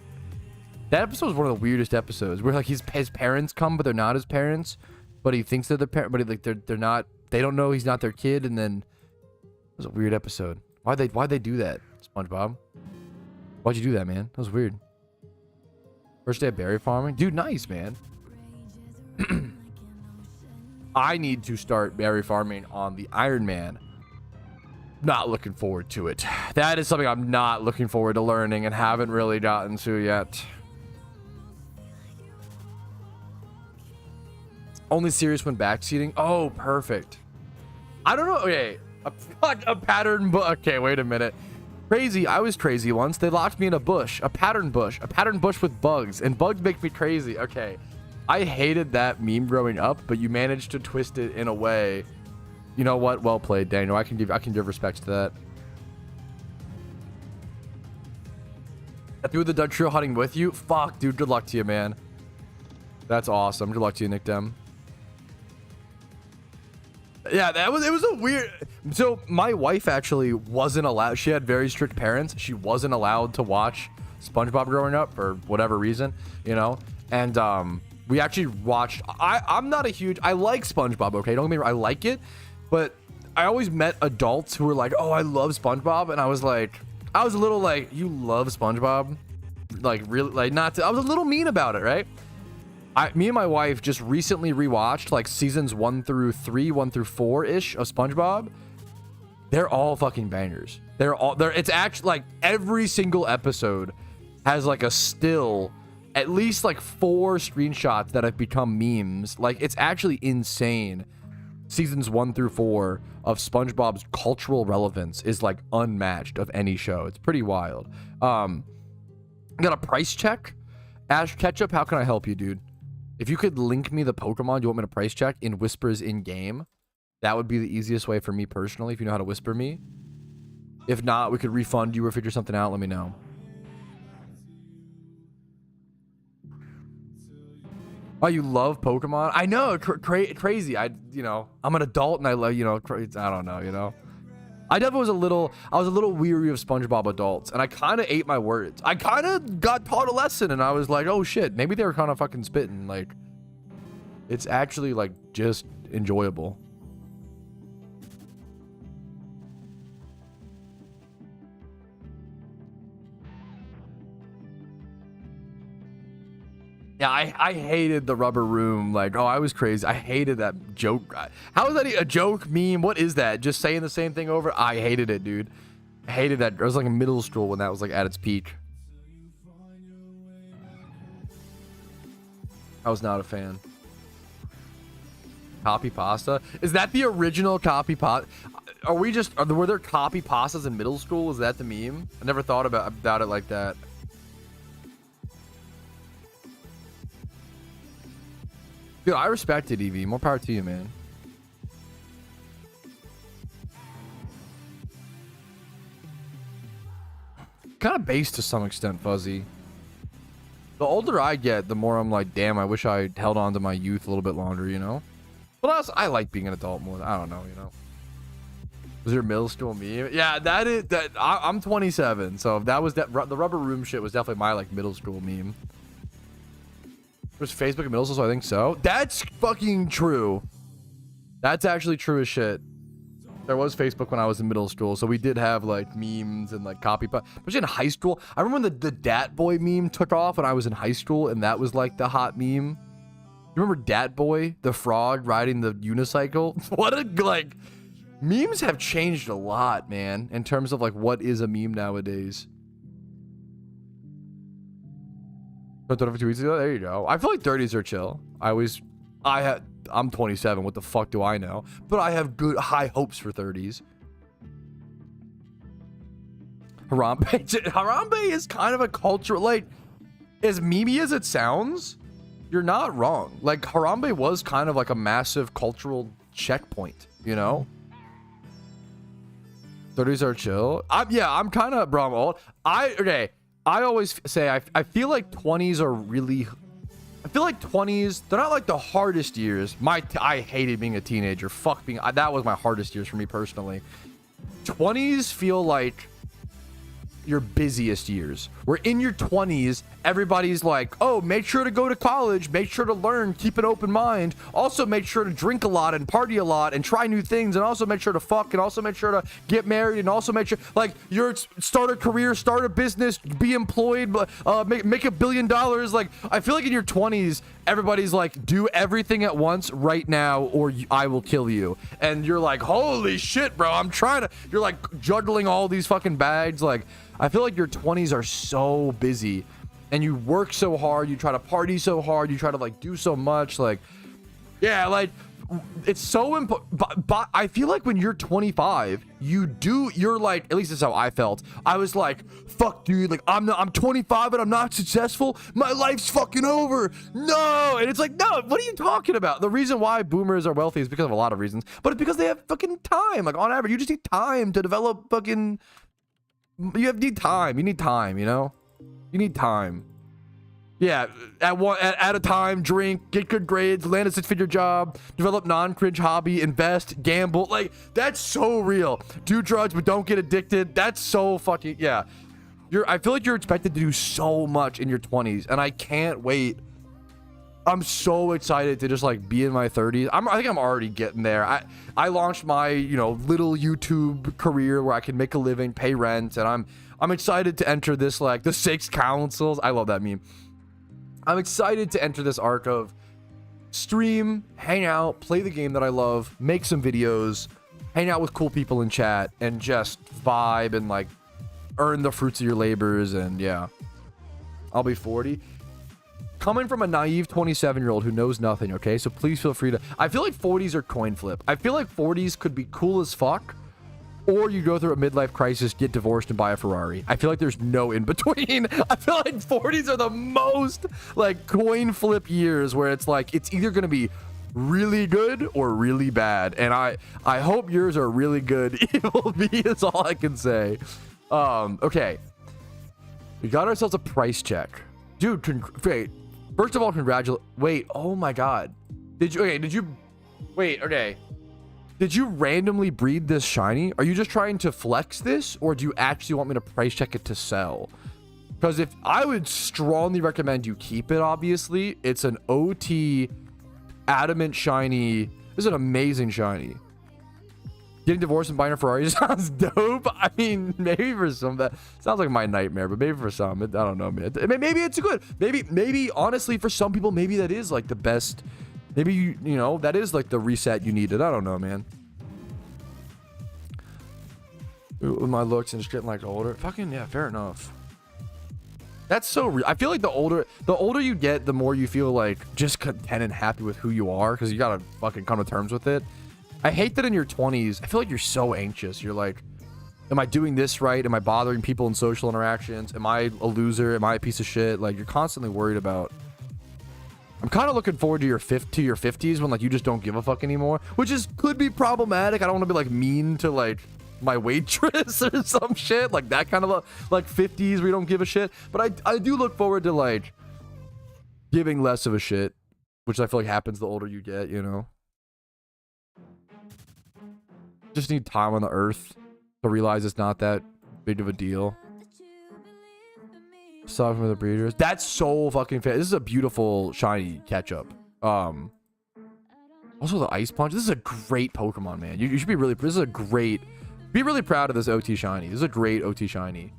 That episode is one of the weirdest episodes. Where like his parents come, but they're not his parents. But he thinks they're the parent, but like they're not. They don't know he's not their kid, and then. It was a weird episode. Why'd they do that, SpongeBob? Why'd you do that, man? That was weird. First day of berry farming? Dude, nice, man. I need to start berry farming on the Iron Man. Not looking forward to it. That is something I'm not looking forward to learning and haven't really gotten to yet. Only serious when backseating? Oh, perfect. I don't know. Okay. A pattern bush. Okay, wait a minute. Crazy. I was crazy once. They locked me in a bush. A pattern bush. A pattern bush with bugs. And bugs make me crazy. Okay. I hated that meme growing up, but you managed to twist it in a way You know what? Well played, Daniel. I can give respects to that. I threw the Doug Trio hunting with you. Fuck, dude. Good luck to you, man. That's awesome. Good luck to you, Nick Dem. Yeah, it was a weird. So my wife actually wasn't allowed. She had very strict parents. She wasn't allowed to watch SpongeBob growing up for whatever reason, you know. And we actually watched. I'm not a huge. I like SpongeBob. Okay, don't get me wrong. I like it, but I always met adults who were like, "Oh, I love SpongeBob," and I was a little like, "You love SpongeBob?" Like really, like not. I was a little mean about it, right? Me and my wife just recently rewatched like seasons 1 through 3, 1 through 4 ish of SpongeBob. They're all fucking bangers. It's actually like every single episode has like a still, at least like 4 screenshots that have become memes. Like it's actually insane. Seasons 1 through 4 of SpongeBob's cultural relevance is like unmatched of any show. It's pretty wild. Got a price check. Ash Ketchup, how can I help you, dude? If you could link me the Pokemon you want me to price check in Whispers in game, that would be the easiest way for me personally, if you know how to whisper me. If not, we could refund you or figure something out. Let me know. Oh, you love Pokemon? I know, crazy. You know, I'm an adult and I love, you know, I don't know, you know. I definitely was a little weary of SpongeBob adults, and I kind of ate my words. I kind of got taught a lesson, and I was like, oh shit, maybe they were kind of fucking spitting. Like, it's actually like just enjoyable. Yeah, I hated the rubber room. Like, oh, I was crazy. I hated that joke. How is that a joke meme? What is that? Just saying the same thing over? I hated it, dude. I hated that. I was like in middle school when that was like at its peak. I was not a fan. Copy pasta? Is that the original copy pasta? Were there copy pastas in middle school? Is that the meme? I never thought about it like that. Dude, I respect it, EV. More power to you, man. Kind of base to some extent, Fuzzy. The older I get, the more I'm like, damn, I wish I held on to my youth a little bit longer, you know? But also, I like being an adult more. I don't know, you know? Was there middle school meme? Yeah, I'm 27, so if that was the rubber room shit was definitely my like middle school meme. Was Facebook in middle school, so I think so. That's fucking true. That's actually true as shit. There was Facebook when I was in middle school, so we did have like memes and like copy. But especially in high school, I remember when the Dat Boy meme took off when I was in high school, and that was like the hot meme. You remember Dat Boy, the frog riding the unicycle? What a like. Memes have changed a lot, man, in terms of like what is a meme nowadays. 2 weeks ago, there you go. I feel like 30s are chill. I'm 27. What the fuck do I know? But I have good high hopes for 30s. Harambe is kind of a culture, like, as memey as it sounds, you're not wrong. Like, Harambe was kind of like a massive cultural checkpoint, you know? 30s are chill. I'm kind of, bro, I'm old. I always say I feel like 20s are really. I feel like 20s, they're not like the hardest years. I hated being a teenager. That was my hardest years for me personally. 20s feel like your busiest years. Where in your 20s, everybody's like, oh, make sure to go to college, make sure to learn, keep an open mind. Also make sure to drink a lot and party a lot and try new things, and also make sure to fuck, and also make sure to get married, and also make sure like start a career, start a business, be employed, make $1 billion. Like, I feel like in your 20s, everybody's like, do everything at once right now or I will kill you. And you're like, holy shit, bro, you're like juggling all these fucking bags. Like, I feel like your 20s are so busy and you work so hard, you try to party so hard, you try to like do so much. Like, yeah, like it's so important. But I feel like when you're 25, you're like, at least that's how I felt. I was like, fuck, dude, like I'm 25 and I'm not successful. My life's fucking over. No. And it's like, no, what are you talking about? The reason why boomers are wealthy is because of a lot of reasons, but it's because they have fucking time. Like on average, you just need time to develop fucking, need time. You need time, you know? You need time. Yeah, at a time, drink, get good grades, land a 6-figure job, develop non-cringe hobby, invest, gamble. Like, that's so real. Do drugs, but don't get addicted. That's so fucking, yeah. I feel like you're expected to do so much in your 20s, and I can't wait. I'm so excited to just like be in my 30s. I think I'm already getting there. I launched my, you know, little YouTube career where I can make a living, pay rent, and I'm excited to enter this, like, the 6 councils. I love that meme. I'm excited to enter this arc of stream, hang out, play the game that I love, make some videos, hang out with cool people in chat, and just vibe and like earn the fruits of your labors. And yeah, I'll be 40. Coming from a naive 27-year-old who knows nothing, okay? So please feel free to... I feel like 40s are coin flip. I feel like 40s could be cool as fuck, or you go through a midlife crisis, get divorced, and buy a Ferrari. I feel like there's no in between. I feel like 40s are the most like coin flip years where it's like it's either gonna be really good or really bad. And I hope yours are really good. Evil B is all I can say. Okay. We got ourselves a price check. Dude, wait. First of all, wait, oh my god. Did you randomly breed this shiny? Are you just trying to flex this, or do you actually want me to price check it to sell? Because if I would strongly recommend you keep it, obviously. It's an OT adamant shiny. This is an amazing shiny. Getting divorced and buying a Ferrari sounds dope. I mean, maybe for some that sounds like my nightmare, but maybe for some, I don't know, man. Maybe it's good. Maybe honestly, for some people, maybe that is like the best. Maybe you know, that is like the reset you needed. I don't know, man. With my looks and just getting like older. Fucking yeah, fair enough. That's so real. I feel like the older you get, the more you feel like just content and happy with who you are, because you gotta fucking come to terms with it. I hate that in your 20s, I feel like you're so anxious. You're like, am I doing this right? Am I bothering people in social interactions? Am I a loser? Am I a piece of shit? Like, you're constantly worried about. I'm kind of looking forward to your 50s when like you just don't give a fuck anymore, which could be problematic. I don't want to be like mean to like my waitress or some shit like that kind of like 50s where you don't give a shit. But I do look forward to like giving less of a shit, which I feel like happens the older you get, you know. Just need time on the earth to realize it's not that big of a deal. Stuff from the breeders. That's so fucking fast. This is a beautiful shiny catch-up. Also the Ice Punch. This is a great Pokemon, man. You should be really. This is a great. Be really proud of this OT shiny. This is a great OT shiny.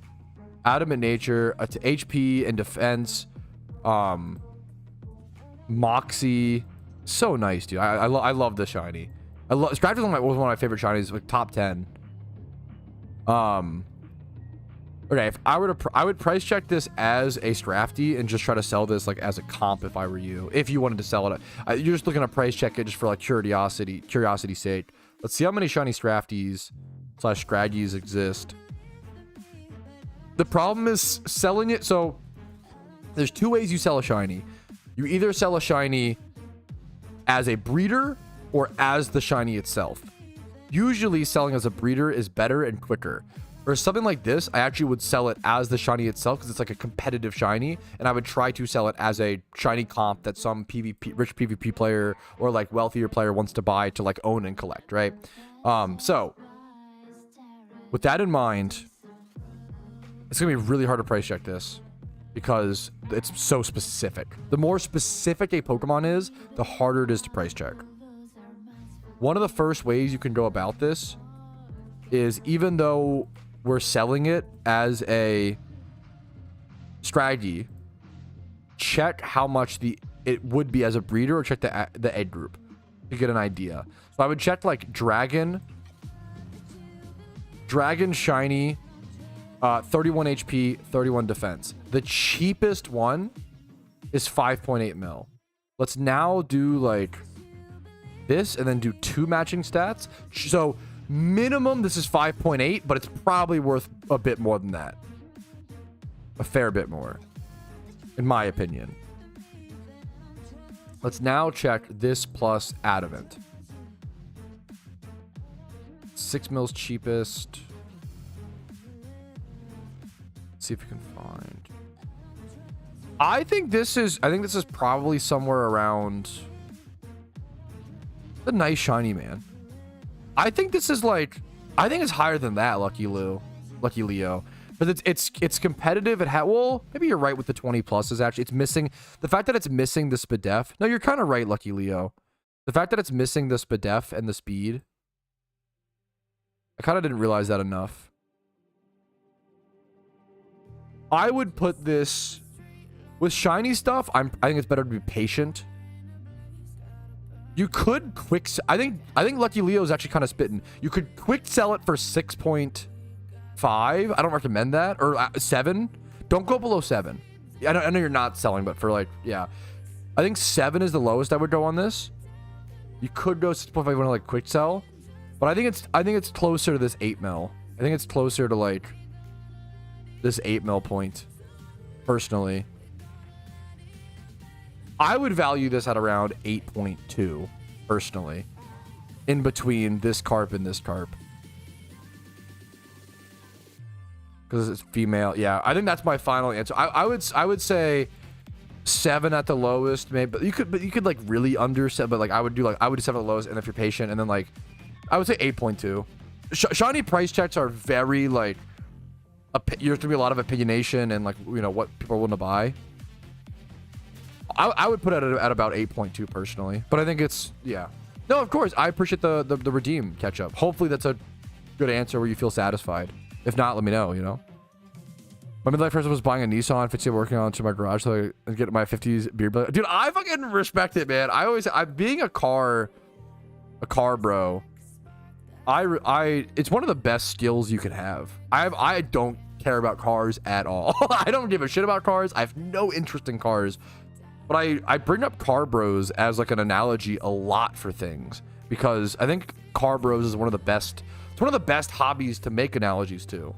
Adamant nature, to HP and defense. Moxie. So nice, dude. I love this shiny. Scratch was one of my favorite shinies, like top 10. Okay, if I would price check this as a Strafty and just try to sell this like as a comp if I were you. If you wanted to sell it, you're just looking to price check it just for like curiosity's sake. Let's see how many shiny Strafties / Scraggys exist. The problem is selling it. So there's 2 ways you sell a shiny. You either sell a shiny as a breeder or as the shiny itself. Usually selling as a breeder is better and quicker. For something like this, I actually would sell it as the shiny itself because it's like a competitive shiny, and I would try to sell it as a shiny comp that some rich PvP player or like wealthier player wants to buy to like own and collect, right? So with that in mind, it's gonna be really hard to price check this because it's so specific. The more specific a Pokemon is, the harder it is to price check. One of the first ways you can go about this is, even though we're selling it as a Scraggy, check how much it would be as a breeder, or check the egg group to get an idea. So I would check like Dragon shiny, 31 HP, 31 defense. The cheapest one is 5.8 mil. Let's now do like this and then do 2 matching stats. So minimum, this is 5.8, but it's probably worth a bit more than that. A fair bit more, in my opinion. Let's now check this plus Adamant. 6 mils cheapest. Let's see if we can find. I think this is probably somewhere around the nice shiny, man. I think this is like, I think it's higher than that, Lucky Leo. But it's competitive. Well, maybe you're right with the 20 pluses. Actually, it's missing the fact that it's missing the Spadef. No, you're kind of right, Lucky Leo. The fact that it's missing the Spadef and the speed. I kind of didn't realize that enough. I would put this with shiny stuff. I think it's better to be patient. You could quick. I think Lucky Leo is actually kind of spitting. You could quick sell it for 6.5. I don't recommend that, or 7. Don't go below 7. I know you're not selling, but for like, yeah, I think 7 is the lowest I would go on this. You could go 6.5 if you want to like quick sell, but I think it's closer to this 8 mil. I think it's closer to like this 8 mil point. Personally, I would value this at around 8.2. Personally, in between this carp and this carp. Because it's female. Yeah, I think that's my final answer. I would say 7 at the lowest, maybe. But you could like really underset. But like I would do 7 at the lowest, and if you're patient, and then like I would say 8.2. Shiny price checks are very like there's gonna be a lot of opinionation and like what people are willing to buy. I would put it at about 8.2 personally, but I think it's No, of course I appreciate the redeem catch up. Hopefully that's a good answer where you feel satisfied. If not, let me know, My midlife person was buying a Nissan 50 working on to my garage so I could get my 50s beer. Dude, I fucking respect it, man. I'm being a car bro. It's one of the best skills you can have. I don't care about cars at all. I don't give a shit about cars. I have no interest in cars. But I bring up car bros as like an analogy a lot for things because I think car bros is one of the best. It's one of the best hobbies to make analogies to.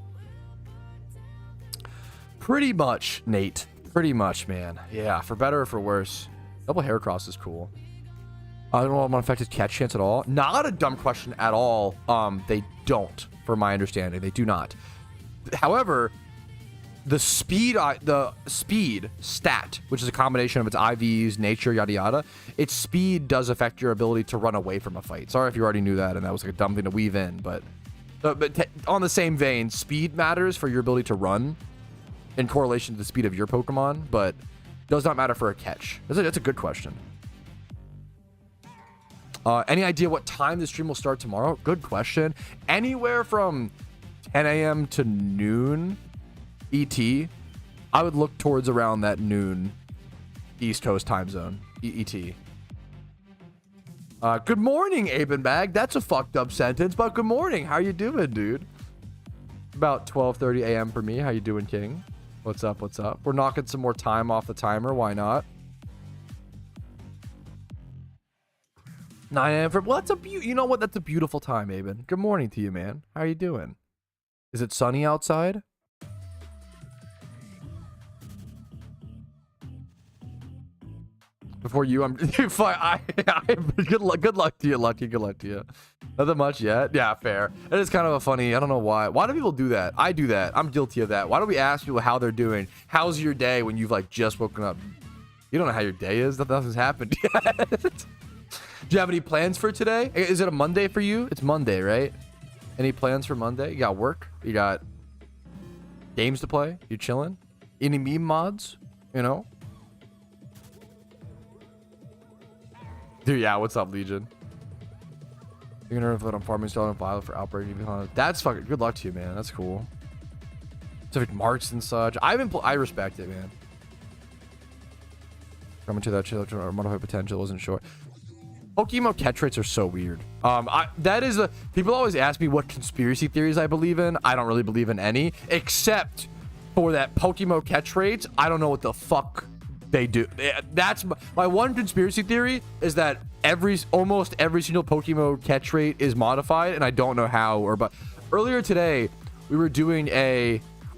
Pretty much, Nate. Pretty much, man. Yeah, for better or for worse. Double hair cross is cool. I don't know if I'm affected catch chance at all. Not a dumb question at all. They don't, from my understanding. They do not. However, the speed stat, which is a combination of its IVs, nature, yada yada, its speed does affect your ability to run away from a fight. Sorry if you already knew that, and that was like a dumb thing to weave in, but on the same vein, speed matters for your ability to run in correlation to the speed of your Pokemon, but does not matter for a catch. That's a good question. Any idea what time the stream will start tomorrow? Good question. Anywhere from 10 a.m. to noon ET. I would look towards around that noon East Coast time zone. ET. Good morning, Abenbag. That's a fucked up sentence, but good morning. How you doing, dude? About 12:30 a.m. for me. How you doing, King? What's up? What's up? We're knocking some more time off the timer. Why not? 9 a.m. for you know what? That's a beautiful time, Aben. Good morning to you, man. How you doing? Is it sunny outside? Before you, I'm good luck to you, Lucky. Good luck to you. Nothing much yet. Yeah, fair. It is kind of a funny. I don't know why. Why do people do that? I do that. I'm guilty of that. Why do we ask people how they're doing? How's your day when you've like just woken up? You don't know how your day is. Nothing's happened yet. Do you have any plans for today? Is it a Monday for you? It's Monday, right? Any plans for Monday? You got work? You got games to play? You chilling? Any meme mods? Dude, yeah, what's up, Legion? You're gonna vote on farming style and file for outbreak. That's fucking good luck to you, man. That's cool. Specific marks and such. I respect it, man. Coming to that chill or modified potential isn't short. PokeMMO catch rates are so weird. People always ask me what conspiracy theories I believe in. I don't really believe in any, except for that PokeMMO catch rates. I don't know what the fuck They do. That's my one conspiracy theory, is that almost every single PokeMMO catch rate is modified, and I don't know how or but. Earlier today, we were doing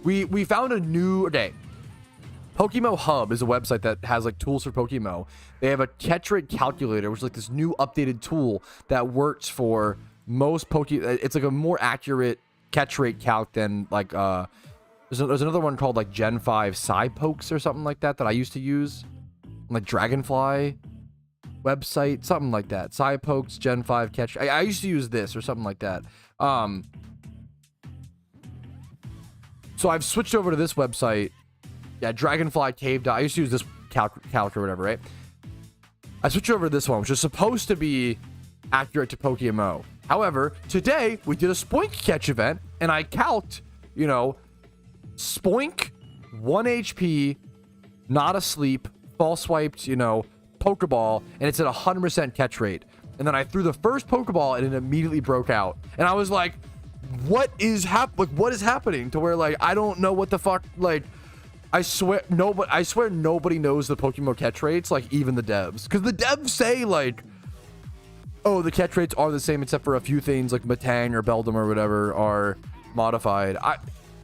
we found a new PokeMMO Hub is a website that has like tools for PokeMMO. They have a catch rate calculator, which is like this new updated tool that works for most It's like a more accurate catch rate calc than like there's another one called like Gen 5 Psypokes or something like that I used to use, like Dragonfly website, something like that. Psypokes Gen 5 catch. I used to use this or something like that. So I've switched over to this website. Yeah, Dragonfly Cave. I used to use this calc or whatever, right? I switched over to this one, which is supposed to be accurate to PokeMMO. However, today we did a Spoink catch event, and I calced, you know, Spoink, 1 HP, not asleep, false swiped, you know, Pokeball, and it's at 100% catch rate. And then I threw the first Pokeball, and it immediately broke out. And I was like, what is happening? To where, like, I don't know what the fuck, like, I swear nobody knows the PokeMMO catch rates, like, even the devs. Because the devs say, like, oh, the catch rates are the same except for a few things, like Matang or Beldum or whatever are modified.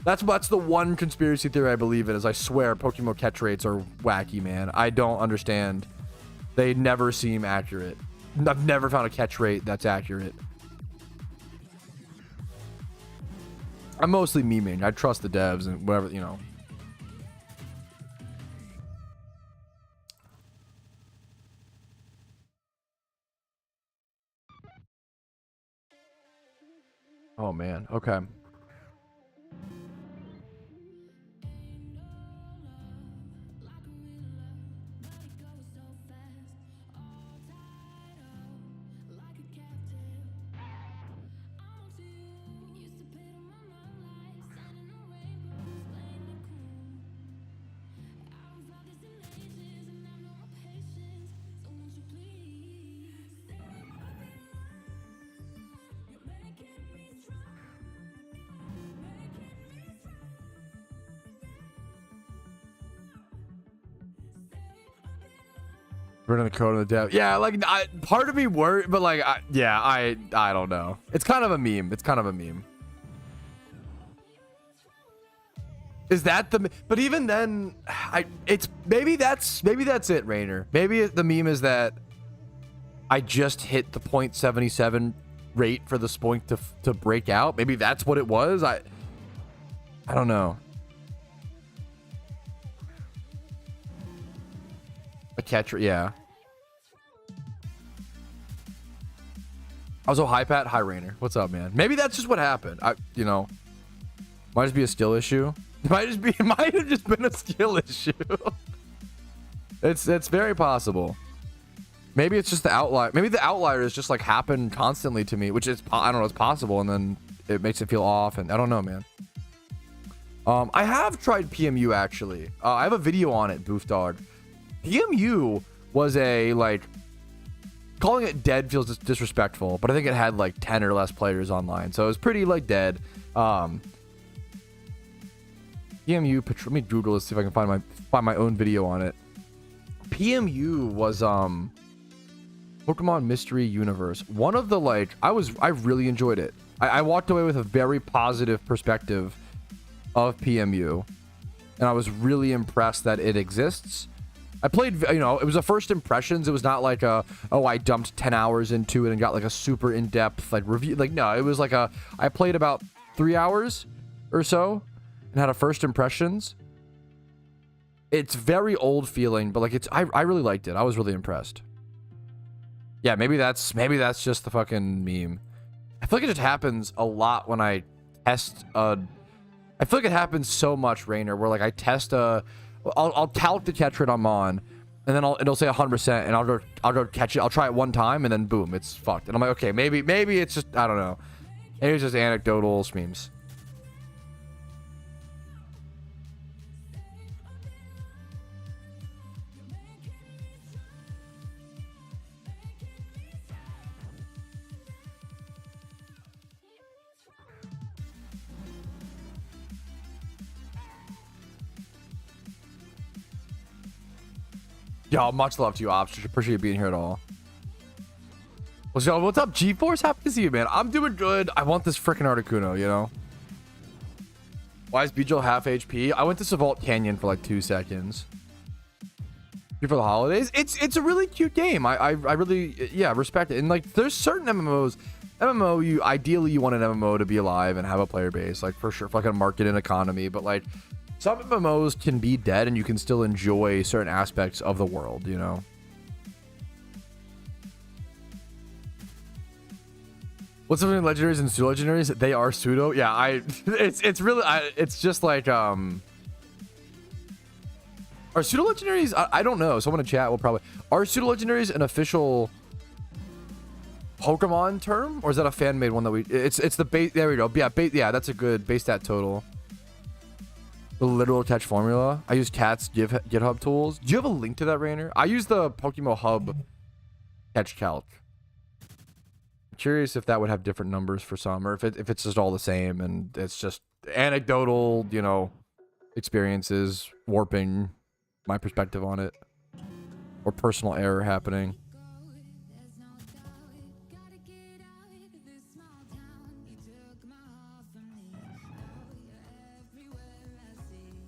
That's the one conspiracy theory I believe in, is I swear PokeMMO catch rates are wacky, man. I don't understand. They never seem accurate. I've never found a catch rate that's accurate. I'm mostly memeing. I trust the devs and whatever, you know. Oh, man. Okay. Running the code on the dev. Yeah, like part of me worried, but like, I don't know. It's kind of a meme. It's kind of a meme. Is that the? But even then, it's maybe that's it, Rainer. Maybe the meme is that I just hit the 0.77 rate for the Spoink to break out. Maybe that's what it was. I don't know. A catcher, yeah. Also, hi Pat, hi Rainer. What's up, man? Maybe that's just what happened. You know, might just be a skill issue. It might have just been a skill issue. It's very possible. Maybe it's just the outlier. Maybe the outliers just like happen constantly to me, which is, I don't know, it's possible, and then it makes it feel off, and I don't know, man. I have tried PMU actually. I have a video on it, Boof Dog. PMU was like, calling it dead feels disrespectful, but I think it had like 10 or less players online, so it was pretty like dead. PMU, let me Google this, see if I can find my own video on it. PMU was Pokemon Mystery Universe. One of the like, I really enjoyed it. I walked away with a very positive perspective of PMU, and I was really impressed that it exists. I played, you know, it was a first impressions. It was not like I dumped 10 hours into it and got like a super in-depth like review. Like, no, it was like I played about 3 hours or so and had a first impressions. It's very old feeling, but like I really liked it. I was really impressed. Yeah, maybe that's just the fucking meme. I feel like it just happens a lot when I test I feel like it happens so much, Rainer, where like I test I'll calc the catch rate I'm on, and then it'll say 100%, and I'll go catch it. I'll try it one time, and then boom, it's fucked. And I'm like, okay, maybe it's just, I don't know. Maybe it's just anecdotal memes. Yo, much love to you, Ops. Appreciate you being here at all. Yo, what's up, G-Force? Happy to see you, man. I'm doing good. I want this freaking Articuno, you know? Why is Beedrill half HP? I went to Savalt Canyon for like 2 seconds. Here for the holidays. It's a really cute game. I really, yeah, respect it. And like, there's certain MMOs. You ideally you want an MMO to be alive and have a player base, like for sure, for like a market and economy. But like, some MMOs can be dead and you can still enjoy certain aspects of the world, you know? What's something legendaries and pseudo legendaries? They are pseudo. Yeah, it's really it's just like are pseudo legendaries? I don't know. Someone in chat will probably. Are pseudo legendaries an official Pokemon term, or is that a fan made one that we? It's the base. There we go. Yeah, yeah, that's a good base stat total. The literal catch formula. I use Cat's GitHub tools. Do you have a link to that, Rainer? I use the PokeMMO Hub catch calc. Curious if that would have different numbers for some, or if it's just all the same and it's just anecdotal, you know, experiences warping my perspective on it, or personal error happening.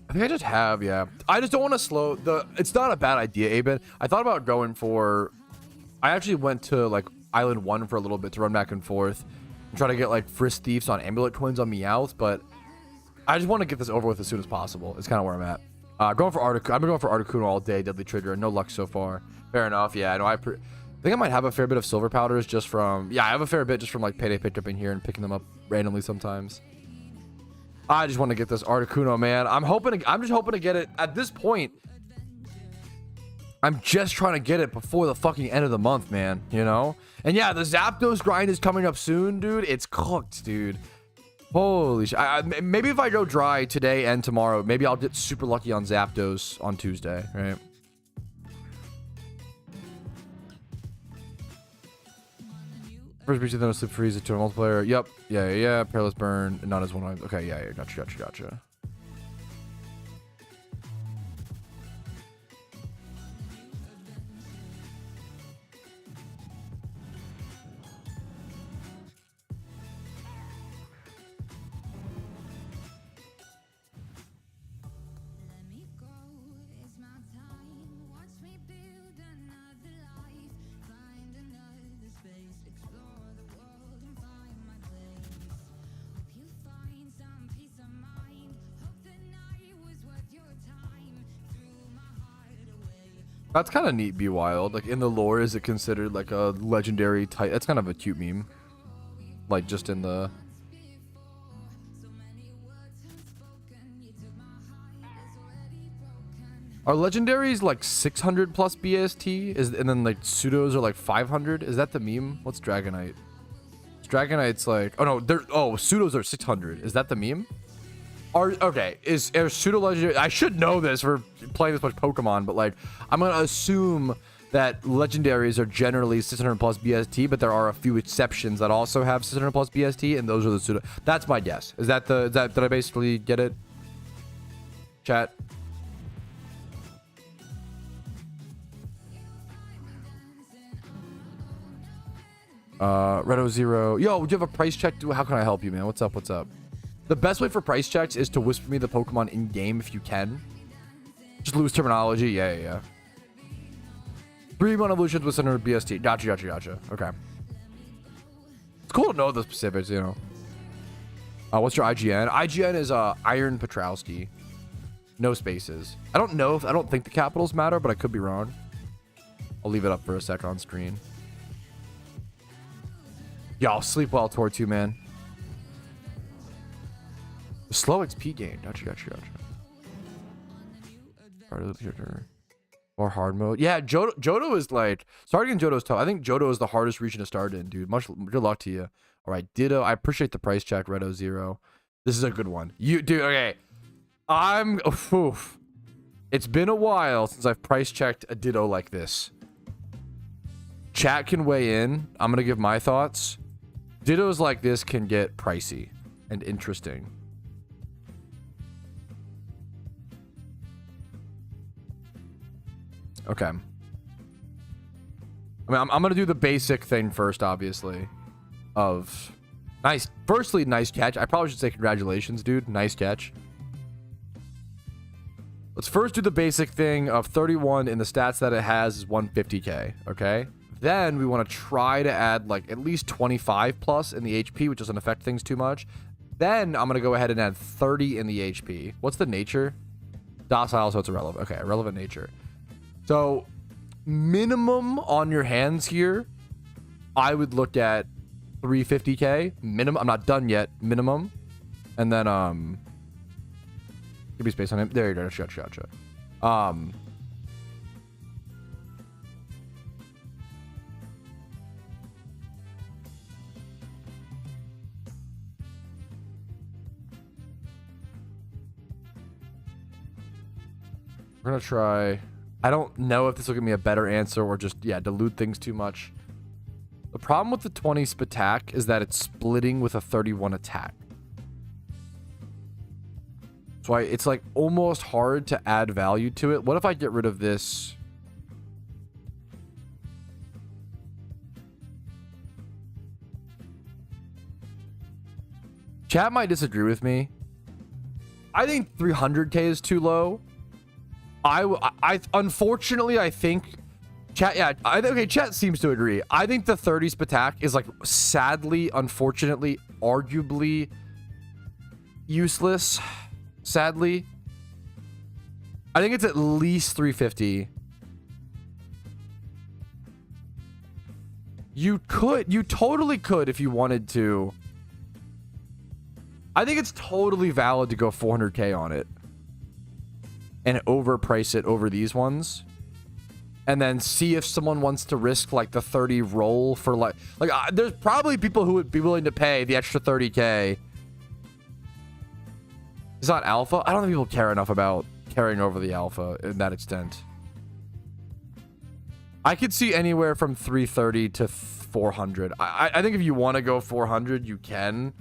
I think I just have, yeah. I just don't want to slow the. It's not a bad idea, Aben. I thought about going for. I actually went to like Island 1 for a little bit to run back and forth and try to get like Frisk Thieves on Amulet Twins on Meowth, but I just want to get this over with as soon as possible. It's kind of where I'm at. I've been going for Articuno all day, Deadly Trigger, and no luck so far. Fair enough. Yeah, I know. I think I might have a fair bit of silver powders just from. Yeah, I have a fair bit just from like payday picked up in here and picking them up randomly sometimes. I just want to get this Articuno, man. I'm just hoping to get it at this point. I'm just trying to get it before the fucking end of the month, man, you know? And yeah, the Zapdos grind is coming up soon, dude. It's cooked, dude. Holy shit. Maybe if I go dry today and tomorrow, maybe I'll get super lucky on Zapdos on Tuesday, right? First breach, then a slip freeze, to a multiplayer. Yep. Yeah. Perilous burn, not as one. Okay, yeah. Gotcha. That's kind of neat, Be Wild. Like, in the lore, is it considered like a legendary type? That's kind of a cute meme. Like, just in the... Are legendaries like 600 plus BST? And then like pseudos are like 500? Is that the meme? What's Dragonite? Dragonite's like... Oh, no. Pseudos are 600. Is that the meme? Okay, is pseudo legendary? I should know this for playing this much Pokemon, but like, I'm gonna assume that legendaries are generally 600 plus BST, but there are a few exceptions that also have 600 plus BST, and those are the pseudo. That's my guess. Did I basically get it? Chat. Redo Zero. Yo, do you have a price check? How can I help you, man? What's up? The best way for price checks is to whisper me the Pokemon in game if you can. Just lose terminology. Yeah. 3-1 evolutions with 600 BST. Gotcha. Okay. It's cool to know the specifics, you know. What's your IGN? IGN is Iron Petrowski. No spaces. I don't think the capitals matter, but I could be wrong. I'll leave it up for a sec on screen. Y'all sleep well, Tortu, man. Slow XP gain. Gotcha. Or hard mode. Yeah, Johto is like... Starting in Johto is tough. I think Johto is the hardest region to start in, dude. Good luck to you. All right, Ditto. I appreciate the price check, Redo Zero. This is a good one. Dude, okay. It's been a while since I've price checked a Ditto like this. Chat can weigh in. I'm going to give my thoughts. Dittos like this can get pricey and interesting. Okay. I mean, I'm going to do the basic thing first, obviously. Of nice. Firstly, nice catch. I probably should say congratulations, dude. Nice catch. Let's first do the basic thing of 31 in the stats that it has is 150k, okay? Then we want to try to add like at least 25 plus in the HP, which doesn't affect things too much. Then I'm going to go ahead and add 30 in the HP. What's the nature? Docile, so it's irrelevant. Okay, irrelevant nature. So minimum on your hands here, I would look at 350k minimum. I'm not done yet. Minimum. And then, give me space on him. There you go. Gotcha. We're gonna try. I don't know if this will give me a better answer or just, yeah, dilute things too much. The problem with the 20 attack is that it's splitting with a 31 attack. So it's like almost hard to add value to it. What if I get rid of this? Chat might disagree with me. I think 300k is too low. I unfortunately, I think chat, yeah, okay, chat seems to agree. I think the 30 attack is like sadly, unfortunately, arguably useless. Sadly, I think it's at least 350. You totally could if you wanted to. I think it's totally valid to go 400k on it and overprice it over these ones, and then see if someone wants to risk like the 30 roll for like there's probably people who would be willing to pay the extra 30k. It's not alpha. I don't think people care enough about carrying over the alpha in that extent. I could see anywhere from 330 to 400. I think if you want to go 400, you can.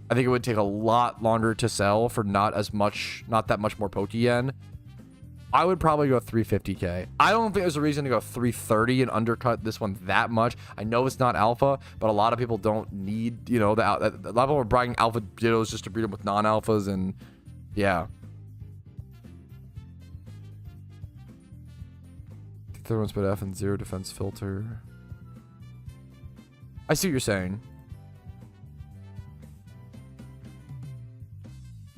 I think it would take a lot longer to sell for not that much more Poke Yen. I would probably go 350k. I don't think there's a reason to go 330 and undercut this one that much. I know it's not alpha, but a lot of people don't need, you know, a lot of people are buying alpha Dittos just to breed them with non-alphas, and yeah. Third one's but F and 0 defense filter. I see what you're saying.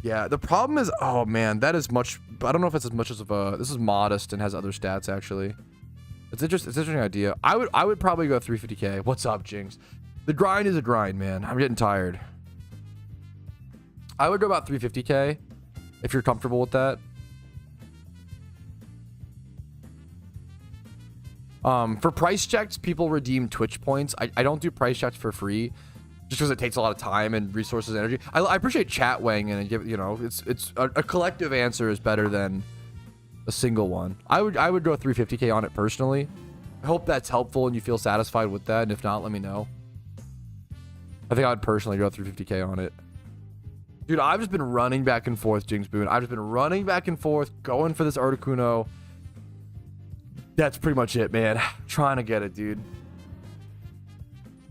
Yeah, the problem is, oh man, that is much. I don't know if it's as much as of a. This is modest and has other stats actually. It's an interesting idea. I would probably go 350k. What's up, Jinx? The grind is a grind, man. I'm getting tired. I would go about 350k if you're comfortable with that. For price checks, people redeem Twitch points. I don't do price checks for free, just because it takes a lot of time and resources and energy. I appreciate chat weighing in and give, you know, it's a collective answer is better than a single one. I would go 350k on it personally. I hope that's helpful and you feel satisfied with that. And if not, let me know. I think I would personally go 350k on it. Dude, I've just been running back and forth, Jinx Boon. I've just been running back and forth, going for this Articuno. That's pretty much it, man. Trying to get it, dude.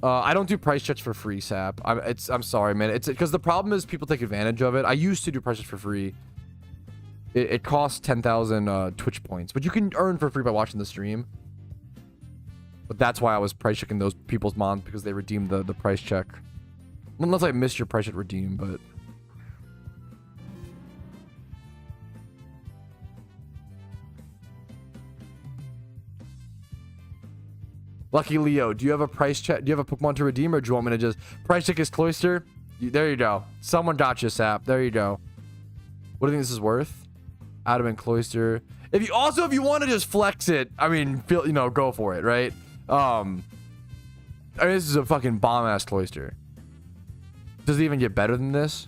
I don't do price checks for free, Sap. I'm sorry, man. It's because the problem is people take advantage of it. I used to do price checks for free. It costs 10,000 Twitch points, but you can earn for free by watching the stream. But that's why I was price checking those people's mons, because they redeemed the price check. Unless I missed your price check redeem, but Lucky Leo, do you have a price check? Do you have a Pokemon to redeem, or do you want me to just price check his Cloyster? There you go. Someone got you, Sap. There you go. What do you think this is worth? Adamant Cloyster. If you want to just flex it, I mean, go for it, right? I mean, this is a fucking bomb ass Cloyster. Does it even get better than this?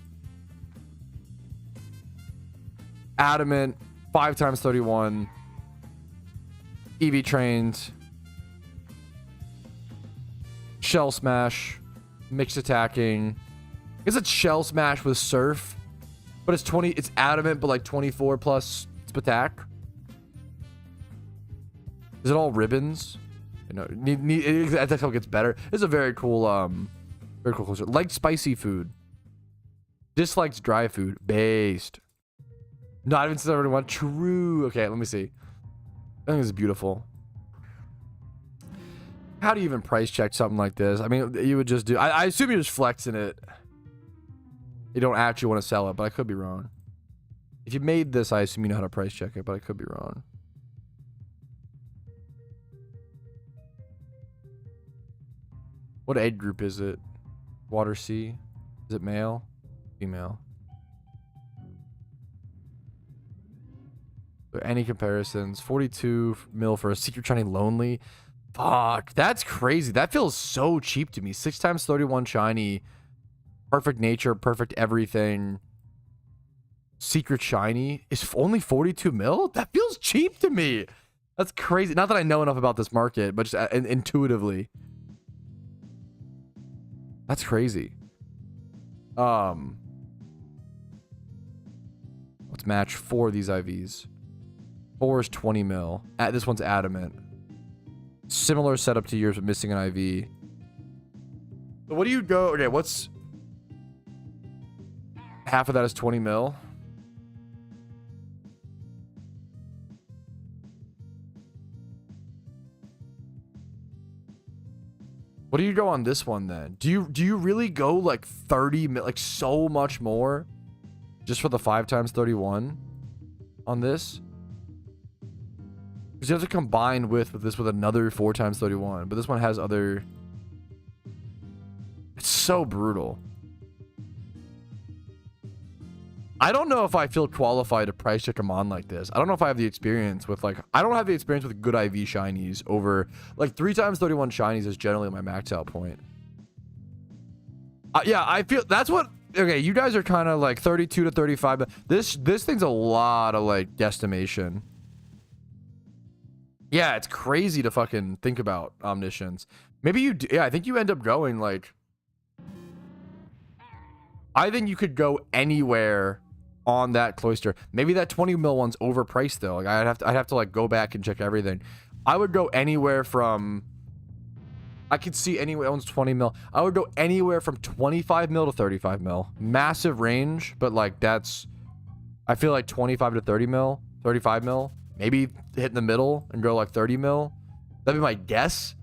Adamant, 5 times 31. EV trained. Shell Smash, mixed attacking. I guess it's Shell Smash with Surf, but it's 20. It's Adamant, but like 24 plus attack. Is it all ribbons? You know, that's how it gets better. It's a very cool cloister. Liked spicy food. Dislikes dry food. Based. Not even since everyone. True. Okay, let me see. I think this is beautiful. How do you even price check something like this? I mean, you would just do... I assume you're just flexing it. You don't actually want to sell it, but I could be wrong. If you made this, I assume you know how to price check it, but I could be wrong. What age group is it? Water C? Is it male? Female? So any comparisons? 42 mil for a secret shiny lonely. Fuck, that's crazy. That feels so cheap to me. 6 times 31 shiny. Perfect nature, perfect everything. Secret shiny is only 42 mil? That feels cheap to me. That's crazy. Not that I know enough about this market, but just intuitively. That's crazy. Let's match 4 of these IVs. 4 is 20 mil. This one's adamant. Similar setup to yours, but missing an IV. So what do you go? Okay, what's half of that is 20 mil? What do you go on this one then? Do you really go like 30 mil, like so much more, just for the 5 times 31 on this? Because you have to combine with this with another 4 times 31, but this one has other. It's so brutal. I don't know if I feel qualified to price check them on like this. I don't know if I have the experience with like, I don't have the experience with good IV shinies over like 3 times 31 shinies is generally my max out point. Yeah, I feel that's what. Okay, you guys are kind of like 32 to 35. But this thing's a lot of like guesstimation. Yeah, it's crazy to fucking think about omniscience. Maybe you do. Yeah, I think you end up going like. I think you could go anywhere on that Cloyster. Maybe that 20 mil one's overpriced though. Like I'd have to like go back and check everything. I would go anywhere from. I could see anywhere owns 20 mil. I would go anywhere from 25 mil to 35 mil. Massive range, but like that's. I feel like 25 to 30 mil, 35 mil. Maybe hit in the middle and go like 30 mil. That'd be my guess.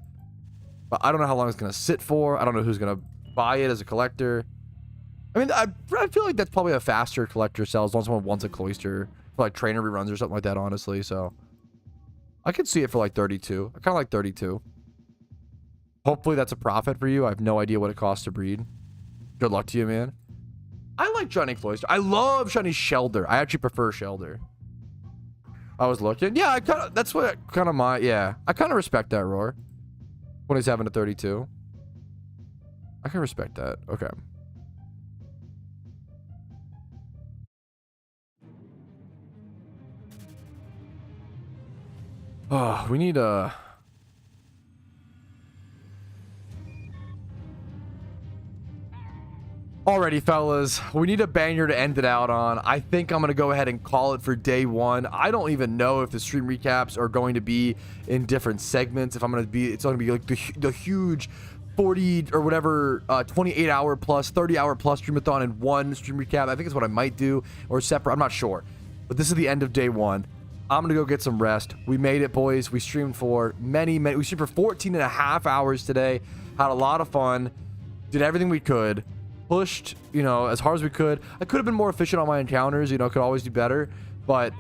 But I don't know how long it's going to sit for. I don't know who's going to buy it as a collector. I mean, I feel like that's probably a faster collector sell as long as someone wants a Cloyster for like trainer reruns or something like that, honestly. So I could see it for like 32. I kind of like 32. Hopefully that's a profit for you. I have no idea what it costs to breed. Good luck to you, man. I like shiny Cloyster. I love shiny Shelder. I actually prefer Shelder. I was looking. Yeah, I kind of. That's what kind of my. Yeah, I kind of respect that, Roar. When he's having a 32. I can respect that. Okay. Oh, we need a. Alrighty, fellas, we need a banger to end it out on. I think I'm going to go ahead and call it for day 1. I don't even know if the stream recaps are going to be in different segments. If I'm going to be, it's going to be like the huge 40 or whatever, 28 hour plus, 30 hour plus streamathon in one stream recap. I think it's what I might do, or separate. I'm not sure. But this is the end of day 1. I'm going to go get some rest. We made it, boys. We streamed for we streamed for 14 and a half hours today. Had a lot of fun. Did everything we could. Pushed, you know, as hard as we could. I could have been more efficient on my encounters, you know, could always do better, but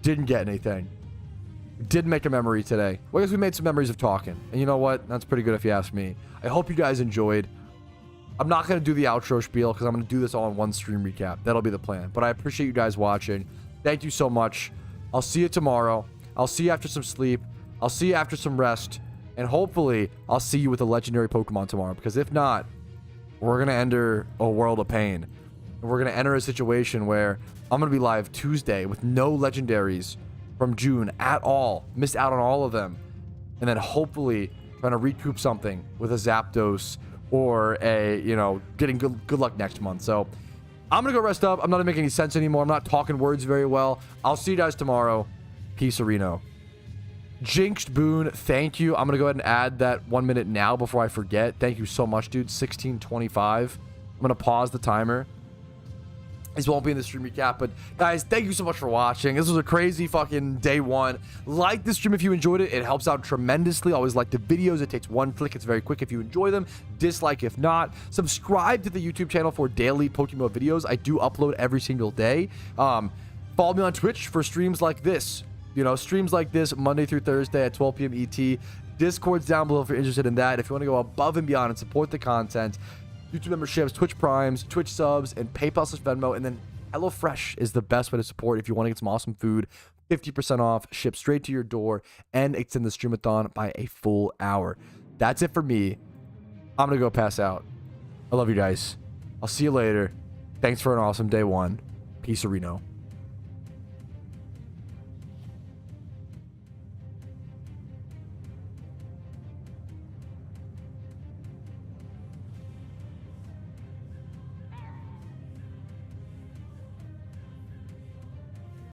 didn't get anything. Did make a memory today. Well, I guess we made some memories of talking, and you know what? That's pretty good if you ask me. I hope you guys enjoyed. I'm not going to do the outro spiel because I'm going to do this all in one stream recap. That'll be the plan, but I appreciate you guys watching. Thank you so much. I'll see you tomorrow. I'll see you after some sleep. I'll see you after some rest, and hopefully I'll see you with a legendary Pokemon tomorrow, because if not, we're going to enter a world of pain. We're going to enter a situation where I'm going to be live Tuesday with no legendaries from June at all. Missed out on all of them. And then hopefully trying to recoup something with a Zapdos or a, you know, getting good luck next month. So I'm going to go rest up. I'm not going to make any sense anymore. I'm not talking words very well. I'll see you guys tomorrow. Peace, Reno. Jinxed Boone, thank you. I'm going to go ahead and add that 1 minute now before I forget. Thank you so much, dude. 16:25. I'm going to pause the timer. This won't be in the stream recap, but guys, thank you so much for watching. This was a crazy fucking day one. Like the stream if you enjoyed it. It helps out tremendously. Always like the videos. It takes one click. It's very quick if you enjoy them. Dislike if not. Subscribe to the YouTube channel for daily PokeMMO videos. I do upload every single day. Follow me on Twitch for streams like this. You know, streams like this Monday through Thursday at 12 p.m. ET. Discord's down below if you're interested in that. If you want to go above and beyond and support the content, YouTube memberships, Twitch Primes, Twitch subs, and PayPal/Venmo. And then HelloFresh is the best way to support if you want to get some awesome food. 50% off, shipped straight to your door, and extend the Streamathon by a full hour. That's it for me. I'm going to go pass out. I love you guys. I'll see you later. Thanks for an awesome day one. Peace, Reno.